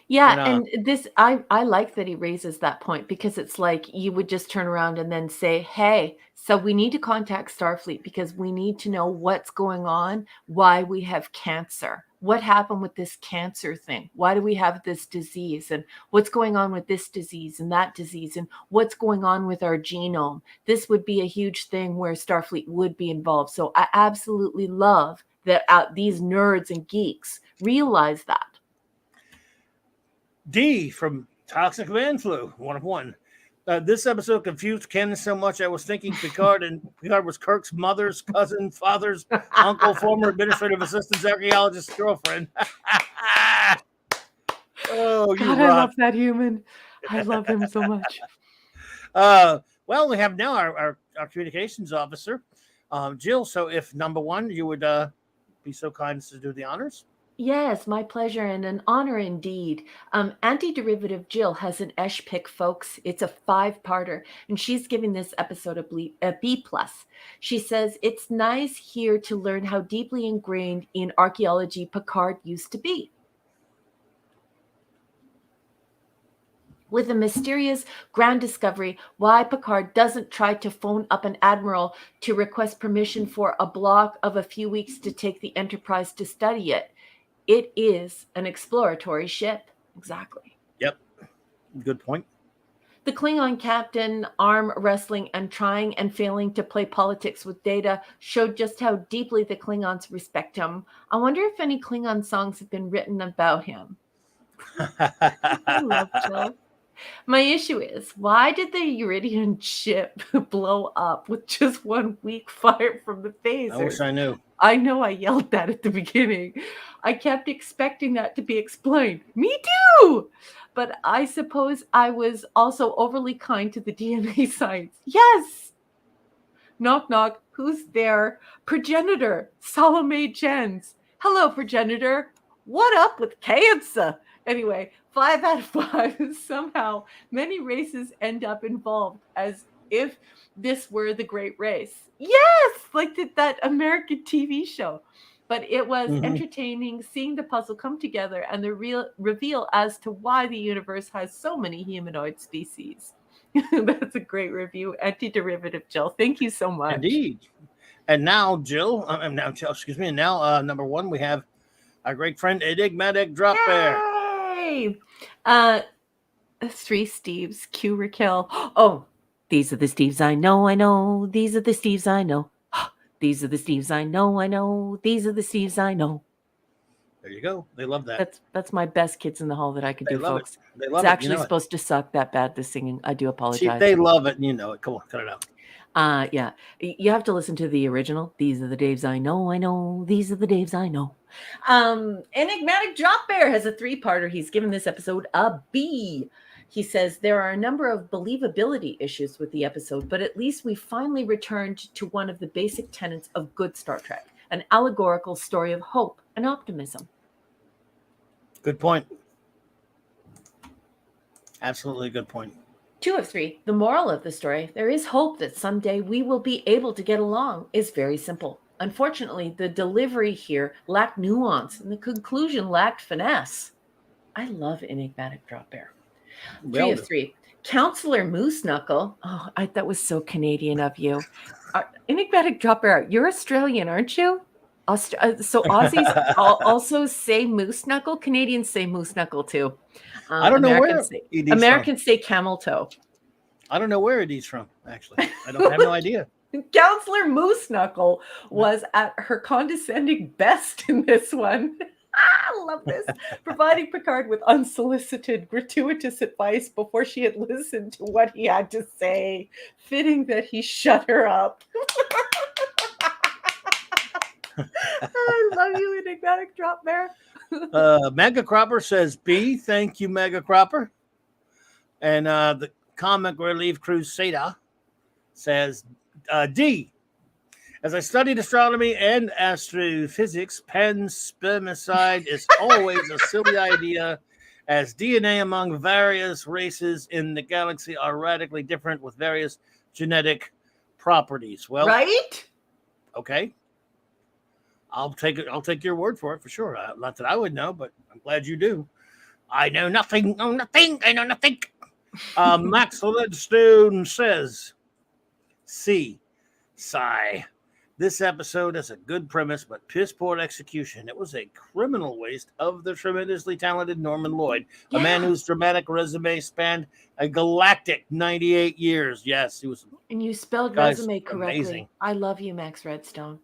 Yeah, and this I like that he raises that point because it's like you would just turn around and then say, hey, so we need to contact Starfleet because we need to know what's going on, why we have cancer. What happened with this cancer thing? Why do we have this disease? And what's going on with this disease and that disease? And what's going on with our genome? This would be a huge thing where Starfleet would be involved. So I absolutely love that these nerds and geeks realize that. D from Toxic Man Flu, 1 of 1. This episode confused Ken so much I was thinking Picard was Kirk's mother's cousin, father's uncle, former administrative assistant's archaeologist's girlfriend. Oh, you God, rock. I love that human. I love him so much. Well, we have now our communications officer, Jill. So if number 1, you would be so kind as to do the honors. Yes, my pleasure and an honor indeed. Antiderivative Jill has an Esh pick, folks. It's a 5-parter, and she's giving this episode a B+. She says, it's nice here to learn how deeply ingrained in archaeology Picard used to be. With a mysterious grand discovery, why Picard doesn't try to phone up an admiral to request permission for a block of a few weeks to take the Enterprise to study it. It is an exploratory ship. Exactly. Yep. Good point. The Klingon captain arm wrestling and trying and failing to play politics with Data showed just how deeply the Klingons respect him. I wonder if any Klingon songs have been written about him. I love Jill. My issue is, why did the Uridian ship blow up with just 1 weak fire from the phaser? I wish I knew. I know I yelled that at the beginning. I kept expecting that to be explained. Me too! But I suppose I was also overly kind to the DNA science. Yes! Knock, knock. Who's there? Progenitor, Salome Jens. Hello, progenitor. What up with cancer? Anyway, 5 out of 5. Somehow, many races end up involved as if this were the great race. Yes, like that American TV show. But it was entertaining seeing the puzzle come together and the real reveal as to why the universe has so many humanoid species. That's a great review, Anti-Derivative Jill. Thank you so much. Indeed. And now, Jill, excuse me. And now, number one, we have our great friend Enigmatic Drop Bear. Yay! 3 Steves, Q Raquel. Oh, these are the Steves I know, I know. These are the Steves I know. These are the Steves I know, I know. These are the Steves I know. There you go. They love that. That's my best Kids in the Hall that I could do, folks. They love it's actually supposed to suck that bad, the singing. I do apologize. They love it, and you know it. Come on, cut it out. Yeah. You have to listen to the original. These are the Daves I know, I know. These are the Daves I know. Enigmatic Drop Bear has a 3-parter. He's given this episode a B. He says there are a number of believability issues with the episode, but at least we finally returned to one of the basic tenets of good Star Trek, an allegorical story of hope and optimism. Good point. Absolutely good point. 2 of 3. The moral of the story, there is hope that someday we will be able to get along, is very simple. Unfortunately, the delivery here lacked nuance and the conclusion lacked finesse. I love Enigmatic Drop Bear. 3 of 3. Counselor Moose Knuckle. Oh, that was so Canadian of you. Enigmatic Drop Bear, you're Australian, aren't you? So Aussies also say Moose Knuckle. Canadians say Moose Knuckle too. I don't know where Americans say camel toe. I don't know where it is from, actually. I have no idea. Counselor Moose Knuckle was at her condescending best in this one. I love this. Providing Picard with unsolicited, gratuitous advice before she had listened to what he had to say. Fitting that he shut her up. I love you, Enigmatic Drop Bear. Mega Cropper says B. Thank you, Mega Cropper. And the Comic Relief Crusader says D. As I studied astronomy and astrophysics, panspermicide is always a silly idea, as DNA among various races in the galaxy are radically different with various genetic properties. Well, right? Okay. I'll take your word for it for sure. Not that I would know, but I'm glad you do. I know nothing. I know nothing. Max Ledstone says, C. Sigh. This episode has a good premise, but piss poor execution. It was a criminal waste of the tremendously talented Norman Lloyd, a man whose dramatic resume spanned a galactic 98 years. Yes, he was. And you spelled resume correctly. Amazing. I love you, Max Redstone.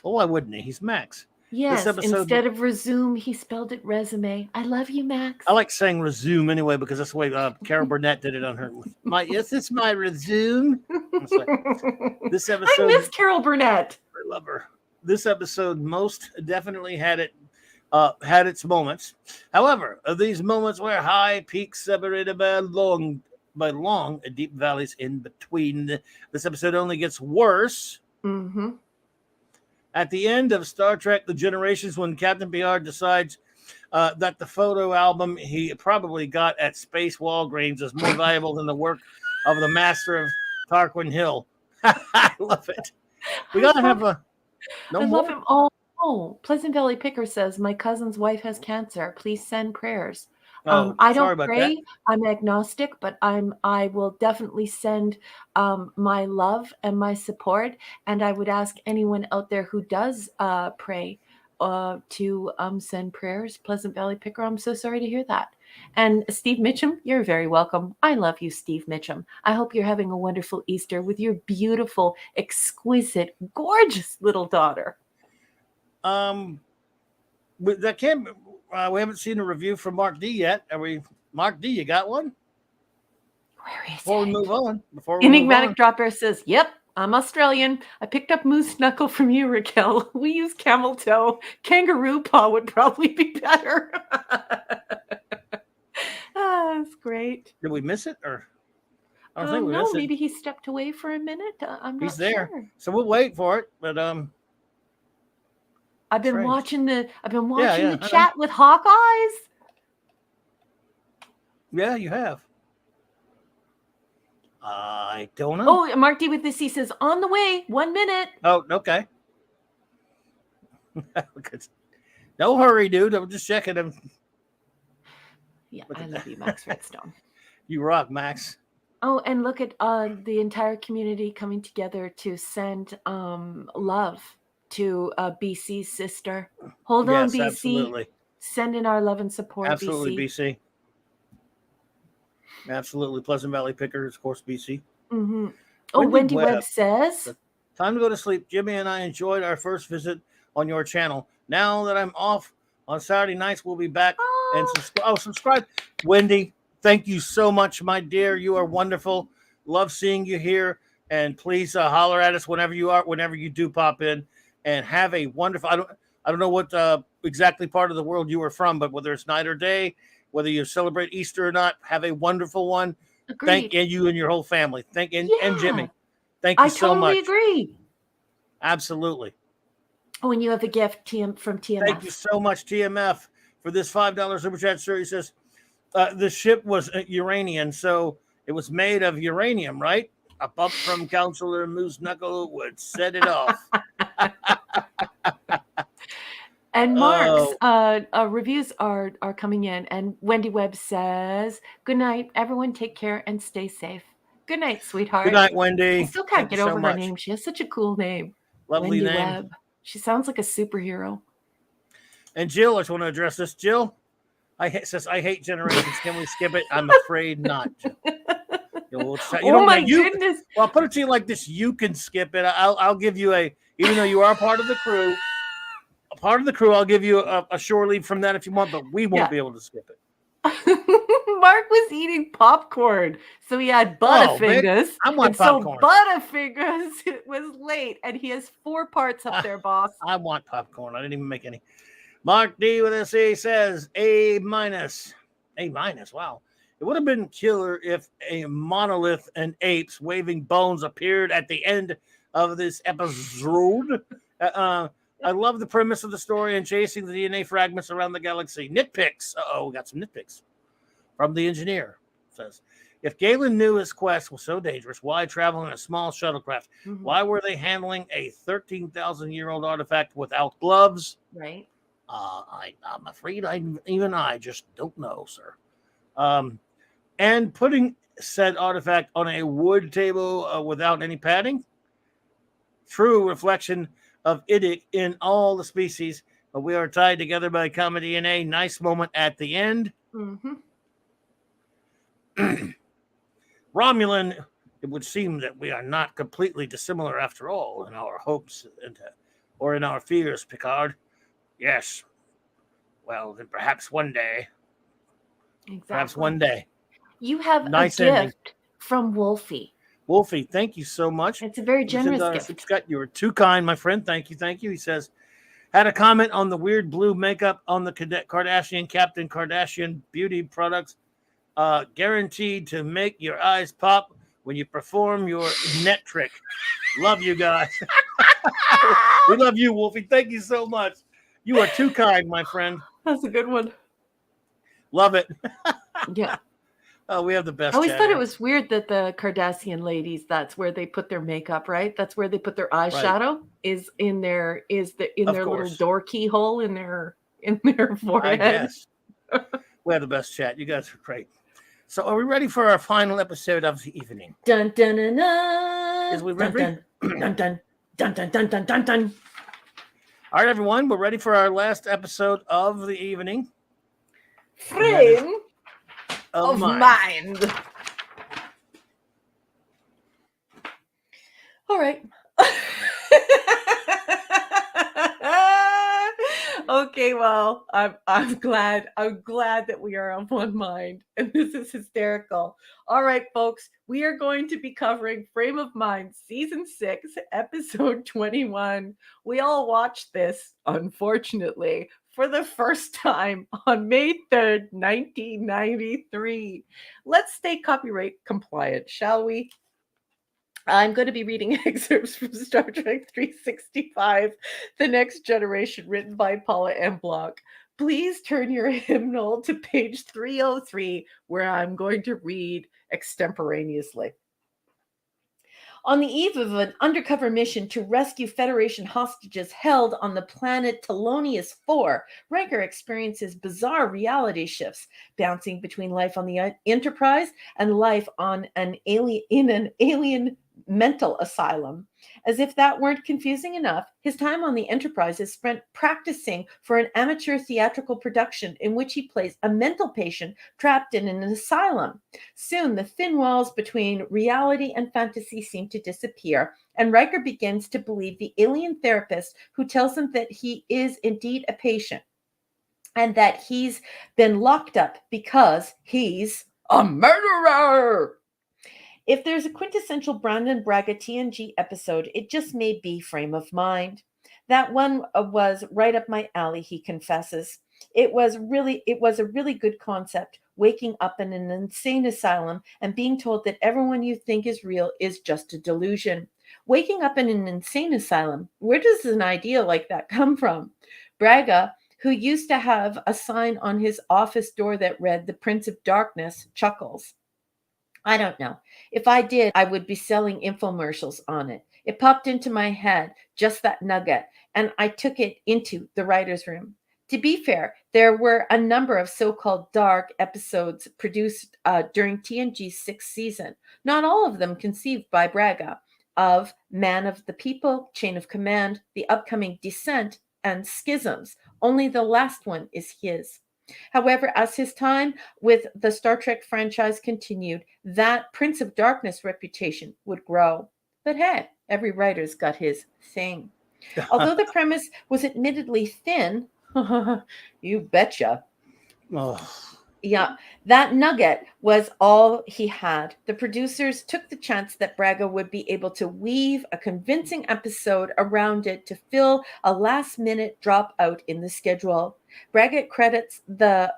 Oh, why wouldn't he? He's Max. Yes, instead of resume, he spelled it resume. I love you, Max. I like saying resume anyway because that's the way Carol Burnett did it on her. Yes, it's my resume. This episode, I miss Carol Burnett. I love her. This episode most definitely had its moments. However, these moments were high peaks separated by long deep valleys in between. This episode only gets worse. Mm-hmm. At the end of Star Trek The Generations, when Captain Picard decides that the photo album he probably got at Space Walgreens is more valuable than the work of the master of Tarquin Hill. I love it. We got to have a... I love him. Oh, Pleasant Valley Picker says, my cousin's wife has cancer. Please send prayers. I don't pray. I'm agnostic, but I will definitely send my love and my support. And I would ask anyone out there who does pray to send prayers. Pleasant Valley Picker, I'm so sorry to hear that. And Steve Mitchum, you're very welcome. I love you, Steve Mitchum. I hope you're having a wonderful Easter with your beautiful, exquisite, gorgeous little daughter. That can't. We haven't seen a review from Mark D yet. Mark D, you got one? Where is Before it? we move on. Enigmatic Drop Bear says, yep, I'm Australian. I picked up moose knuckle from you, Raquel. We use camel toe. Kangaroo paw would probably be better. That's great. Did we miss it? Or I don't think we No, missed it. maybe he stepped away for a minute. I'm He's not there, sure. so we'll wait for it. But I've been strange. watching the Yeah, I know. chat with hawk eyes. Yeah, you have. I don't know. Oh, Mark D with this, he says, on the way, 1 minute. Oh, okay. No hurry, dude. I'm just checking him. Yeah, I love you, Max Redstone. You rock, Max. Oh, and look at the entire community coming together to send love to BC's sister. Hold on, BC. Absolutely. Sending our love and support, Absolutely, BC. Absolutely. Pleasant Valley Pickers, of course, BC. Mm-hmm. Oh, Wendy Webb says, time to go to sleep. Jimmy and I enjoyed our first visit on your channel. Now that I'm off on Saturday nights, we'll be back and subscribe. Wendy, thank you so much, my dear. You are wonderful. Love seeing you here. And please holler at us whenever you do pop in. And have a wonderful. I don't know what exactly part of the world you are from, but whether it's night or day, whether you celebrate Easter or not, have a wonderful one. Agreed. Thank you and your whole family. And Jimmy. Thank you so much. I totally agree. Absolutely. Oh, and you have a gift from TMF. Thank you so much, TMF, for this $5 super chat, sir. He says, the ship was Uranian, so it was made of uranium, right? A bump from Counselor Moose Knuckle would set it off. And Mark's reviews are coming in. And Wendy Webb says, good night, everyone. Take care and stay safe. Good night, sweetheart. Good night, Wendy. I still can't get over her name. She has such a cool name. Lovely Wendy name. Webb. She sounds like a superhero. And Jill, I just want to address this. Jill, I hate generations. Can we skip it? I'm afraid not, Jill. Oh my goodness. Well, I'll put it to you like this. You can skip it. I'll give you even though you are part of the crew, I'll give you a shore leave from that if you want, but we won't be able to skip it. Mark was eating popcorn, so he had Butterfingers. I want So popcorn. Butterfingers was late, and he has 4 parts up there, boss. I want popcorn. I didn't even make any. Mark D with SE says A-. A-. Wow. It would have been killer if a monolith and apes waving bones appeared at the end of this episode. I love the premise of the story and chasing the DNA fragments around the galaxy. Nitpicks. We got some nitpicks from the engineer. Says, if Galen knew his quest was so dangerous, why travel in a small shuttlecraft? Mm-hmm. Why were they handling a 13,000-year-old artifact without gloves? Right. I'm afraid even I just don't know, sir. And putting said artifact on a wood table without any padding. True reflection of idiot in all the species, but we are tied together by common DNA. Nice moment at the end. Mm-hmm. Romulan, it would seem that we are not completely dissimilar after all in our hopes or in our fears, Picard. Yes. Well, then perhaps one day. Exactly. Perhaps one day. You have a gift from Wolfie. Wolfie, thank you so much. It's a very generous gift. Scott, you were too kind, my friend. Thank you. He says, had a comment on the weird blue makeup on the Kardashian Captain Kardashian beauty products. Guaranteed to make your eyes pop when you perform your net trick. Love you guys. We love you, Wolfie. Thank you so much. You are too kind, my friend. That's a good one. Love it. Yeah. Oh, we have the best. I always thought it was weird that the Kardashian ladies, that's where they put their makeup, right? That's where they put their eyeshadow, is in their little door keyhole in their forehead. I guess. We have the best chat. You guys are great. So are we ready for our final episode of the evening? Dun dun dun dun. Is we ready? Dun dun dun dun dun dun dun dun dun. All right, everyone, we're ready for our last episode of the evening. Frame of mind. All right. Okay, well, I'm glad that we are on one mind, and this is hysterical. All right, folks, we are going to be covering Frame of Mind Season 6, Episode 21. We all watched this, unfortunately, for the first time on May 3rd, 1993. Let's stay copyright compliant, shall we? I'm going to be reading excerpts from Star Trek 365, The Next Generation, written by Paula M. Block. Please turn your hymnal to page 303, where I'm going to read extemporaneously. On the eve of an undercover mission to rescue Federation hostages held on the planet Telonius 4, Riker experiences bizarre reality shifts, bouncing between life on the Enterprise and life on an alien mental asylum. As if that weren't confusing enough, his time on the Enterprise is spent practicing for an amateur theatrical production in which he plays a mental patient trapped in an asylum. Soon, the thin walls between reality and fantasy seem to disappear, and Riker begins to believe the alien therapist who tells him that he is indeed a patient and that he's been locked up because he's a murderer. If there's a quintessential Brandon Braga TNG episode, it just may be Frame of Mind. That one was right up my alley, he confesses. It was a really good concept, waking up in an insane asylum and being told that everyone you think is real is just a delusion. Waking up in an insane asylum, where does an idea like that come from? Braga, who used to have a sign on his office door that read, "The Prince of Darkness," chuckles. I don't know. If I did, I would be selling infomercials on it. It popped into my head, just that nugget, and I took it into the writer's room. To be fair, there were a number of so-called dark episodes produced during TNG's sixth season, not all of them conceived by Braga, of Man of the People, Chain of Command, the upcoming Descent, and Schisms. Only the last one is his. However, as his time with the Star Trek franchise continued, that Prince of Darkness reputation would grow. But hey, every writer's got his thing. Although the premise was admittedly thin, you betcha. Oh. Yeah, that nugget was all he had. The producers took the chance that Braga would be able to weave a convincing episode around it to fill a last-minute dropout in the schedule. Braga credits the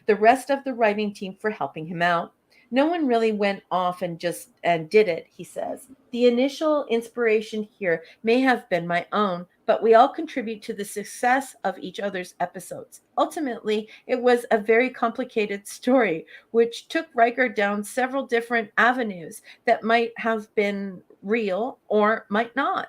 rest of the writing team for helping him out. No one really went off and did it, he says. The initial inspiration here may have been my own, but we all contribute to the success of each other's episodes. Ultimately, it was a very complicated story, which took Riker down several different avenues that might have been real or might not.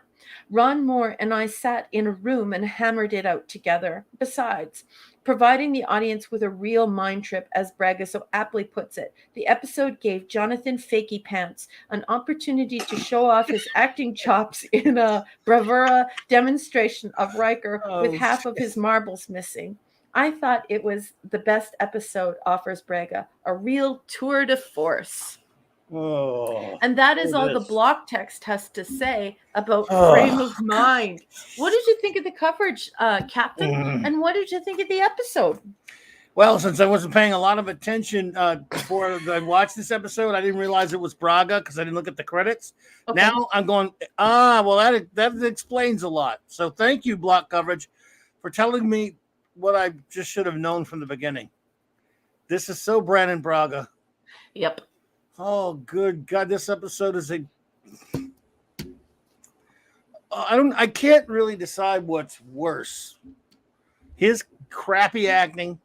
Ron Moore and I sat in a room and hammered it out together. Besides, providing the audience with a real mind trip, as Braga so aptly puts it, the episode gave Jonathan Fakey Pants an opportunity to show off his acting chops in a bravura demonstration of Riker with half of his marbles missing. I thought it was the best episode, offers Braga, a real tour de force. Oh, and that is all the block text has to say about Frame of Mind. What did you think of the coverage, Captain? And what did you think of the episode? Well, since I wasn't paying a lot of attention before I watched this episode, I didn't realize it was Braga because I didn't look at the credits. Okay. Now I'm going, well, that explains a lot. So thank you, block coverage, for telling me what I just should have known from the beginning. This is so Brandon Braga. Yep. Oh, good God, this episode is I can't really decide what's worse. His crappy acting.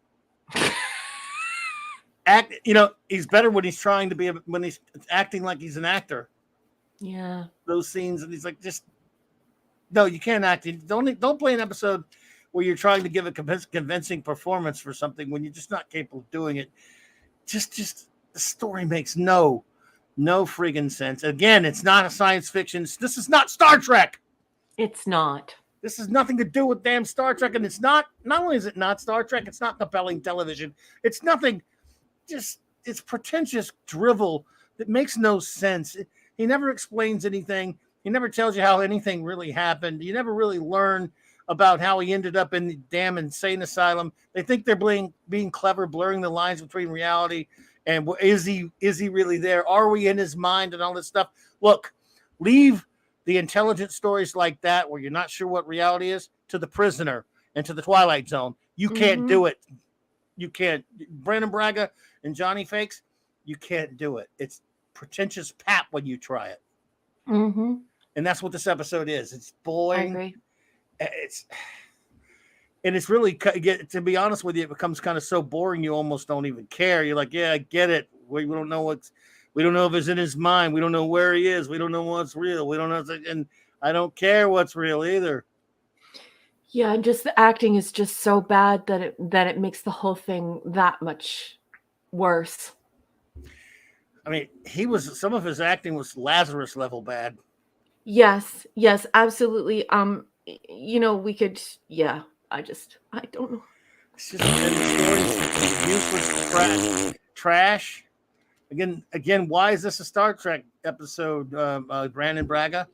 He's better when he's trying to be when he's acting like he's an actor. Yeah. Those scenes, and he's like, no, you can't act. Don't play an episode where you're trying to give a convincing performance for something when you're just not capable of doing it. Just the story makes no friggin' sense. Again, it's not a science fiction. This is not Star Trek. It's not. This has nothing to do with damn Star Trek, and it's not only is it not Star Trek, it's not compelling television. It's nothing. It's pretentious drivel that makes no sense. He never explains anything. He never tells you how anything really happened. You never really learn about how he ended up in the damn insane asylum. They think they're being clever, blurring the lines between reality and is he really there? Are we in his mind and all this stuff? Look, leave the intelligent stories like that where you're not sure what reality is to The Prisoner into the Twilight Zone. You can't Mm-hmm. do it. You can't. Brandon Braga and Johnny Fakes, you can't do it. It's pretentious pap when you try it. Mm-hmm. And that's what this episode is. It's I boring. agree. It's and it's really, to be honest with you, it becomes kind of so boring you almost don't even care. You're like, yeah, I get it. We don't know we don't know if it's in his mind. We don't know where he is. We don't know what's real. We don't know, and I don't care what's real either. Yeah, and just the acting is just so bad that it makes the whole thing that much worse. I mean, some of his acting was Lazarus level bad. Yes, yes, absolutely. We could, yeah, I don't know. It's just, and the story's useless trash. Again, why is this a Star Trek episode, Brandon Braga?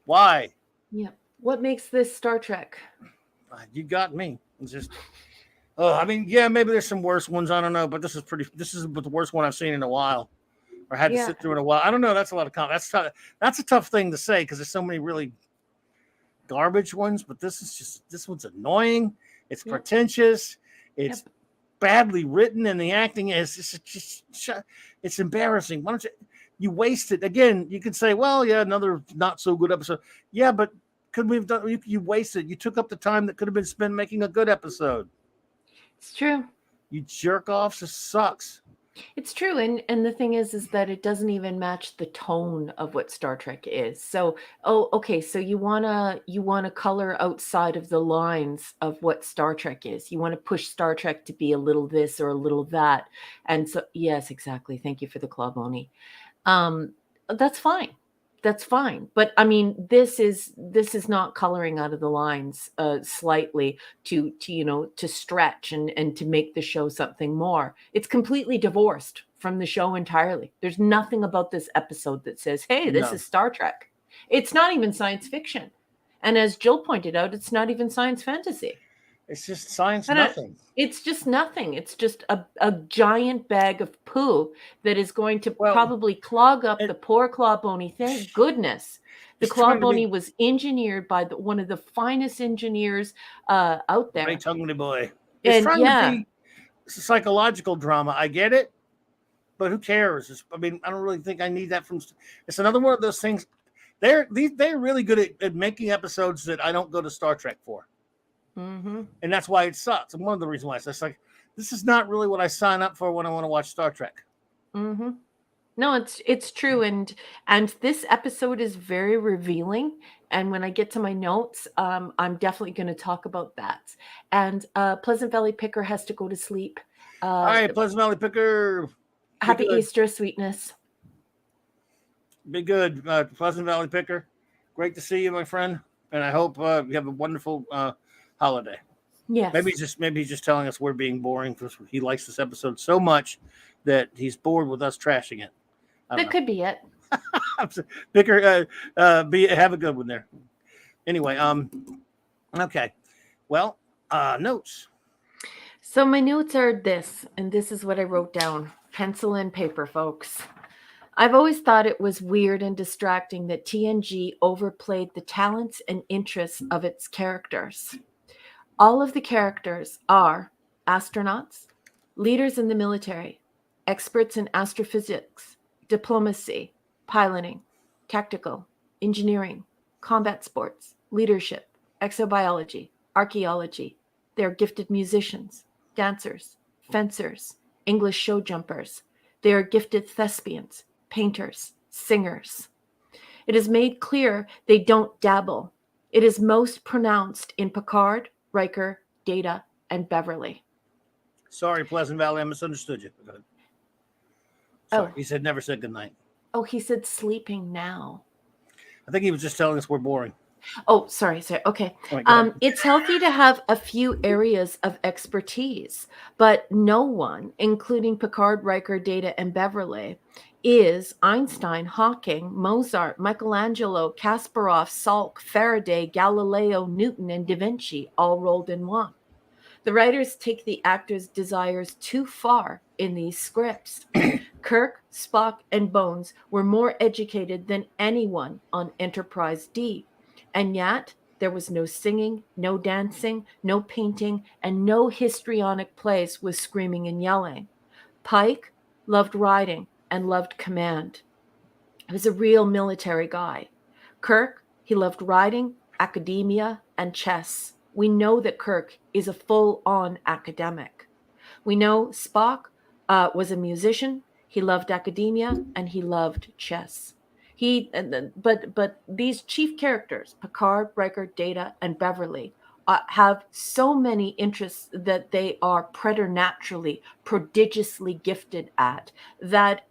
Why? Yeah. What makes this Star Trek? You got me. It's just, oh, I mean, yeah, maybe there's some worse ones. I don't know, but this is the worst one I've seen in a while, or had to Yeah. sit through in a while. I don't know. That's a lot of comments. That's a tough thing to say because there's so many really garbage ones. But this one's annoying. It's Yep. pretentious. It's badly written, and the acting is it's embarrassing. Why don't you waste it again? You can say, well, yeah, another not so good episode. Yeah, but could we have done? You wasted. You took up the time that could have been spent making a good episode. It's true. You jerk offs. This sucks. It's true, and the thing is that it doesn't even match the tone of what Star Trek is. So, okay, so you wanna color outside of the lines of what Star Trek is. You want to push Star Trek to be a little this or a little that, and so yes, exactly. Thank you for the Clawbony. That's fine. That's fine. But I mean, this is not coloring out of the lines slightly to stretch and to make the show something more. It's completely divorced from the show entirely. There's nothing about this episode that says, "Hey, this No. is Star Trek." It's not even science fiction. And as Jill pointed out, it's not even science fantasy. It's just science And nothing. it's just nothing. It's just a giant bag of poo that is going to probably clog up the poor Clawbony. Thank goodness. The Clawbony was engineered by one of the finest engineers out there. Great hungry boy. It's trying to be psychological drama. I get it, but who cares? I mean, I don't really think I need that from. It's another one of those things. They're really good at making episodes that I don't go to Star Trek for. Mm-hmm. And that's why it sucks. And one of the reasons why it's like, this is not really what I sign up for when I want to watch Star Trek. Mm-hmm. No, it's true, and this episode is very revealing. And when I get to my notes, I'm definitely going to talk about that. And Pleasant Valley Picker has to go to sleep. All right, Pleasant Valley Picker. Happy Easter, sweetness. Be good, Pleasant Valley Picker. Great to see you, my friend. And I hope you have a wonderful holiday. Yes. Maybe he's just telling us we're being boring because he likes this episode so much that he's bored with us trashing it. That could be it. Picker, have a good one there. Anyway, okay. Well, notes. So my notes are this, and this is what I wrote down. Pencil and paper, folks. I've always thought it was weird and distracting that TNG overplayed the talents and interests of its characters. All of the characters are astronauts, leaders in the military, experts in astrophysics, diplomacy, piloting, tactical, engineering, combat sports, leadership, exobiology, archaeology. They're gifted musicians, dancers, fencers, English show jumpers. They are gifted thespians, painters, singers. It is made clear they don't dabble. It is most pronounced in Picard, Riker, Data, and Beverly. Sorry, Pleasant Valley, I misunderstood you. Sorry, he said never said goodnight. Oh, he said sleeping now. I think he was just telling us we're boring. Oh, sorry. Okay. It's healthy to have a few areas of expertise, but no one, including Picard, Riker, Data, and Beverly, is Einstein, Hawking, Mozart, Michelangelo, Kasparov, Salk, Faraday, Galileo, Newton, and Da Vinci all rolled in one. The writers take the actors' desires too far in these scripts. Kirk, Spock, and Bones were more educated than anyone on Enterprise D. And yet, There was no singing, no dancing, no painting, and no histrionic plays with screaming and yelling. Pike loved riding and loved command. He was a real military guy. Kirk, he loved riding, academia, and chess. We know that Kirk is a full on academic. We know Spock was a musician. He loved academia and he loved chess. But these chief characters, Picard, Riker, Data, and Beverly, have so many interests that they are preternaturally, prodigiously gifted at that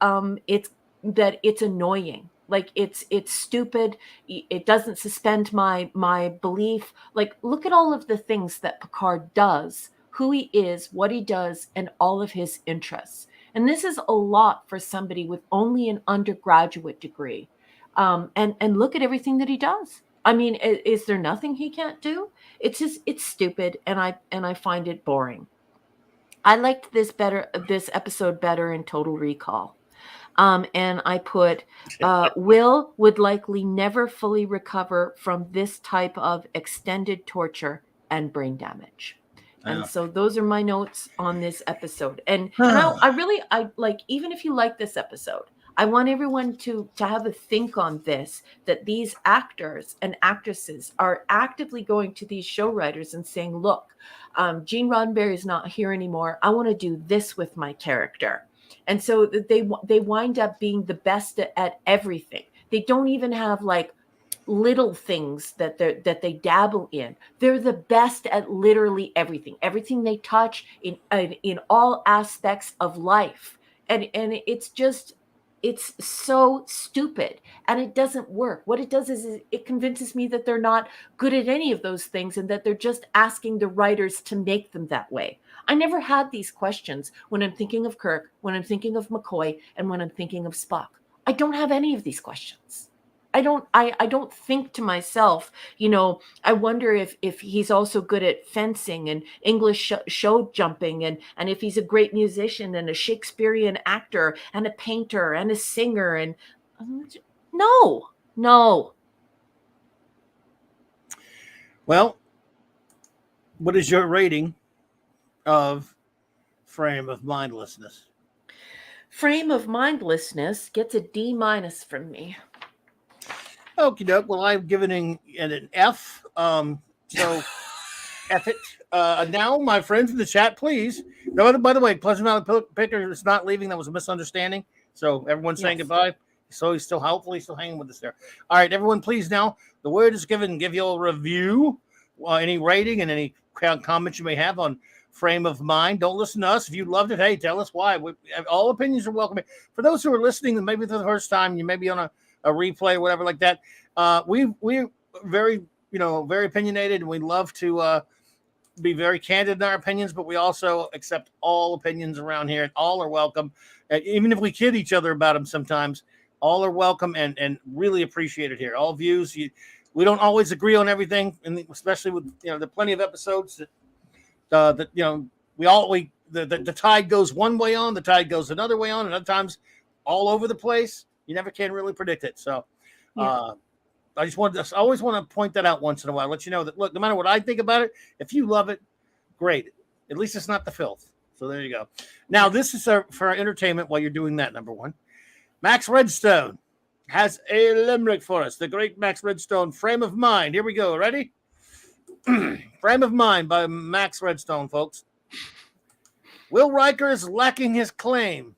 it's annoying. Like it's stupid. It doesn't suspend my belief. Like, look at all of the things that Picard does, who he is, what he does, and all of his interests. And this is a lot for somebody with only an undergraduate degree. And look at everything that he does. I mean, is there nothing he can't do? It's stupid, and I find it boring. I liked this episode better in Total Recall. And I put, Will would likely never fully recover from this type of extended torture and brain damage. And so those are my notes on this episode. And I really like, even if you like this episode, I want everyone to have a think on this, that these actors and actresses are actively going to these show writers and saying, look, Gene Roddenberry is not here anymore. I want to do this with my character. And so they wind up being the best at everything. They don't even have like little things that they dabble in. They're the best at literally everything they touch in all aspects of life. And it's so stupid, and it doesn't work. What it does is it convinces me that they're not good at any of those things, and that they're just asking the writers to make them that way. I never had these questions when I'm thinking of Kirk, when I'm thinking of McCoy, and when I'm thinking of Spock. I don't have any of these questions. I don't think to myself, I wonder if he's also good at fencing and English show jumping, and if he's a great musician and a Shakespearean actor and a painter and a singer. And no. Well, what is your rating of Frame of Mindlessness? Frame of Mindlessness gets a D- from me. Okie doke. Well, I've given it an F. So F it. Now, my friends in the chat, please. No, by the way, Pleasant Valley Picker is not leaving. That was a misunderstanding. So everyone's saying goodbye. So he's still hanging with us there. All right, everyone, please. Now the word is given. Give you a review, any rating, and any comments you may have on Frame of Mind. Don't listen to us. If you loved it, hey, tell us why. All opinions are welcome. For those who are listening, maybe for the first time, you may be on a replay or whatever like that. We're very, very opinionated, and we love to be very candid in our opinions, but we also accept all opinions around here, and all are welcome. Even if we kid each other about them sometimes, all are welcome and really appreciated here. All views. We don't always agree on everything, and especially with the plenty of episodes that the tide goes one way on, the tide goes another way on, and other times all over the place. You never can really predict it. So I always want to point that out once in a while, let you know that, look, no matter what I think about it, if you love it, great. At least it's not the filth. So there you go. Now, this is for our entertainment while you're doing that, number one. Max Redstone has a limerick for us. The great Max Redstone, Frame of Mind. Here we go. Ready? Frame of Mind by Max Redstone, folks. Will Riker is lacking his claim.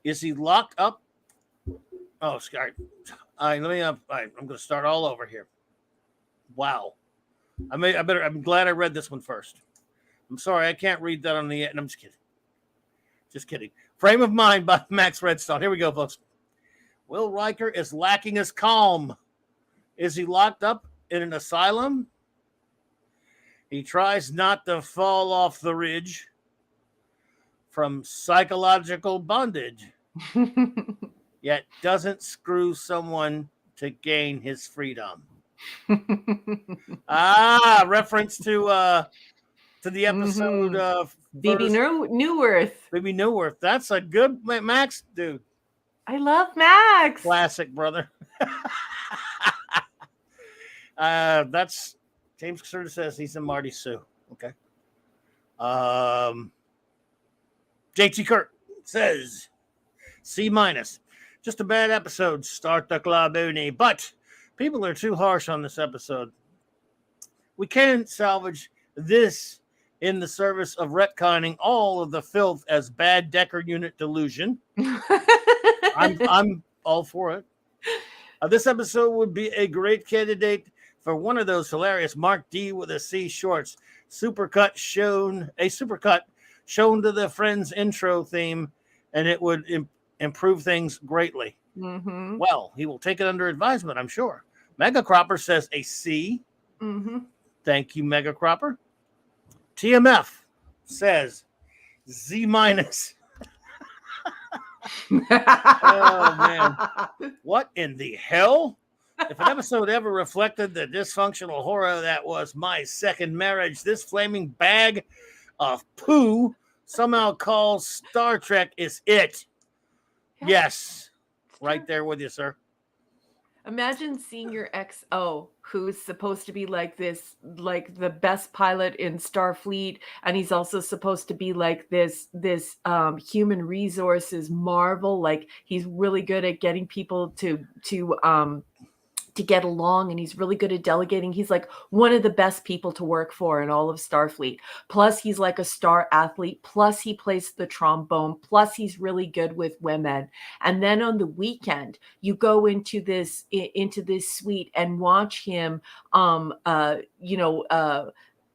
Is he locked up? Oh, sorry. I'm going to start all over here. Wow. I'm glad I read this one first. I'm sorry, I can't read that on the end. I'm just kidding. Just kidding. Frame of Mind by Max Redstone. Here we go, folks. Will Riker is lacking his calm. Is he locked up in an asylum? He tries not to fall off the ridge from psychological bondage, yet doesn't screw someone to gain his freedom. Reference to the episode of Phoebe Newworth. Phoebe Newworth. That's a good Max, dude. I love Max. Classic, brother. That's James sort of says he's a Marty Sue. Okay. JT Kirk says C minus. Just a bad episode. Start the CLOBBERIN. But people are too harsh on this episode. We can salvage this in the service of retconning all of the filth as bad Decker unit delusion. I'm all for it. This episode would be a great candidate for one of those hilarious Mark D with a C shorts. Supercut shown to the Friends intro theme, and it would improve things greatly. Mm-hmm. Well, he will take it under advisement, I'm sure. Mega Cropper says a C. Mm-hmm. Thank you, Mega Cropper. TMF says Z minus. Oh, man. What in the hell? If an episode ever reflected the dysfunctional horror that was my second marriage, this flaming bag of poo somehow called Star Trek is it. Yeah. Yes. Right there with you, sir. Imagine seeing your XO, who's supposed to be like this, like the best pilot in Starfleet, and he's also supposed to be like this human resources marvel. Like he's really good at getting people to get along, and he's really good at delegating. He's like one of the best people to work for in all of Starfleet. Plus he's like a star athlete. Plus he plays the trombone. Plus he's really good with women. And then on the weekend, you go into this suite and watch him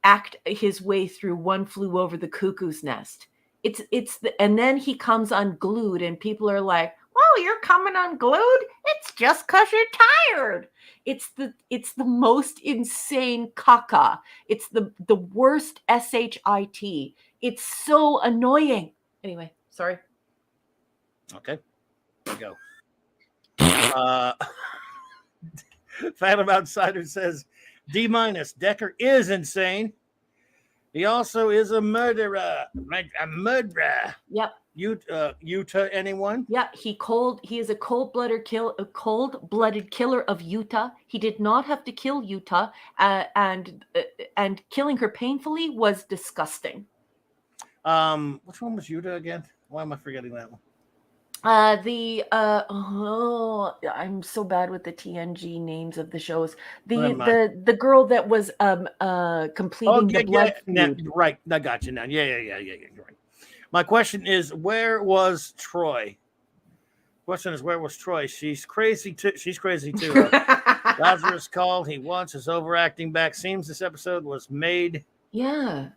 act his way through One Flew Over the Cuckoo's Nest. And then he comes unglued, and people are like, "Oh, you're coming unglued? It's just because you're tired." It's the most insane caca. It's the worst shit. It's so annoying. Anyway, sorry. Okay. Here we go. Phantom Outsider says D minus. Decker is insane. He also is a murderer. A murderer. Yep. Utah, anyone? Yeah, he is a cold-blooded killer of Utah. He did not have to kill Utah, and killing her painfully was disgusting. Which one was Utah again? Why am I forgetting that one? I'm so bad with the TNG names of the shows. The girl that was completing the blood feud. Right, I got you now. Yeah. You're right. My question is, where was Troy? Question is, where was Troy? She's crazy too. Lazarus called. He wants his overacting back. Seems this episode was made. Yeah.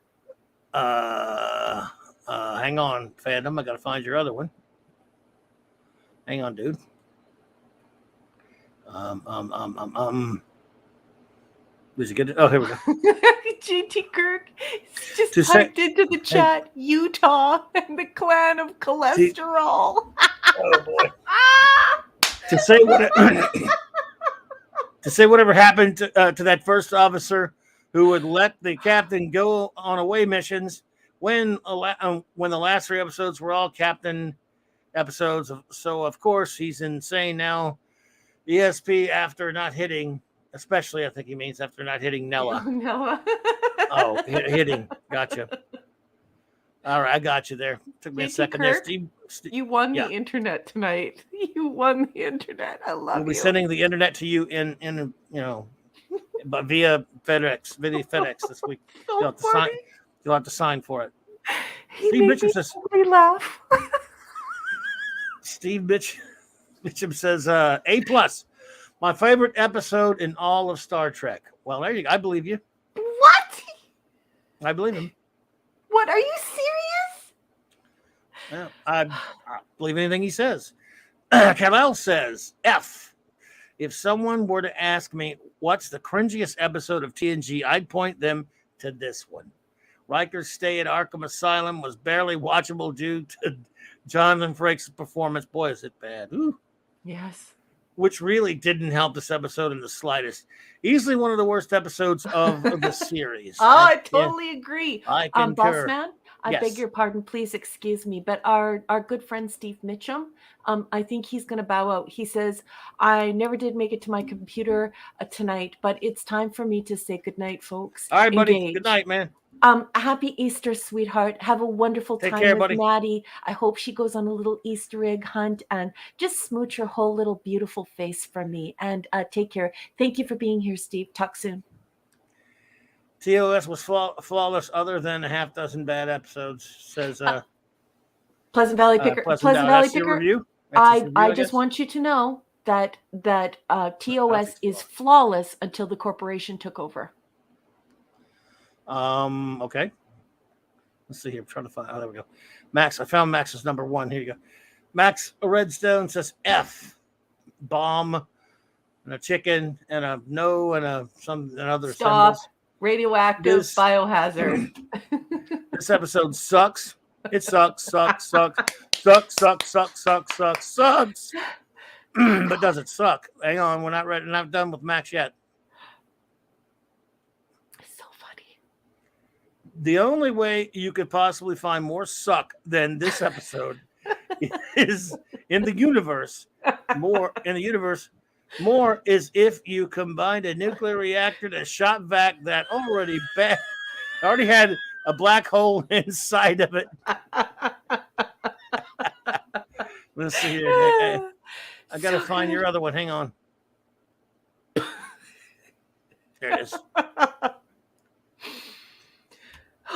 Hang on, fandom. I gotta find your other one. Hang on, dude. Was it good? Oh, here we go. JT Kirk just typed into the chat Utah and the clan of cholesterol. Oh boy. To say whatever happened to that first officer who would let the captain go on away missions when the last 3 episodes were all captain episodes. So of course he's insane now. ESP after not hitting. Especially, I think he means after not hitting Nella. Nella. Oh, hitting. Gotcha. All right, I got you there. Took me a second there. Steve, you won the internet tonight. You won the internet. I love you. We'll be sending the internet to you in but via FedEx this week. So you'll have to sign for it. Steve Mitchum says. Laugh. Steve Mitchum says A+. My favorite episode in all of Star Trek. Well, there you go. I believe you. What? I believe him. What? Are you serious? Well, I believe anything he says. Kal-El says, F. If someone were to ask me what's the cringiest episode of TNG, I'd point them to this one. Riker's stay at Arkham Asylum was barely watchable due to Jonathan Frakes' performance. Boy, is it bad. Ooh. Yes. Which really didn't help this episode in the slightest. Easily one of the worst episodes of the series. I totally agree. I concur. Boss man, I beg your pardon. Please excuse me. But our good friend Steve Mitchum, I think he's going to bow out. He says, I never did make it to my computer tonight, but it's time for me to say goodnight, folks. All right, buddy. Engage. Good night, man. Happy Easter, sweetheart. Have a wonderful Take time care, with buddy. Maddie. I hope she goes on a little Easter egg hunt and just smooch her whole little beautiful face for me. And take care. Thank you for being here, Steve. Talk soon. TOS was flawless other than a half dozen bad episodes, says Pleasant Valley Picker. Pleasant Valley Picker. Your review? I just want you to know that TOS is flawless until the corporation took over. Okay. Let's see here. I'm trying to find. Oh, there we go. Max. I found Max's number 1. Here you go. Max Redstone says F, bomb, and a chicken, and a no, and another stop. Symbols. Radioactive biohazard. This episode sucks. It sucks. But does it suck? Hang on. We're not ready. Not done with Max yet. The only way you could possibly find more suck than this episode is in the universe. More is if you combined a nuclear reactor to shot back that already had a black hole inside of it. Let's see here. I got to find your other one. Hang on. There it is.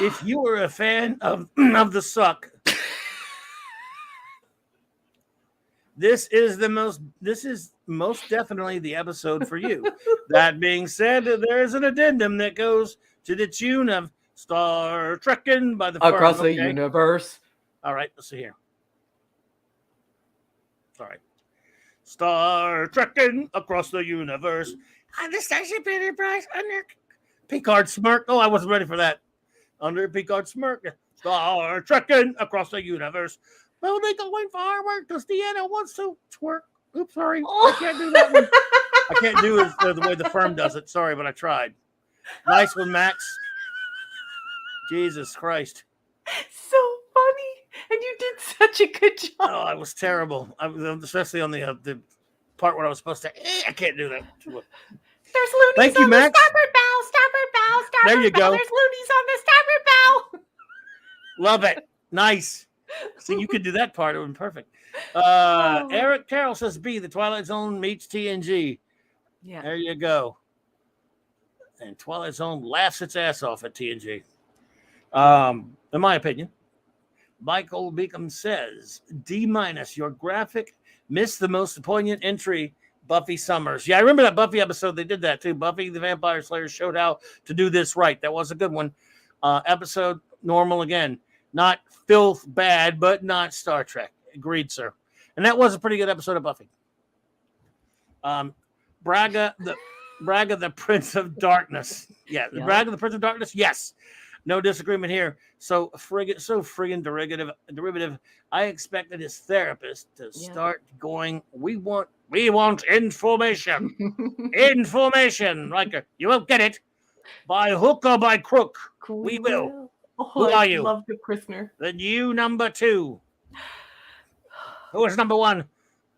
If you were a fan of the suck, this is most definitely the episode for you. That being said, there's an addendum that goes to the tune of Star Trekking by the Across the Universe. All right, let's see here. All right. Star Trekking across the universe. On the Starship Enterprise under Picard smirk. Oh, I wasn't ready for that. Under Picard smirk. Star Trekking across the universe. Well, they going forward because Deanna wants to twerk. Oops, sorry. I can't do that one. I can't do it the way the firm does it. Sorry, but I tried. Nice one, Max. Jesus Christ. So funny. And you did such a good job. Oh, I was terrible. Especially on the part where I was supposed to. I can't do that. There's loonies Thank you, on Max. the starboard bow, starboard bow, starboard There you bow. go. There's loonies on the starboard bow. Love it. Nice. See, you could do that part. It would be perfect. Eric Carroll says B, the Twilight Zone meets TNG. Yeah. There you go. And Twilight Zone laughs its ass off at TNG. In my opinion. Michael Beacom says D-. Your graphic missed the most poignant entry, Buffy Summers. Yeah, I remember that Buffy episode. They did that too. Buffy the Vampire Slayer showed how to do this right. That was a good one. Episode normal again. Not filth bad, but not Star Trek. Agreed, sir. And that was a pretty good episode of Buffy. Braga the Prince of Darkness. Yeah, yeah. Braga the Prince of Darkness. Yes. No disagreement here. So friggin' derivative. I expected his therapist to start going, we want information. Information. Like, you won't get it by hook or by crook. We will. Oh, who are you? Love the prisoner. Then you number 2. Who is number 1?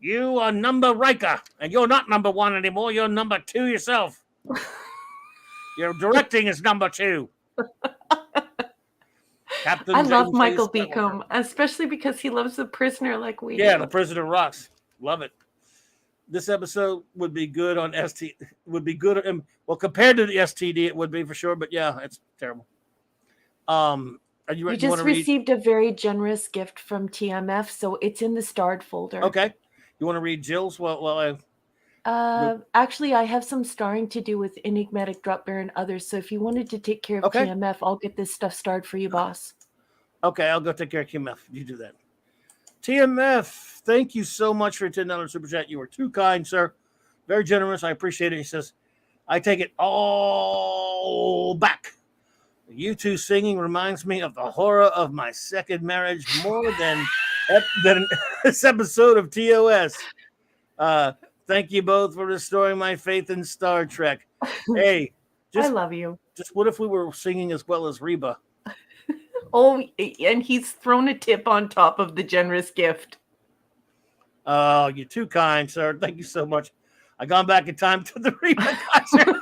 You are number Riker, and you're not number 1 anymore. You're number 2 yourself. Your directing is number 2. I love Michael Beacom, especially because he loves the prisoner like we do. Yeah, the prisoner rocks. Love it. This episode would be good on ST. Would be good. Well, compared to the STD, it would be for sure. But yeah, it's terrible. You just received a very generous gift from TMF, so it's in the starred folder. Okay. You want to read Jill's? Well, actually, I have some starring to do with Enigmatic Drop Bear and others. So if you wanted to take care of TMF, I'll get this stuff starred for you, boss. Okay, I'll go take care of TMF. You do that. TMF, thank you so much for your $10 super chat. You were too kind, sir. Very generous. I appreciate it. He says, I take it all back. You two singing reminds me of the horror of my second marriage more than this episode of TOS. Thank you both for restoring my faith in Star Trek. Hey, I love you. Just what if we were singing as well as Reba? Oh, and he's thrown a tip on top of the generous gift. Oh, you're too kind, sir. Thank you so much. I gone back in time to the Reba concert.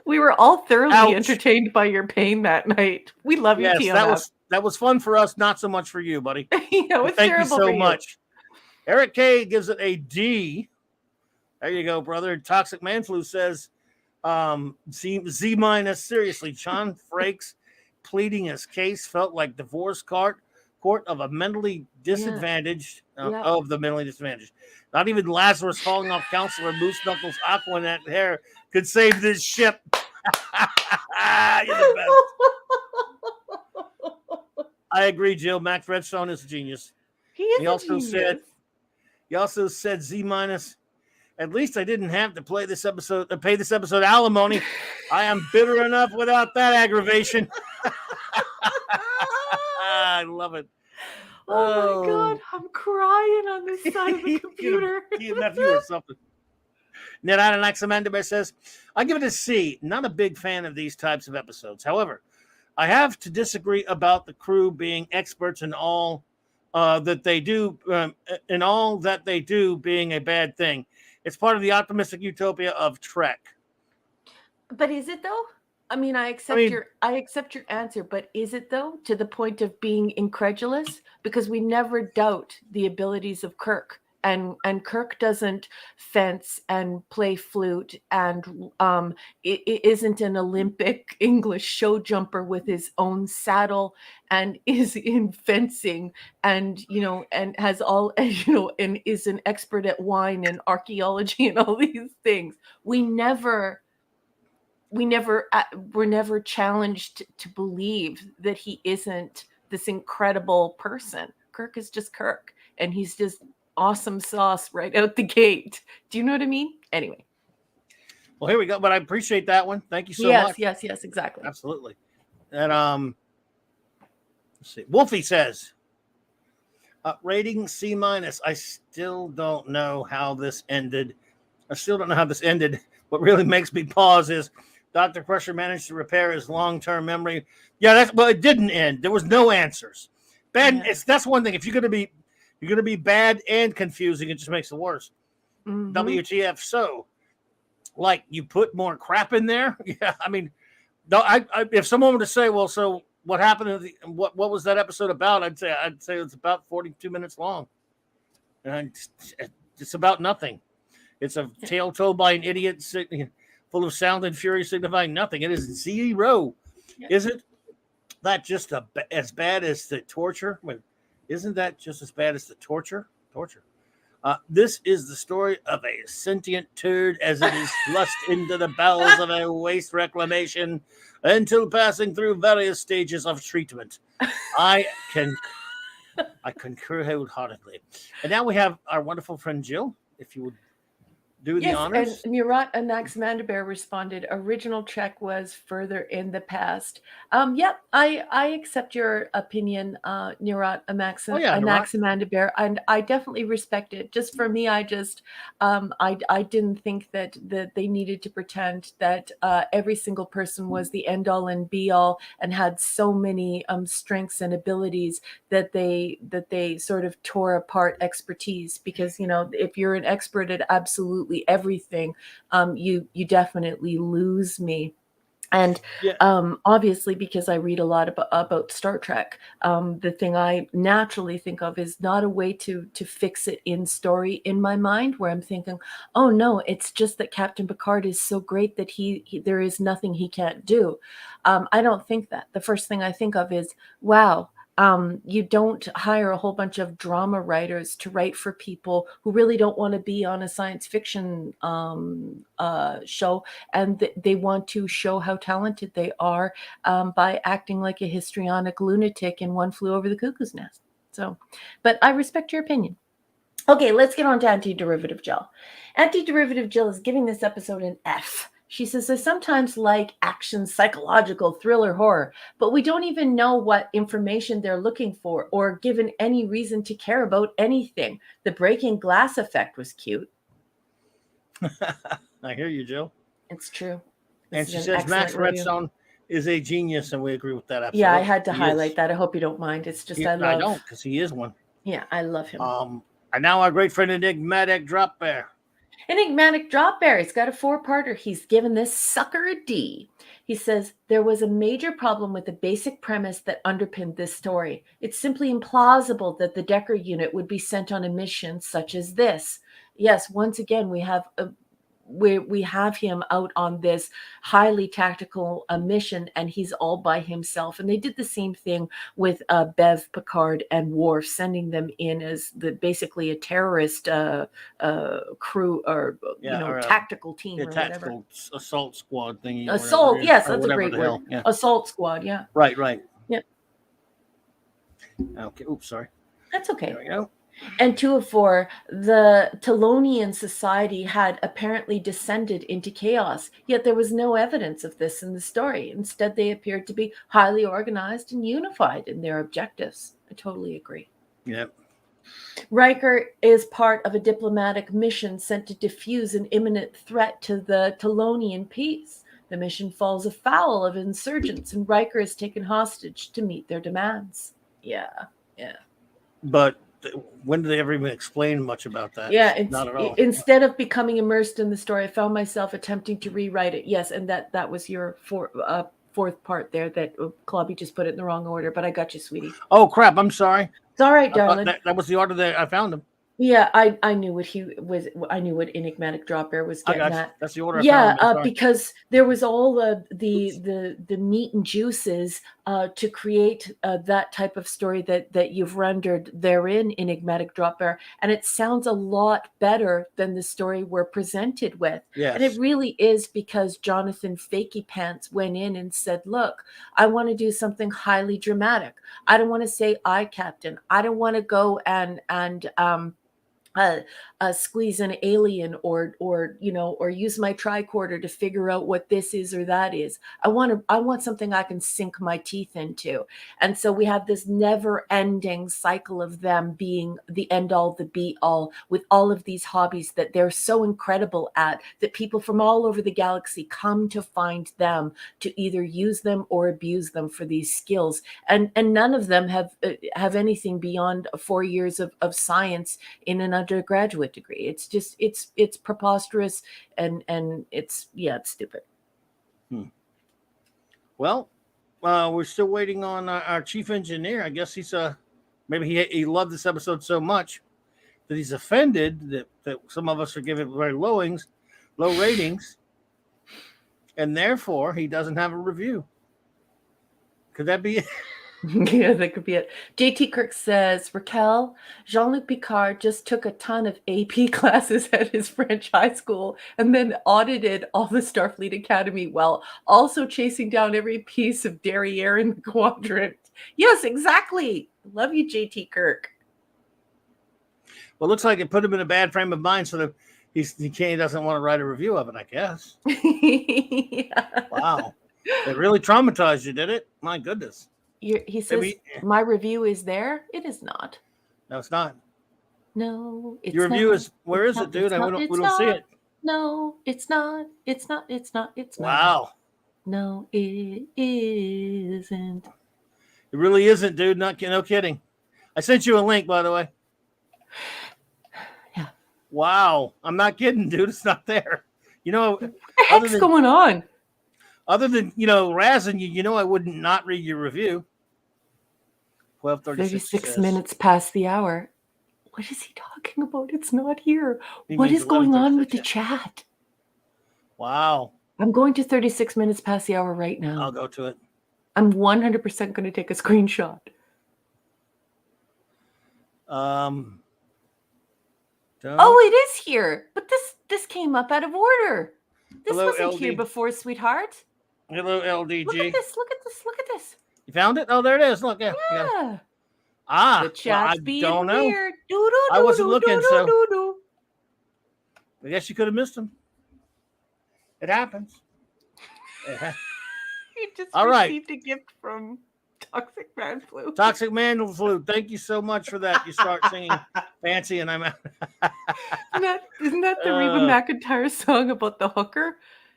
We were all thoroughly Ouch. entertained by your pain that night. We love you, Yes, TMF. that was fun for us, not so much for you, buddy. Yeah, it's Thank you terrible so for you. much. Eric K gives it a D. There you go, brother. Toxic Man Flu says Z minus. Seriously, John Frakes pleading his case felt like divorce court of a mentally disadvantaged of the mentally disadvantaged. Not even Lazarus falling off Counselor Moose Knuckles Aquanet hair could save this ship. You're the best. I agree, Jill. Max Redstone is a genius. He also said Z minus. At least I didn't have to pay this episode alimony. I am bitter enough without that aggravation. I love it. Oh my God, I'm crying on this side of the computer. Nephew or something. Ned Anaxamandabear says, I give it a C. Not a big fan of these types of episodes. However, I have to disagree about the crew being experts in all that they do, in all that they do being a bad thing. It's part of the optimistic utopia of Trek. But is it though? I mean, I accept your answer, but is it though, to the point of being incredulous? Because we never doubt the abilities of Kirk. And Kirk doesn't fence and play flute and it isn't an Olympic English show jumper with his own saddle and is in fencing and, and has all, and is an expert at wine and archaeology and all these things. We're never challenged to believe that he isn't this incredible person. Kirk is just Kirk, and he's just awesome sauce right out the gate. Do you know what I mean? Anyway. Well, here we go. But I appreciate that one. Thank you so much. Yes, exactly. Absolutely. And let's see. Wolfie says, rating C minus. I still don't know how this ended. What really makes me pause is Dr. Crusher managed to repair his long-term memory. Yeah, it didn't end. There was no answers. That's one thing. If you're gonna be bad and confusing, it just makes it worse. Mm-hmm. WTF? So, like, you put more crap in there? Yeah, I mean, no. If someone were to say, well, so what happened? What was that episode about? I'd say it's about 42 minutes long, and it's about nothing. It's a tale told by an idiot, full of sound and fury, signifying nothing. It is zero. Yeah. Isn't that just as bad as the torture? Isn't that just as bad as the torture? This is the story of a sentient turd as it is thrust into the bowels of a waste reclamation until passing through various stages of treatment. I concur wholeheartedly. And now we have our wonderful friend Jill, if you would do the honors. And Murat Anaxamandabear responded, original Trek was further in the past. Yep, I accept your opinion, Murat Anaxamandabear, and I definitely respect it. Just for me, I didn't think that they needed to pretend that every single person was the end all and be all and had so many strengths and abilities that they sort of tore apart expertise. Because if you're an expert at absolutely everything, you definitely lose me. And obviously, because I read a lot about Star Trek, the thing I naturally think of is not a way to fix it in story in my mind, where I'm thinking, oh no, it's just that Captain Picard is so great that he there is nothing he can't do. I don't think that. The first thing I think of is, wow, you don't hire a whole bunch of drama writers to write for people who really don't want to be on a science fiction show, and they want to show how talented they are by acting like a histrionic lunatic in One Flew Over the Cuckoo's Nest. So, but I respect your opinion. Okay, let's get on to Antiderivative Jill. Antiderivative Jill is giving this episode an F. She says, I sometimes like action, psychological, thriller, horror, but we don't even know what information they're looking for or given any reason to care about anything. The breaking glass effect was cute. I hear you, Jill. It's true. And she says Max Redstone is a genius, and we agree with that. Absolutely. Yeah, I had to He highlight is. that. I hope you don't mind. It's just I don't, because he is one. Yeah, I love him. And now our great friend Enigmatic Drop Bear. Enigmatic Drop Bear. He's got a 4-parter. He's given this sucker a D. He says, there was a major problem with the basic premise that underpinned this story. It's simply implausible that the Decker unit would be sent on a mission such as this. Yes, once again, we have him out on this highly tactical mission, and he's all by himself. And they did the same thing with Bev, Picard, and Worf, sending them in as basically a terrorist crew or tactical team or tactical whatever. Assault squad thing. Assault, yes, that's a great word. Yeah. Assault squad, yeah. Right. Yeah. Okay. Oops, sorry. That's okay. There we go. And 2 of 4, the Telonian society had apparently descended into chaos, yet there was no evidence of this in the story. Instead, they appeared to be highly organized and unified in their objectives. I totally agree. Yep. Riker is part of a diplomatic mission sent to defuse an imminent threat to the Telonian peace. The mission falls afoul of insurgents, and Riker is taken hostage to meet their demands. Yeah. But when did they ever even explain much about that? Yeah, not at all. Instead of becoming immersed in the story, I found myself attempting to rewrite it. Yes, and that was your fourth part there. That Clobby just put it in the wrong order, but I got you, sweetie. Oh crap! I'm sorry. It's all right, darling. That was the order that I found him. Yeah, I knew what he was. I knew what Enigmatic Drop Bear was getting at. That's the order. Because there was all the meat and juices to create that type of story that you've rendered therein, Enigmatic Drop Bear, and it sounds a lot better than the story we're presented with. Yes. And it really is because Jonathan Fakey Pants went in and said, "Look, I want to do something highly dramatic. I don't want to say I, Captain. I don't want to go and squeeze an alien or use my tricorder to figure out what this is or that is. I want something I can sink my teeth into." And so we have this never-ending cycle of them being the end-all, the be-all, with all of these hobbies that they're so incredible at that people from all over the galaxy come to find them to either use them or abuse them for these skills. And none of them have anything beyond 4 years of science in an undergraduate degree. It's just it's preposterous and it's stupid. Well, we're still waiting on our chief engineer. I guess he's maybe he loved this episode so much that he's offended that some of us are giving very low ratings, and therefore he doesn't have a review. Could that be it? Yeah, that could be it. JT Kirk says, Raquel, Jean-Luc Picard just took a ton of AP classes at his French high school and then audited all the Starfleet Academy while also chasing down every piece of derriere in the quadrant. Yes, exactly. Love you, JT Kirk. Well, it looks like it put him in a bad frame of mind, so that he doesn't want to write a review of it, I guess. Yeah. Wow. It really traumatized you, did it? My goodness. He says, my review is there. It is not. No, it's not. No, it's your review not. is, where is it, dude? We don't see it. No, it's not. It's not. Wow. No, it isn't. It really isn't, dude. No kidding. I sent you a link, by the way. Yeah. Wow. I'm not kidding, dude. It's not there. What the heck's going on? Other than, razzing you, I wouldn't not read your review. 12:36. 36 minutes past the hour. What is he talking about? It's not here. What is going on with the chat? Wow. I'm going to 36 minutes past the hour right now. I'll go to it. I'm 100% going to take a screenshot. Oh, it is here. But this came up out of order. This wasn't LD. here before, sweetheart. Hello, LDG. Look at this. You found it? Oh, there it is. Look, yeah. The chat's being don't know. weird. I wasn't looking, so I guess you could have missed them. It happens. You just All received a gift from Toxic Man Flu. Toxic Man Flu. Thank you so much for that. You start singing fancy, and I'm out. Isn't that the Reba McEntire song about the hooker?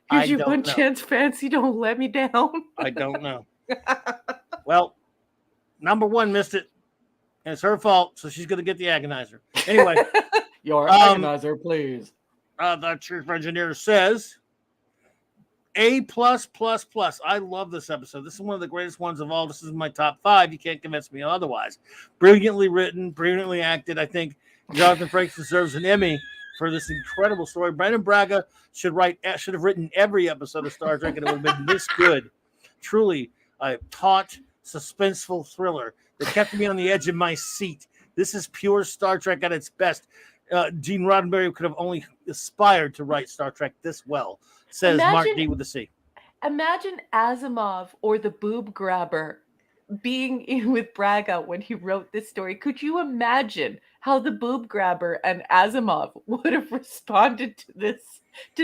Because I you don't want know. Chance Fancy Don't Let Me Down. I don't know. Well, number one missed it, and it's her fault, so she's going to get the agonizer. Anyway, Your agonizer, please. the chief engineer says A+++. I love this episode. This is one of the greatest ones of all. This is my top 5. You can't convince me otherwise. Brilliantly written, brilliantly acted. I think Jonathan Frakes deserves an Emmy for this incredible story. Brandon Braga should have written every episode of Star Trek, and it would have been this good. Truly, a taut, suspenseful thriller that kept me on the edge of my seat. This is pure Star Trek at its best. Gene Roddenberry could have only aspired to write Star Trek this well, says Mark D with a C. Imagine Asimov or the boob grabber being in with Braga when he wrote this story. Could you imagine how the boob grabber and Asimov would have responded to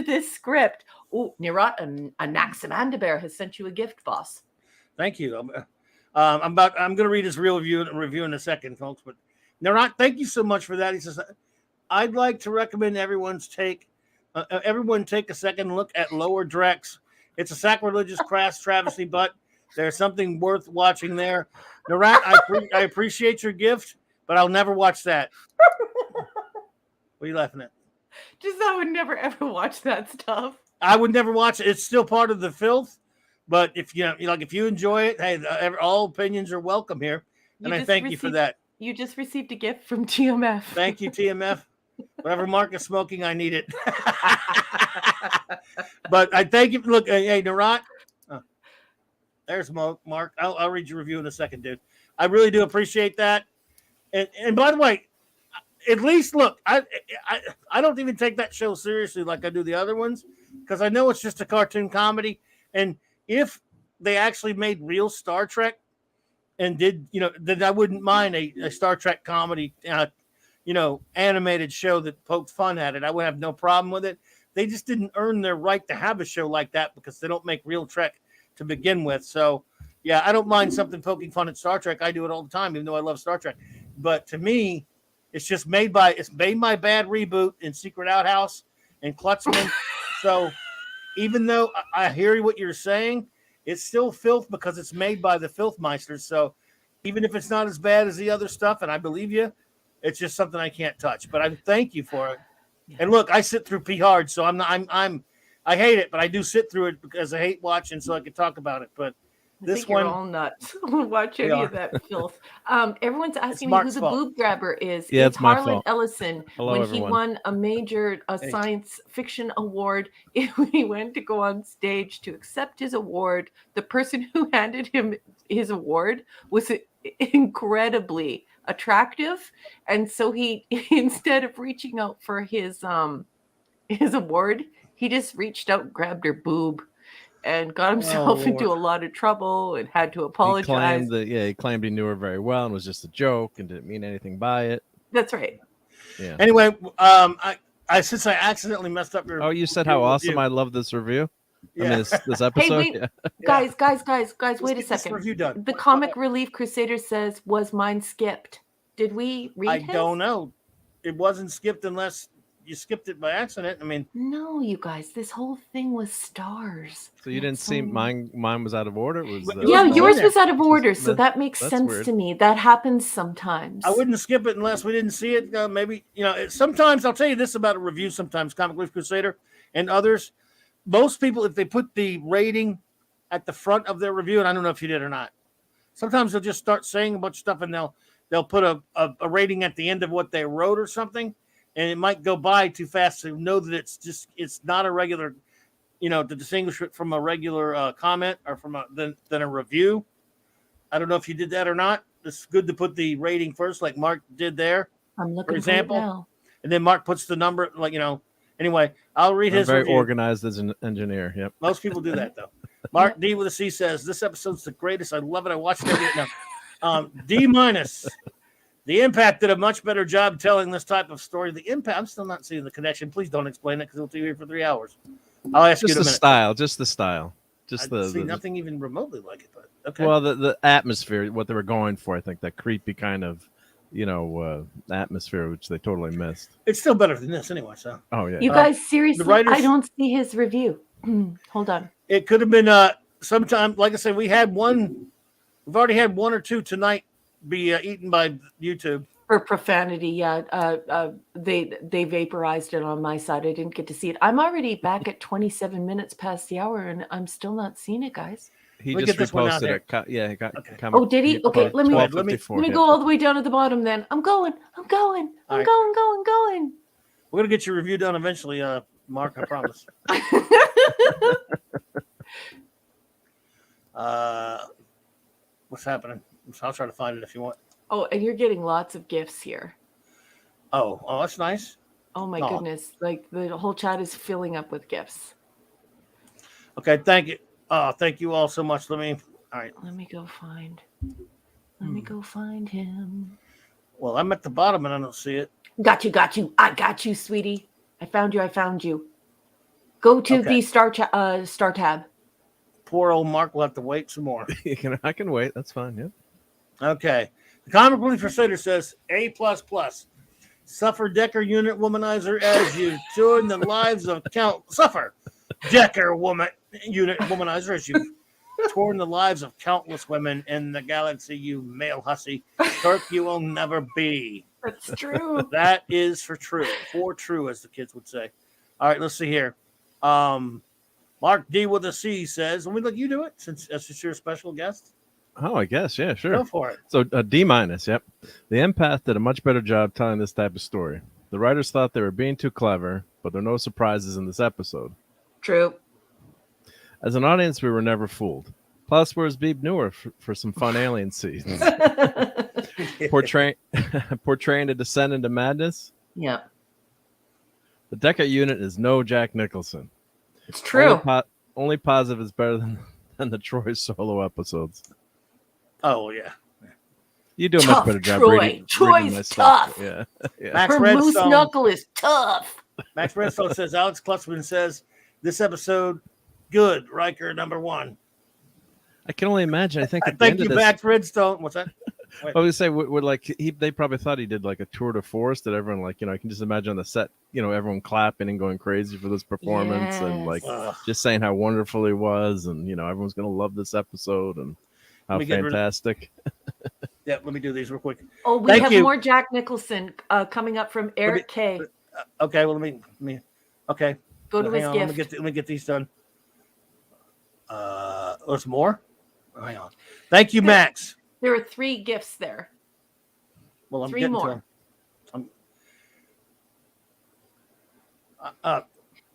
this script? Oh, Nirat and Anaximander has sent you a gift, boss. Thank you. I'm going to read his real review in a second, folks. But Nirat, thank you so much for that. He says, I'd like to recommend everyone take a second look at Lower Decks. It's a sacrilegious crass travesty, but there's something worth watching there. Nirat, I appreciate your gift, but I'll never watch that. What are you laughing at? Just I would never ever watch that stuff. I would never watch it. It's still part of the filth, but if if you enjoy it, hey, all opinions are welcome here, and I thank you for that. You just received a gift from TMF. Thank you, TMF. Whatever Mark is smoking, I need it. But I thank you. Look, hey, Nirat. There's Mark. I'll read your review in a second, dude. I really do appreciate that. And by the way, at least look, I don't even take that show seriously like I do the other ones, because I know it's just a cartoon comedy. And if they actually made real Star Trek and did, then I wouldn't mind a Star Trek comedy, animated show that poked fun at it. I would have no problem with it. They just didn't earn their right to have a show like that because they don't make real Trek to begin with. So, yeah, I don't mind something poking fun at Star Trek. I do it all the time, even though I love Star Trek. But to me, it's just made by Bad Reboot and Secret Outhouse and Klutzman. So even though I hear what you're saying, it's still filth because it's made by the Filthmeisters. So even if it's not as bad as the other stuff, and I believe you, it's just something I can't touch. But I thank you for it. Yeah. And look, I sit through P Hard, so I hate it, but I do sit through it because I hate watching, so I can talk about it. But this one, you're all nuts. Watch any of that filth. Everyone's asking me who the boob grabber is. Yeah, it's my Harlan fault. Ellison. Hello, when everyone. He won a major science fiction award. When he went to go on stage to accept his award, the person who handed him his award was incredibly attractive, and so he instead of reaching out for his award, he just reached out and grabbed her boob and got himself into a lot of trouble and had to apologize. He claimed he knew her very well and was just a joke and didn't mean anything by it. That's right. Yeah. Anyway, I since I accidentally messed up your. Oh, you said how awesome I love this review. Yeah. I mean, this episode. Hey, wait, guys, wait a second. The Comic Relief Crusader says, "Was mine skipped? Did we read his? I don't know. It wasn't skipped unless you skipped it by accident. I mean, no, you guys, this whole thing was stars. So you didn't see mine? Mine was out of order. Yours was out of order, so that makes sense weird. To me. That happens sometimes. I wouldn't skip it unless we didn't see it. Maybe sometimes I'll tell you this about a review. Sometimes Comic Relief Crusader and others, most people, if they put the rating at the front of their review, and I don't know if you did or not, sometimes they'll just start saying a bunch of stuff and they'll put a rating at the end of what they wrote or something. And it might go by too fast to know that it's not a regular, to distinguish it from a regular comment or from than a review. I don't know if you did that or not. It's good to put the rating first, like Mark did there. I'm looking for example, for it now. And then Mark puts the number, Anyway, I'll read his. Very review. Organized as an engineer. Yep. Most people do that though. Mark D with a C says this episode's the greatest. I love it. I watched it now. D-. The Impact did a much better job telling this type of story. The Impact, I'm still not seeing the connection. Please don't explain it because we'll be here for 3 hours. I'll ask you in a minute. Just the style. Nothing even remotely like it, but okay. Well, the atmosphere, what they were going for, I think that creepy kind of, atmosphere, which they totally missed. It's still better than this anyway. So. Oh yeah. You guys seriously, I don't see his review. Hold on. It could have been sometime. Like I said, we had one. We've already had one or two tonight be eaten by YouTube. For profanity, yeah. They vaporized it on my side. I didn't get to see it. I'm already back at 27 minutes past the hour, and I'm still not seeing it, guys. He Let me just get this one out reposted here. it. Yeah, he got Okay. comment. Oh, did he? Okay, let me 12:54. let me go all the way down at the bottom. Then I'm going. All right. Going. We're gonna get your review done eventually, Mark. I promise. What's happening? I'll try to find it if you want. Oh, and you're getting lots of gifts here. Oh, that's nice. Oh my goodness! Like the whole chat is filling up with gifts. Okay, thank you. Thank you all so much. All right. Let me go find. Let me go find him. Well, I'm at the bottom and I don't see it. Got you. I got you, sweetie. I found you. Go to the star tab. Poor old Mark will have to wait some more. I can wait. That's fine. Yeah. Okay. The Comic Relief Crusader says A++. Suffer Decker unit womanizer as you join the lives of Suffer Decker unit womanizer as you torn the lives of countless women in the galaxy, you male hussy. Turk you will never be. That's true. That is for true, as the kids would say. All right, let's see here. Mark D with a C says, "Let me let you do it since you're a special guest." Oh, I guess. Yeah, sure. Go for it. So a D-. Yep. The empath did a much better job telling this type of story. The writers thought they were being too clever, but there are no surprises in this episode. True. As an audience, we were never fooled. Plus, where's Beeb Newer for some fun alien scenes? Portraying a descent into madness? Yeah. The Deca unit is no Jack Nicholson. It's true. Only positive is better than the Troy solo episodes. Oh, yeah. You do a much better job reading Troy's my stuff. tough. Yeah. Max Her Redstone, moose knuckle is tough. Max Redstone says, Alex Klutzman says, this episode, good. Riker #1. I can only imagine. I think at the Thank end you, of this, Max Redstone. What's that? I would say we're like they probably thought he did like a tour de force that everyone I can just imagine on the set, everyone clapping and going crazy for this performance and like just saying how wonderful he was and everyone's gonna love this episode and how fantastic. Yeah, let me do these real quick. Oh, we have more Jack Nicholson coming up from Eric K. Okay, well let me okay. Go to his gift. Let me get these done. There's more. Hang on. Thank you, Max. There are 3 gifts there. Well, I'm 3 getting more. to them.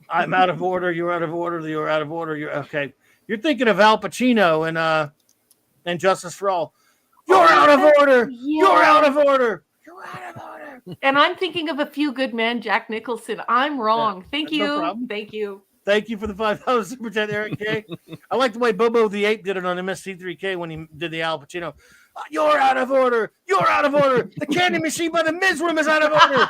I'm out of order. You're out of order. You're out of order. You're okay. You're thinking of Al Pacino and Justice for All. You're out of order. Yeah. You're out of order. You're out of order. And I'm thinking of A Few Good Men, Jack Nicholson. I'm wrong. Thank you. No problem. Thank you. Thank you for the $5 super chat, Eric K. I like the way Bobo the Ape did it on MSC3K when he did the Al Pacino. You're out of order. You're out of order. The candy machine by the Miz room is out of order.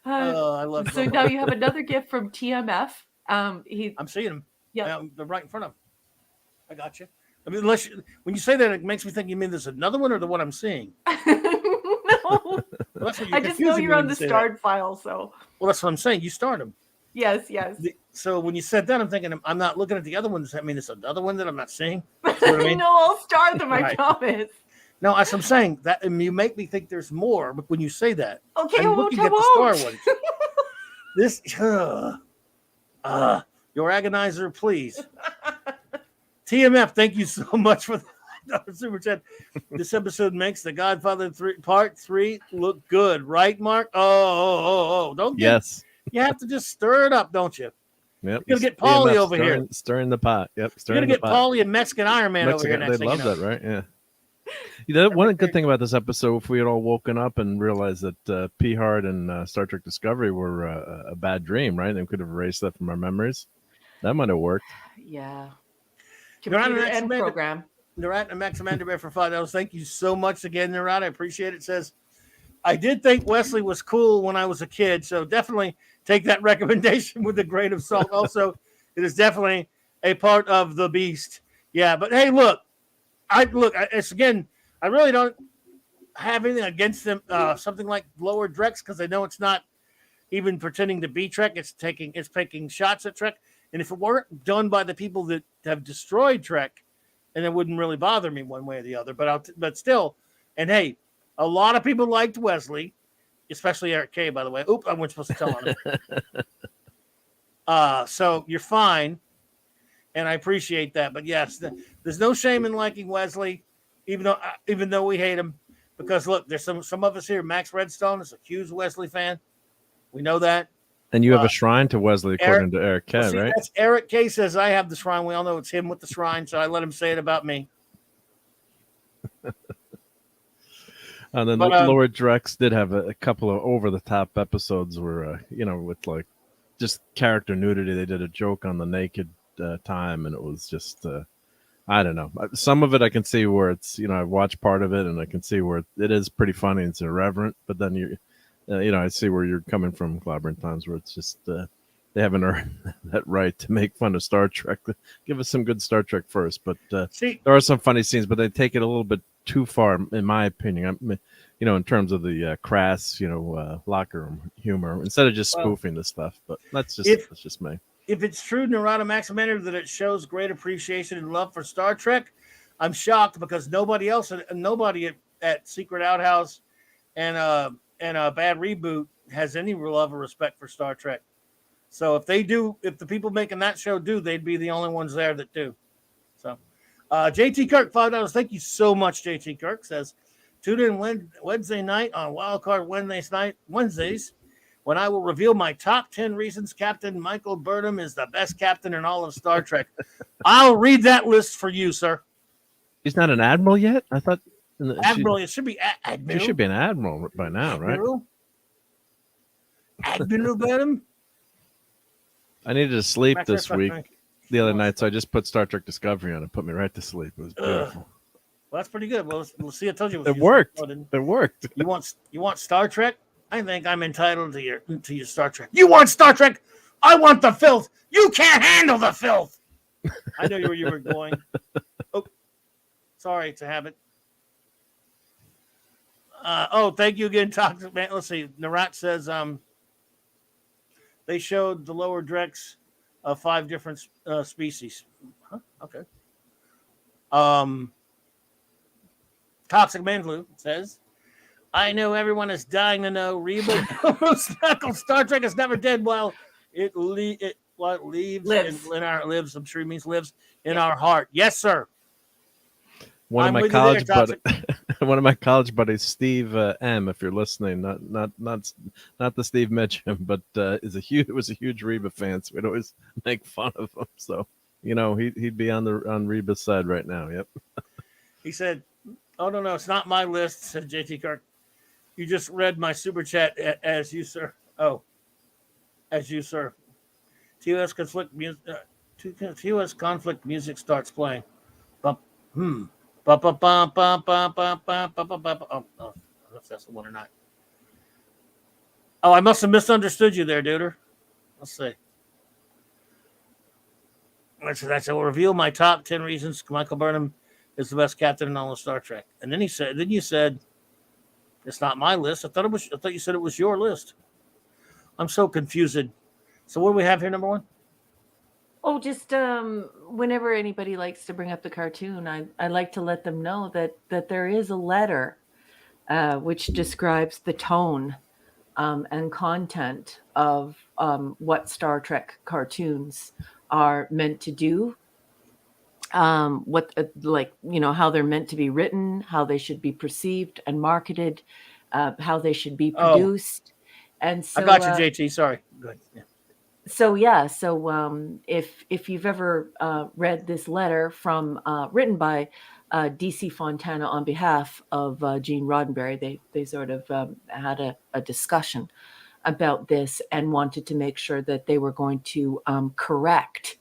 I love So Bobo. now you have another gift from TMF. I'm seeing him. Yeah, they're right in front of him. I got you. I mean, when you say that, it makes me think you mean there's another one or the one I'm seeing. No. Well, I just know you're on the starred file, so. Well, that's what I'm saying. You starred him. Yes. So when you said that, I'm thinking I'm not looking at the other one. Does that mean there's another one that I'm not seeing? You know what I mean? No, I'll star them. I Right. promise. No, as I'm saying that, and you make me think there's more. But when you say that, Okay, I'm I looking won't. at the star ones. This, your agonizer, please. TMF, thank you so much for the super chat. This episode makes The Godfather Part 3 look good, right, Mark? Oh, don't get. Yes. You have to just stir it up, don't you? Yep. You're gonna get Paulie over here. Stirring the pot. Yep. You're gonna get Paulie and Mexican Iron Man over here next. They love that, right? Yeah. One good thing about this episode, if we had all woken up and realized that P. Hard and Star Trek Discovery were a bad dream, right? They could have erased that from our memories. That might have worked. Yeah. You're on Computer an and program. Narrat and Max Amanda Bear for $5. Thank you so much again, Narrat. I appreciate it. Says, I did think Wesley was cool when I was a kid, so definitely take that recommendation with a grain of salt. Also, it is definitely a part of the beast. Yeah, but hey, look, it's again, I really don't have anything against them. Something like Lower Drex because I know it's not even pretending to be Trek. It's taking shots at Trek. And if it weren't done by the people that have destroyed Trek, and it wouldn't really bother me one way or the other. But still, and hey, a lot of people liked Wesley, especially Eric K. By the way, I wasn't supposed to tell on him. So you're fine, and I appreciate that. But yes, there's no shame in liking Wesley, even though we hate him. Because look, there's some of us here. Max Redstone is a huge Wesley fan. We know that. And you have a shrine to Wesley, according to Eric K, right? That's Eric K says I have the shrine. We all know it's him with the shrine, so I let him say it about me. And then Lower Drex did have a couple of over-the-top episodes where, with like just character nudity. They did a joke on the naked time, and it was just, I don't know. Some of it I can see where it's, I watched part of it, and I can see where it is pretty funny and it's irreverent, but then I see where you're coming from, Clobbering Times, where it's just they haven't earned that right to make fun of Star Trek. Give us some good Star Trek first, but there are some funny scenes, but they take it a little bit too far, in my opinion. In terms of the crass, locker room humor, instead of just spoofing the stuff. But that's just me. If it's true, Narada Maximander, that it shows great appreciation and love for Star Trek, I'm shocked because nobody at Secret Outhouse and a Bad Reboot has any love or respect for Star Trek. So if the people making that show do, they'd be the only ones there that do. So JT Kirk, $5. Thank you so much, JT Kirk. Says, tune in Wednesday night on Wildcard Wednesdays when I will reveal my top 10 reasons Captain Michael Burnham is the best captain in all of Star Trek. I'll read that list for you, sir. He's not an admiral yet? I thought... Admiral, it should be Admiral. She should be an admiral by now, Admiral? Right? Admiral Burnham? I needed to sleep this week, the other night, so I just put Star Trek Discovery on and put me right to sleep. It was beautiful. Well, that's pretty good. Well, we'll see. I told you it worked. It worked. You want Star Trek? I think I'm entitled to your Star Trek. You want Star Trek? I want the filth. You can't handle the filth. I know where you were going. Oh, sorry to have it. Thank you again, Toxic Man. Let's see. Narat says they showed the Lower Drex of 5 different species. Huh? Okay. Toxic Man says, I know everyone is dying to know Reba Star Trek is never dead while it lives. In our lives. I'm sure he means lives in our heart. Yes, sir. One of my college buddies, Steve M. If you're listening, not the Steve Mitchum, but was a huge Reba fan. So we'd always make fun of him. So he'd be on Reba's side right now. Yep. He said, "Oh no, it's not my list," said JT Kirk. You just read my super chat as you, sir. Oh, as you, sir. TOS conflict music. TOS conflict music starts playing. Oh, that's the one or not. Oh, I must have misunderstood you there, duder. Let's see. That's will reveal my top 10 reasons Michael Burnham is the best captain in all of Star Trek. And then you said, it's not my list. I thought you said it was your list. I'm so confused. So what do we have here, number one? Oh, just whenever anybody likes to bring up the cartoon, I like to let them know that there is a letter which describes the tone and content of what Star Trek cartoons are meant to do, how they're meant to be written, how they should be perceived and marketed, how they should be produced. And so I got you, JT. Sorry. Good. Yeah. So if you've ever read this letter from written by DC Fontana on behalf of Gene Roddenberry, they sort of had a discussion about this and wanted to make sure that they were going to correct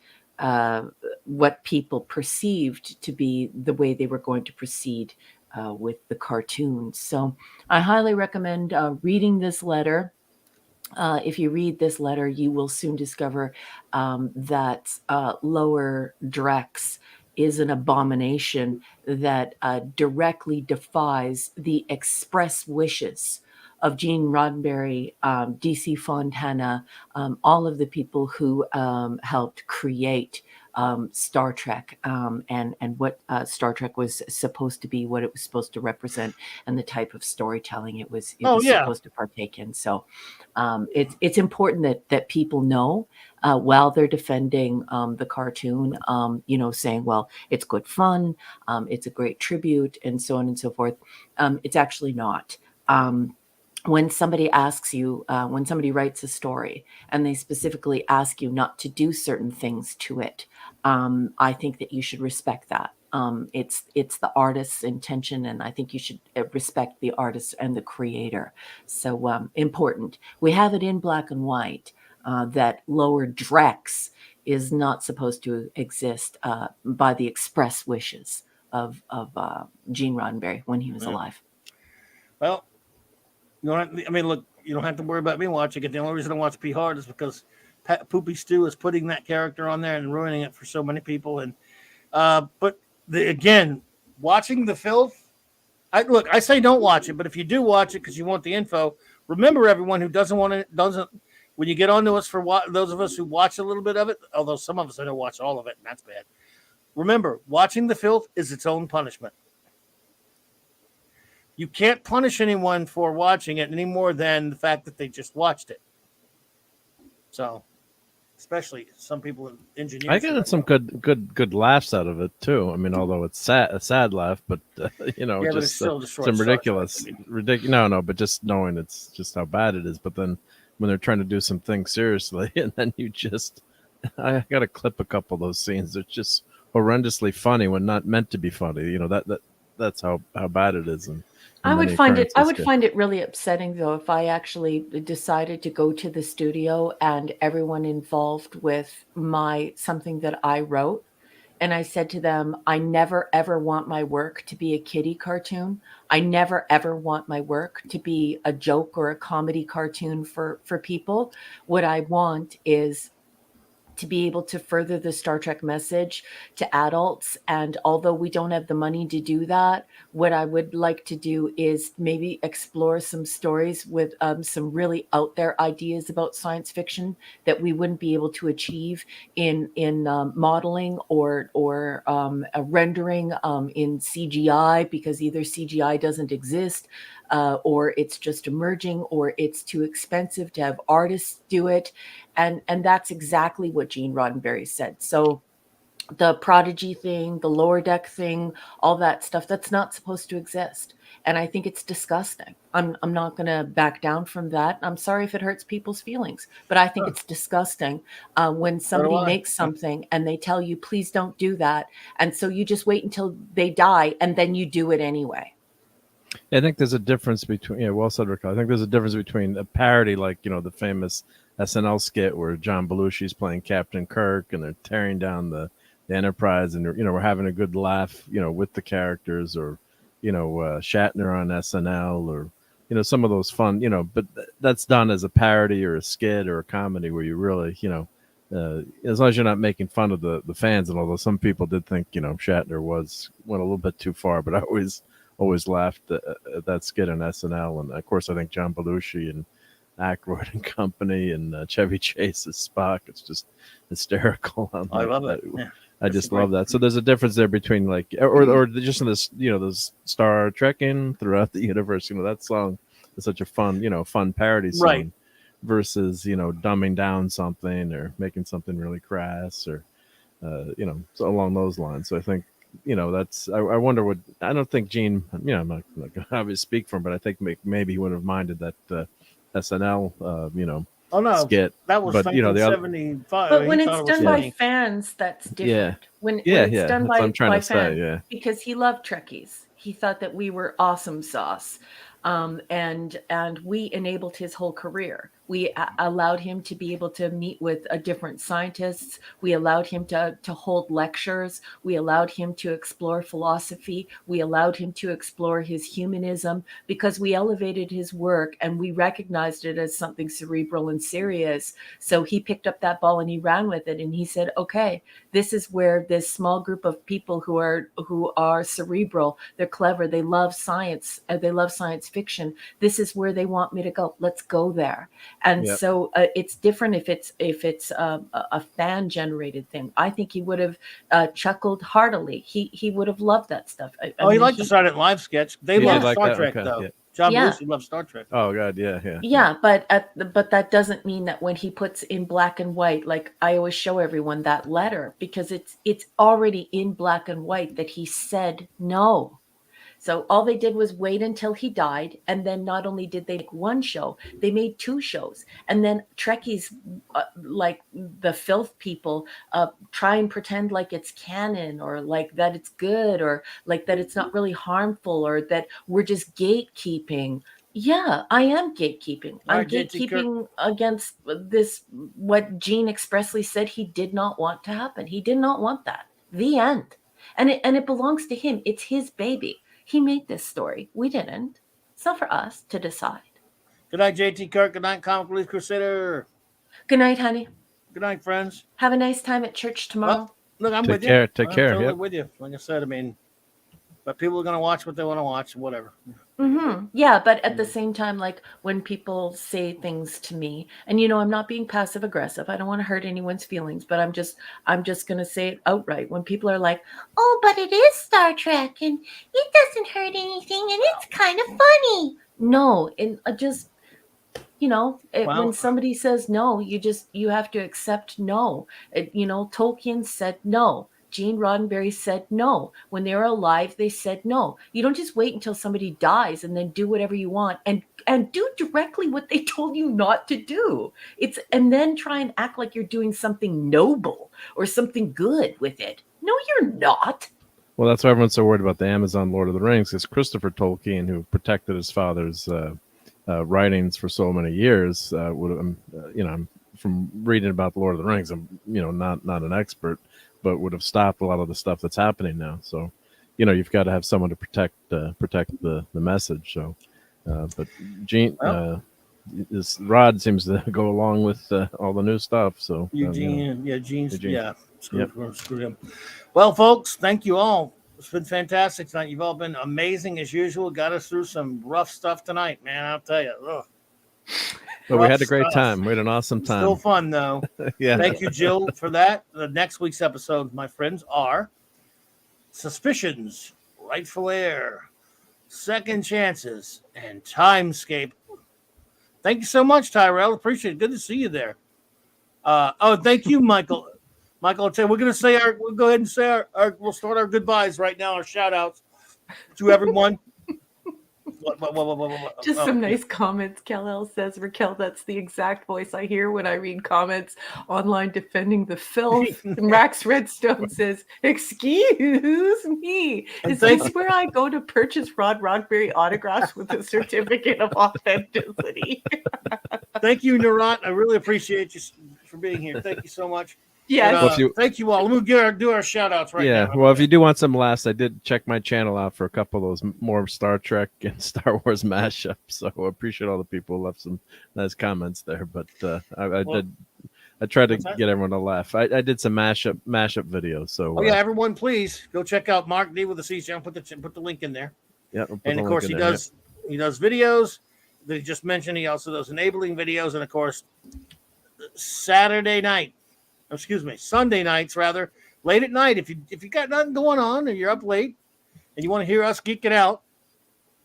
what people perceived to be the way they were going to proceed with the cartoons. So I highly recommend reading this letter. If you read this letter, you will soon discover that Lower Drex is an abomination that directly defies the express wishes of Gene Roddenberry, DC Fontana, all of the people who helped create Star Trek, and what Star Trek was supposed to be, what it was supposed to represent, and the type of storytelling it was supposed to partake in. So it's important that people know while they're defending the cartoon, saying, well, it's good fun, it's a great tribute, and so on and so forth. It's actually not. When somebody asks you, when somebody writes a story and they specifically ask you not to do certain things to it, I think that you should respect that. It's the artist's intention, and I think you should respect the artist and the creator. So important. We have it in black and white that Lower Drex is not supposed to exist by the express wishes of Gene Roddenberry when he was alive. Well, you don't have, I mean, look, you don't have to worry about me watching it. The only reason I watch P Hard is because Poopy Stew is putting that character on there and ruining it for so many people. And but again, watching the filth, I say don't watch it, but if you do watch it because you want the info, remember, everyone who doesn't when you get onto us for those of us who watch a little bit of it, although some of us don't watch all of it, and that's bad. Remember, watching the filth is its own punishment. You can't punish anyone for watching it any more than the fact that they just watched it. So, especially some people in engineering. I got some good laughs out of it too. I mean, although it's a sad laugh, but just some ridiculous. No, but just knowing it's just how bad it is. But then when they're trying to do some things seriously, and then I got to clip a couple of those scenes. It's just horrendously funny when not meant to be funny. That's how bad it is. And I would find it really upsetting, though, if I actually decided to go to the studio and everyone involved with something that I wrote, and I said to them, I never ever want my work to be a kiddie cartoon. I never ever want my work to be a joke or a comedy cartoon for people. What I want is to be able to further the Star Trek message to adults. And although we don't have the money to do that, what I would like to do is maybe explore some stories with some really out there ideas about science fiction that we wouldn't be able to achieve in modeling or a rendering in CGI, because either CGI doesn't exist or it's just emerging, or it's too expensive to have artists do it. And that's exactly what Gene Roddenberry said. So the Prodigy thing, the Lower Deck thing, all that stuff, that's not supposed to exist. And I think it's disgusting. I'm not going to back down from that. I'm sorry if it hurts people's feelings, but I think it's disgusting when somebody makes something and they tell you, please don't do that. And so you just wait until they die and then you do it anyway. I think there's a difference between, well said, Raquel. I think there's a difference between a parody, like, the famous SNL skit where John Belushi's playing Captain Kirk and they're tearing down the Enterprise, and we're having a good laugh, with the characters, or Shatner on SNL, or some of those fun, but that's done as a parody or a skit or a comedy where you really, as long as you're not making fun of the fans. And although some people did think Shatner went a little bit too far, but I always laughed at that skit on SNL. And of course, I think John Belushi and Aykroyd and company and Chevy Chase as Spock, it's just hysterical. I love it. Yeah, I just love that. So there's a difference there between or just in this, those Star Trekking throughout the universe. That song is such a fun parody song, right, versus dumbing down something or making something really crass, or so along those lines. So I think that's, I wonder what, I don't think Gene, I'm not going to obviously speak for him, but I think maybe he would have minded that SNL, oh no, skit. That was 1975. But when it's done by fans, that's different. Yeah. When it's done by fans, yeah. Because he loved Trekkies. He thought that we were awesome sauce. And we enabled his whole career. We allowed him to be able to meet with different scientists. We allowed him to hold lectures. We allowed him to explore philosophy. We allowed him to explore his humanism, because we elevated his work and we recognized it as something cerebral and serious. So he picked up that ball and he ran with it, and he said, okay, this is where this small group of people who are cerebral, they're clever, they love science, they love science fiction. This is where they want me to go. Let's go there. And Yep. so it's different if it's a fan generated thing. I think he would have chuckled heartily. He would have loved that stuff. I He mean, liked the Saturday Night Live sketch. They He love did like Star that? Trek, Okay, though. yeah. John Yeah. Belushi loves Star Trek. Oh God, yeah. Yeah, but that doesn't mean that when he puts in black and white, like I always show everyone that letter, because it's already in black and white that he said no. So all they did was wait until he died, and then not only did they make one show, they made two shows, and then Trekkies, like the filth people, try and pretend like it's canon, or like that it's good, or like that it's not really harmful, or that we're just gatekeeping. Yeah, I am gatekeeping. All I'm right, JT Kirk. gatekeeping against this, what Gene expressly said he did not want to happen. He did not want that. The end. And it belongs to him. It's his baby. He made this story. We didn't. It's not for us to decide. Good night, JT Kirk. Good night, Comic Relief Crusader. Good night, honey. Good night, friends. Have a nice time at church tomorrow. Well, look, I'm Take with care. you. Take I'm care. Totally Yep. with you. Like I said, I mean, but people are going to watch what they want to watch, whatever. Yeah, but at the same time, like when people say things to me, and I'm not being passive aggressive. I don't want to hurt anyone's feelings, but I'm just going to say it outright. When people are like, "Oh, but it is Star Trek, and it doesn't hurt anything, and it's kind of funny." No, and just Well- when somebody says no, you have to accept no. Tolkien said no. Gene Roddenberry said no. When they were alive, they said no. You don't just wait until somebody dies and then do whatever you want and do directly what they told you not to do. And then try and act like you're doing something noble or something good with it. No, you're not. Well, that's why everyone's so worried about the Amazon Lord of the Rings, because Christopher Tolkien, who protected his father's writings for so many years, would have, from reading about the Lord of the Rings, I'm, not an expert, but would have stopped a lot of the stuff that's happening now. So, you've got to have someone to protect the message. So, but Gene, this Rod seems to go along with all the new stuff. So Eugene, Gene's, Eugene. yeah, screw him. Well, folks, thank you all. It's been fantastic tonight. You've all been amazing as usual. Got us through some rough stuff tonight, man. I'll tell you. Ugh. But we Rough had a great stuff. time. We had an awesome time. Still fun though. Yeah. Thank you, Jill, for that. The next week's episode, my friends, are Suspicions, Rightful Heir, Second Chances, and Timescape. Thank you so much, Tyrell. Appreciate it. Good to see you there. Thank you, Michael. Michael, I'll tell you, we'll go ahead and say we'll start our goodbyes right now, our shout outs to everyone. Just some nice comments. Kel-El says, Raquel, that's the exact voice I hear when I read comments online defending the filth. And Rax Redstone says, excuse me. Is this where I go to purchase Rod Rodberry autographs with a certificate of authenticity? Thank you, Narat. I really appreciate you for being here. Thank you so much. Yes. Thank you all. Let me do our shout outs right now. Yeah, well, if you do want some laughs, I did check my channel out for a couple of those more Star Trek and Star Wars mashups. So I appreciate all the people who left some nice comments there. But I tried to get everyone to laugh. I did some mashup videos. So everyone, please go check out Mark D with the C channel. Put the link in there. Yeah, and of course he does videos that he just mentioned. He also does enabling videos, and of course Sunday nights rather, late at night. If you got nothing going on and you're up late and you want to hear us geeking out,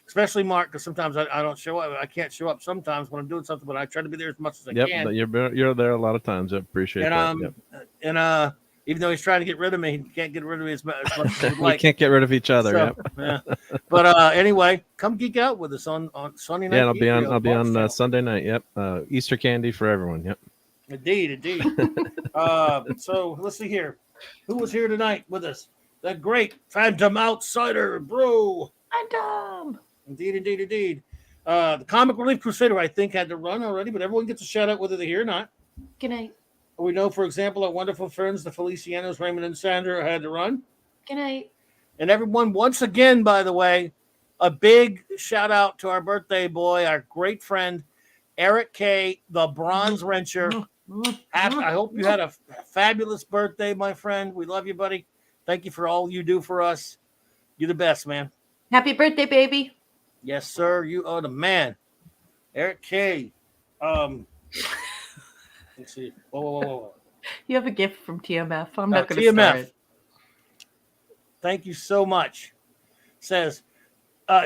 especially Mark, because sometimes I don't show up. I can't show up sometimes when I'm doing something, but I try to be there as much as I can. But you're there a lot of times. I appreciate that. And even though he's trying to get rid of me, he can't get rid of me as much as he'd like. We can't get rid of each other. But anyway, come geek out with us on Sunday night. Yeah, I'll be on Sunday night. Yep. Easter candy for everyone. Yep. Indeed. So let's see here. Who was here tonight with us? The great Phantom Outsider, bro. Phantom. Indeed. The Comic Relief Crusader, I think, had to run already, but everyone gets a shout out whether they're here or not. Good night. We know, for example, our wonderful friends, the Felicianos, Raymond and Sandra, had to run. Good night. And everyone, once again, by the way, a big shout out to our birthday boy, our great friend, Eric K., the Bronze Wrencher. I hope you had a fabulous birthday, my friend. We love you, buddy. Thank you for all you do for us. You're the best, man. Happy birthday, baby. Yes, sir. You are the man. Eric K. Let's see. Whoa. You have a gift from TMF. I'm not going to TMF. start it. Thank you so much. Says,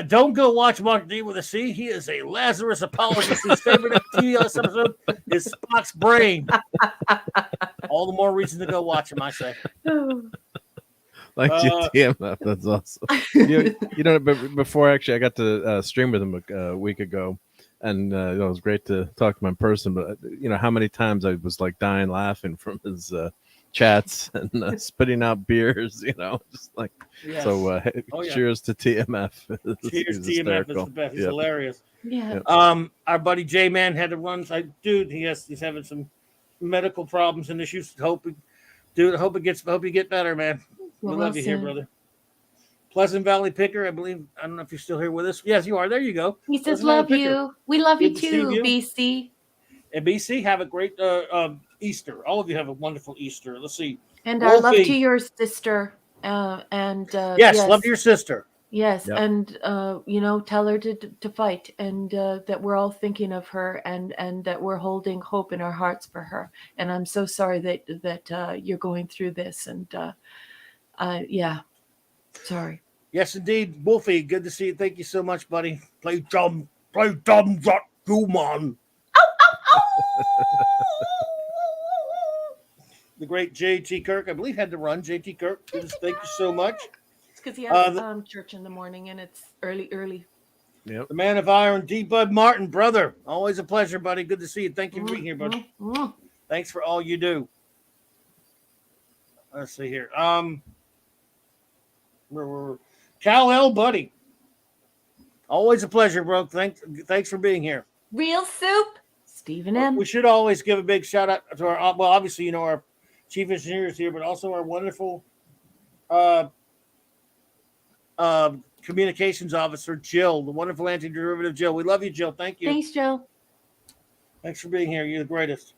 don't go watch Mark D with a C. He is a Lazarus apologist. His favorite TLS episode is Spock's brain. All the more reason to go watch him, I say. Like TMF, that's awesome. you know, but before actually, I got to stream with him a week ago, and it was great to talk to him in person. But you know how many times I was like dying laughing from his chats and spitting out beers. You know, just like so. Cheers to TMF. Cheers, TMF is the best. He's hilarious. Yeah. Our buddy J Man had to run. Dude, he's having some medical problems and issues. Hope you get better, man. We love you here, brother. Pleasant Valley Picker, I believe. I don't know if you're still here with us. Yes, you are. There you go. He says, love you. We love you Good to too, see you. BC. And BC, have a great Easter. All of you have a wonderful Easter. Let's see. And our love to your sister. Yes, love to your sister. Yes, Yep. and you know, tell her to fight, and that we're all thinking of her, and that we're holding hope in our hearts for her. And I'm so sorry that you're going through this, and yeah, sorry. Yes, indeed, Wolfie. Good to see you. Thank you so much, buddy. Play dumb, that human. The great JT Kirk, I believe, had to run. JT Kirk, thank you so much. It's because he has church in the morning, and it's early. Yep. The man of iron, D. Bud Martin, brother. Always a pleasure, buddy. Good to see you. Thank you for being here, buddy. Thanks for all you do. Let's see here. Cal L, buddy. Always a pleasure, bro. Thanks for being here. Real soup, Stephen M. We should always give a big shout out to our, well, obviously, you know, our chief engineer is here, but also our wonderful communications officer, Jill, the wonderful anti-derivative Jill. We love you, Jill. Thank you. Thanks, Joe. Thanks for being here. You're the greatest.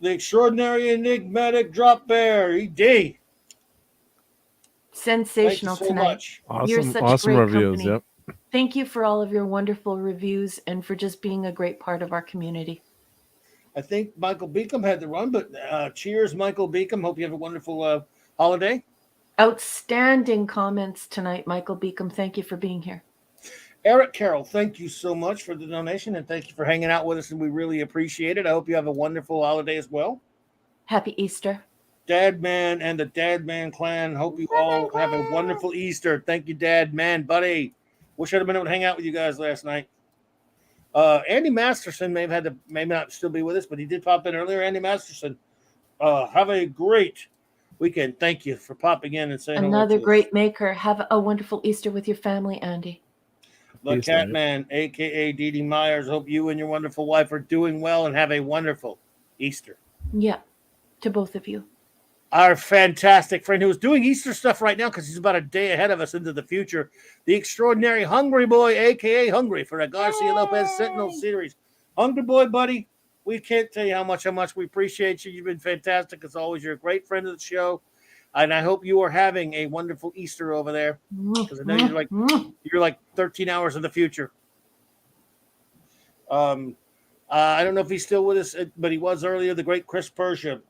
The extraordinary enigmatic drop bear, ED. Sensational Thank you so tonight. much. You're such Awesome great reviews. company. Yep. Thank you for all of your wonderful reviews and for just being a great part of our community. I think Michael Beacom had to run, but cheers, Michael Beacom. Hope you have a wonderful holiday. Outstanding comments tonight, Michael Beacom. Thank you for being here. Eric Carroll, thank you so much for the donation, and thank you for hanging out with us, and we really appreciate it. I hope you have a wonderful holiday as well. Happy Easter. Dad Man and the Dad Man clan, hope you all have a wonderful Easter. Thank you, Dad Man, buddy. Wish I'd have been able to hang out with you guys last night. Andy Masterson may not still be with us, but he did pop in earlier. Andy Masterson, have a great weekend. Thank you for popping in and saying another great maker. Have a wonderful Easter with your family, Andy. The Catman, a.k.a. Dee Dee Myers. Hope you and your wonderful wife are doing well and have a wonderful Easter. Yeah, to both of you. Our fantastic friend who is doing Easter stuff right now because he's about a day ahead of us into the future. The extraordinary Hungry Boy, a.k.a. Hungry, for the Garcia Lopez Sentinel series. Hungry Boy, buddy, we can't tell you how much we appreciate you. You've been fantastic as always. You're a great friend of the show. And I hope you are having a wonderful Easter over there because I know you're like 13 hours in the future. I don't know if he's still with us, but he was earlier. The great Chris Persia,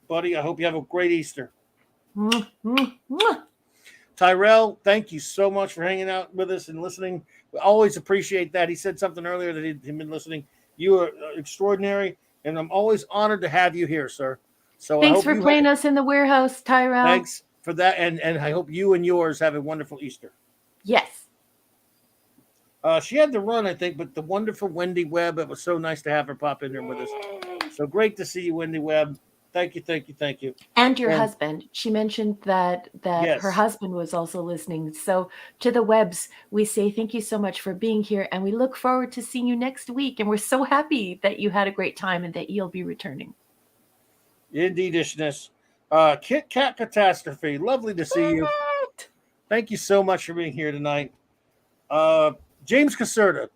buddy. I hope you have a great Easter. Tyrell, thank you so much for hanging out with us and listening. We always appreciate that. He said something earlier that he'd been listening. You are extraordinary, and I'm always honored to have you here, sir. So thanks for playing us in the warehouse, Tyrell. Thanks for that, and I hope you and yours have a wonderful Easter. Yes. She had to run, I think, but the wonderful Wendy Webb, it was so nice to have her pop in here with us. So great to see you, Wendy Webb. Thank you, thank you, thank you. And your And- husband. She mentioned that Yes. her husband was also listening. So to the Webbs, we say thank you so much for being here, and we look forward to seeing you next week. And we're so happy that you had a great time and that you'll be returning. Indeedishness. Kit Kat Catastrophe. Lovely to see you. Thank you so much for being here tonight. James Caserta.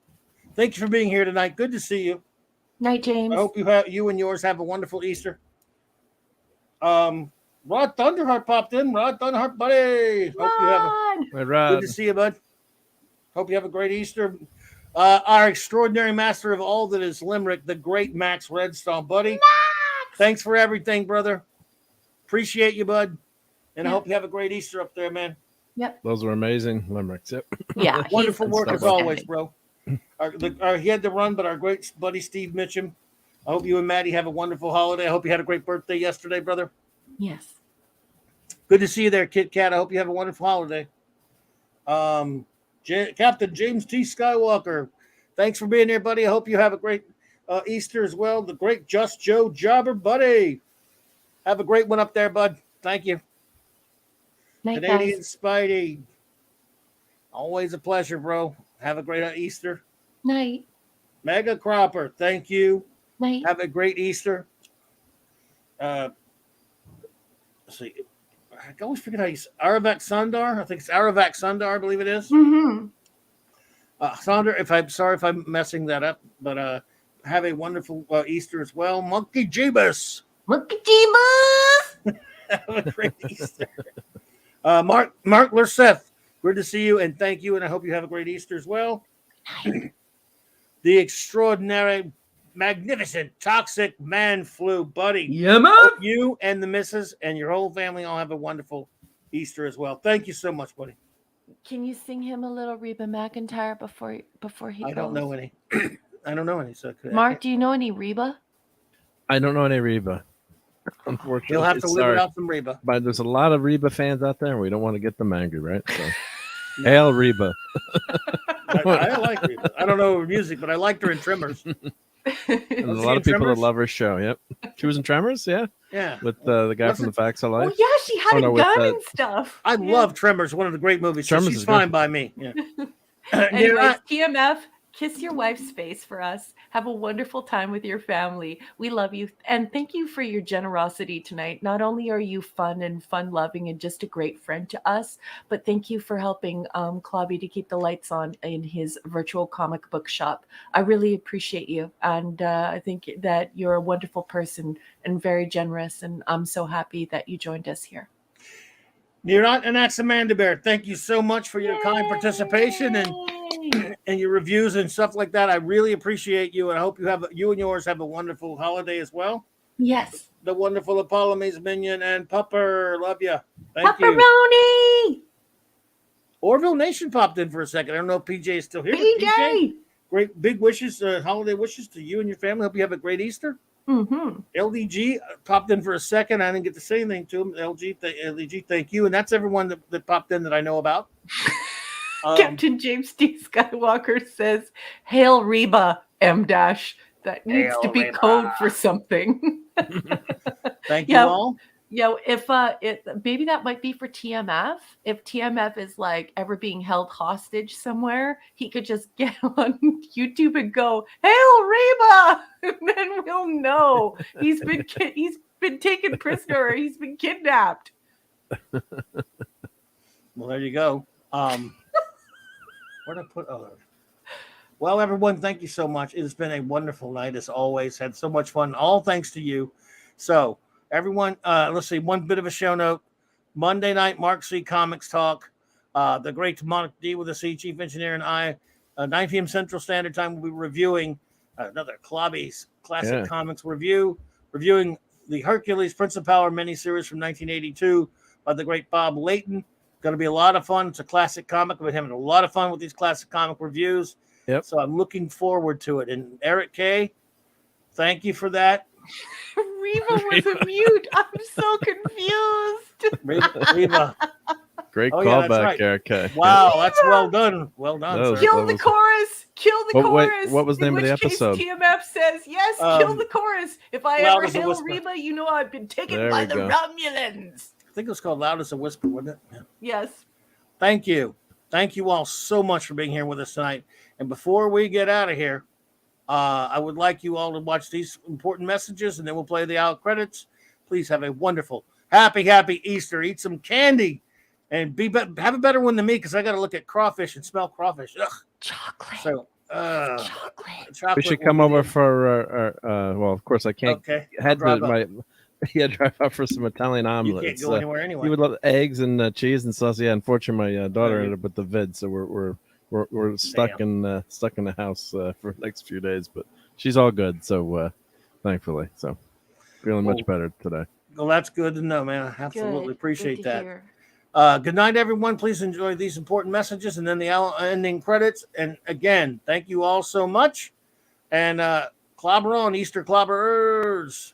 Thank you for being here tonight. Good to see you. Night, James. I hope you and yours have a wonderful Easter. Rod Thunderheart popped in. Rod Thunderheart, buddy. Hope you have Rod! Hey, Rod. good to see you, bud. Hope you have a great Easter. Our extraordinary master of all that is Limerick, the great Max Redstone, buddy. Thanks for everything, brother. Appreciate you, bud. And I Yeah. hope you have a great Easter up there, man. Those were amazing limericks. Yep. Yeah, he's Wonderful work as outstanding. always, bro. He had to run, but our great buddy Steve Mitchum. I hope you and Maddie have a wonderful holiday. I hope you had a great birthday yesterday, brother. Yes. Good to see you there, Kit Kat. I hope you have a wonderful holiday. Captain James T. Skywalker, thanks for being here, buddy. I hope you have a great Easter as well. The great Just Joe Jobber, buddy. Have a great one up there, bud. Thank you. Night, Canadian guys. Spidey. Always a pleasure, bro. Have a great Easter. Night. Mega Cropper, thank you. Night. Have a great Easter. Let's see. I always forget how you say Aravak Sundar. I think it's Aravak Sundar, I believe it is. Mm-hmm. Sundar, I'm sorry if I'm messing that up, but have a wonderful Easter as well. Monkey Jeebus. Monkey Jeebus! Have a great Easter. Mark Lerseth, good to see you and thank you, and I hope you have a great Easter as well. The extraordinary, magnificent, toxic man flu, buddy. Yeah, man. Hope you and the missus and your whole family all have a wonderful Easter as well. Thank you so much, buddy. Can you sing him a little Reba McEntire before he goes? I don't know any. I don't know any. So Mark, do you know any Reba? I don't know any Reba. Unfortunately, He'll have to live sorry. without some Reba. But there's a lot of Reba fans out there, and we don't want to get them angry, right? So, hail Reba. I like Reba. I don't know her music, but I liked her in Tremors. And a Was lot she of people in that love her show. Yep, she was in Tremors. Yeah, Yeah. with the guy Was from it- The Facts of Oh Life. yeah, she had Oh, no, a with gun the- and stuff. I Yeah. love Tremors, one of the great movies. So Tremors she's is fine good. by me. Yeah. Anyways, TMF, kiss your wife's face for us. Have a wonderful time with your family. We love you. And thank you for your generosity tonight. Not only are you fun and fun-loving and just a great friend to us, but thank you for helping Clobby to keep the lights on in his virtual comic book shop. I really appreciate you. And I think that you're a wonderful person and very generous. And I'm so happy that you joined us here. You're not, and that's Amanda Bear. Thank you so much for your kind participation and your reviews and stuff like that. I really appreciate you, and I hope you and yours have a wonderful holiday as well. Yes. The wonderful Apollo Minion and Pupper, love you. Thank you. Pepperoni! Orville Nation popped in for a second. I don't know if PJ is still here. PJ! Great big wishes, holiday wishes to you and your family. Hope you have a great Easter. Mm-hmm. LDG popped in for a second. I didn't get to say anything to him. LDG, thank you. And that's everyone that popped in that I know about. Captain James D. Skywalker says, "Hail Reba, M dash." That needs Hail to be Reba. code for something. Thank you Yeah. all. Yo, if maybe that might be for TMF. If TMF is like ever being held hostage somewhere, he could just get on YouTube and go, "Hail Reba," and then we'll know he's been taken prisoner or he's been kidnapped. Well, there you go. Where'd I put? Oh, well, everyone, thank you so much. It's been a wonderful night as always. Had so much fun. All thanks to you. So, everyone, let's see. One bit of a show note. Monday night, Mark C. Comics Talk. The great Demonic D with the C, Chief Engineer, and I. 9 p.m. Central Standard Time. We'll be reviewing another Clobby's Classic Comics review. Reviewing the Hercules Prince of Power miniseries from 1982 by the great Bob Layton. Going to be a lot of fun. It's a classic comic. I've been having a lot of fun with these classic comic reviews. Yep. So I'm looking forward to it. And Eric K., thank you for that. Reba was a mute. I'm so confused. Reba, Great Oh, yeah, that's callback, right. Erica. Wow, that's well done. Well done, That was- sir. Kill the chorus. Kill the Wait, chorus. what was the name of the In which case episode? TMF says, yes, kill the chorus. If I Loud ever as a hail whisper. Reba, you know I've been taken There by we the go. Romulans. I think it was called Loud as a Whisper, wasn't it? Yeah. Yes. Thank you. Thank you all so much for being here with us tonight. And before we get out of here, I would like you all to watch these important messages, and then we'll play the out credits. Please have a wonderful, happy Easter. Eat some candy, and have a better one than me, because I got to look at crawfish and smell crawfish. Ugh. Chocolate. So, chocolate. We should come over for well, of course I can't. Okay. Had to drive up for some Italian You omelets. can't go anywhere anyway. You would love eggs and cheese and sauce. Yeah, unfortunately, my daughter ended up with the vid, so we're stuck in the house for the next few days. But she's all good, so thankfully, so feeling much better today. Well, that's good to know, man. I absolutely appreciate good that. hear. Good night, everyone. Please enjoy these important messages and then the ending credits. And again, thank you all so much. And clobber on, Easter clobberers.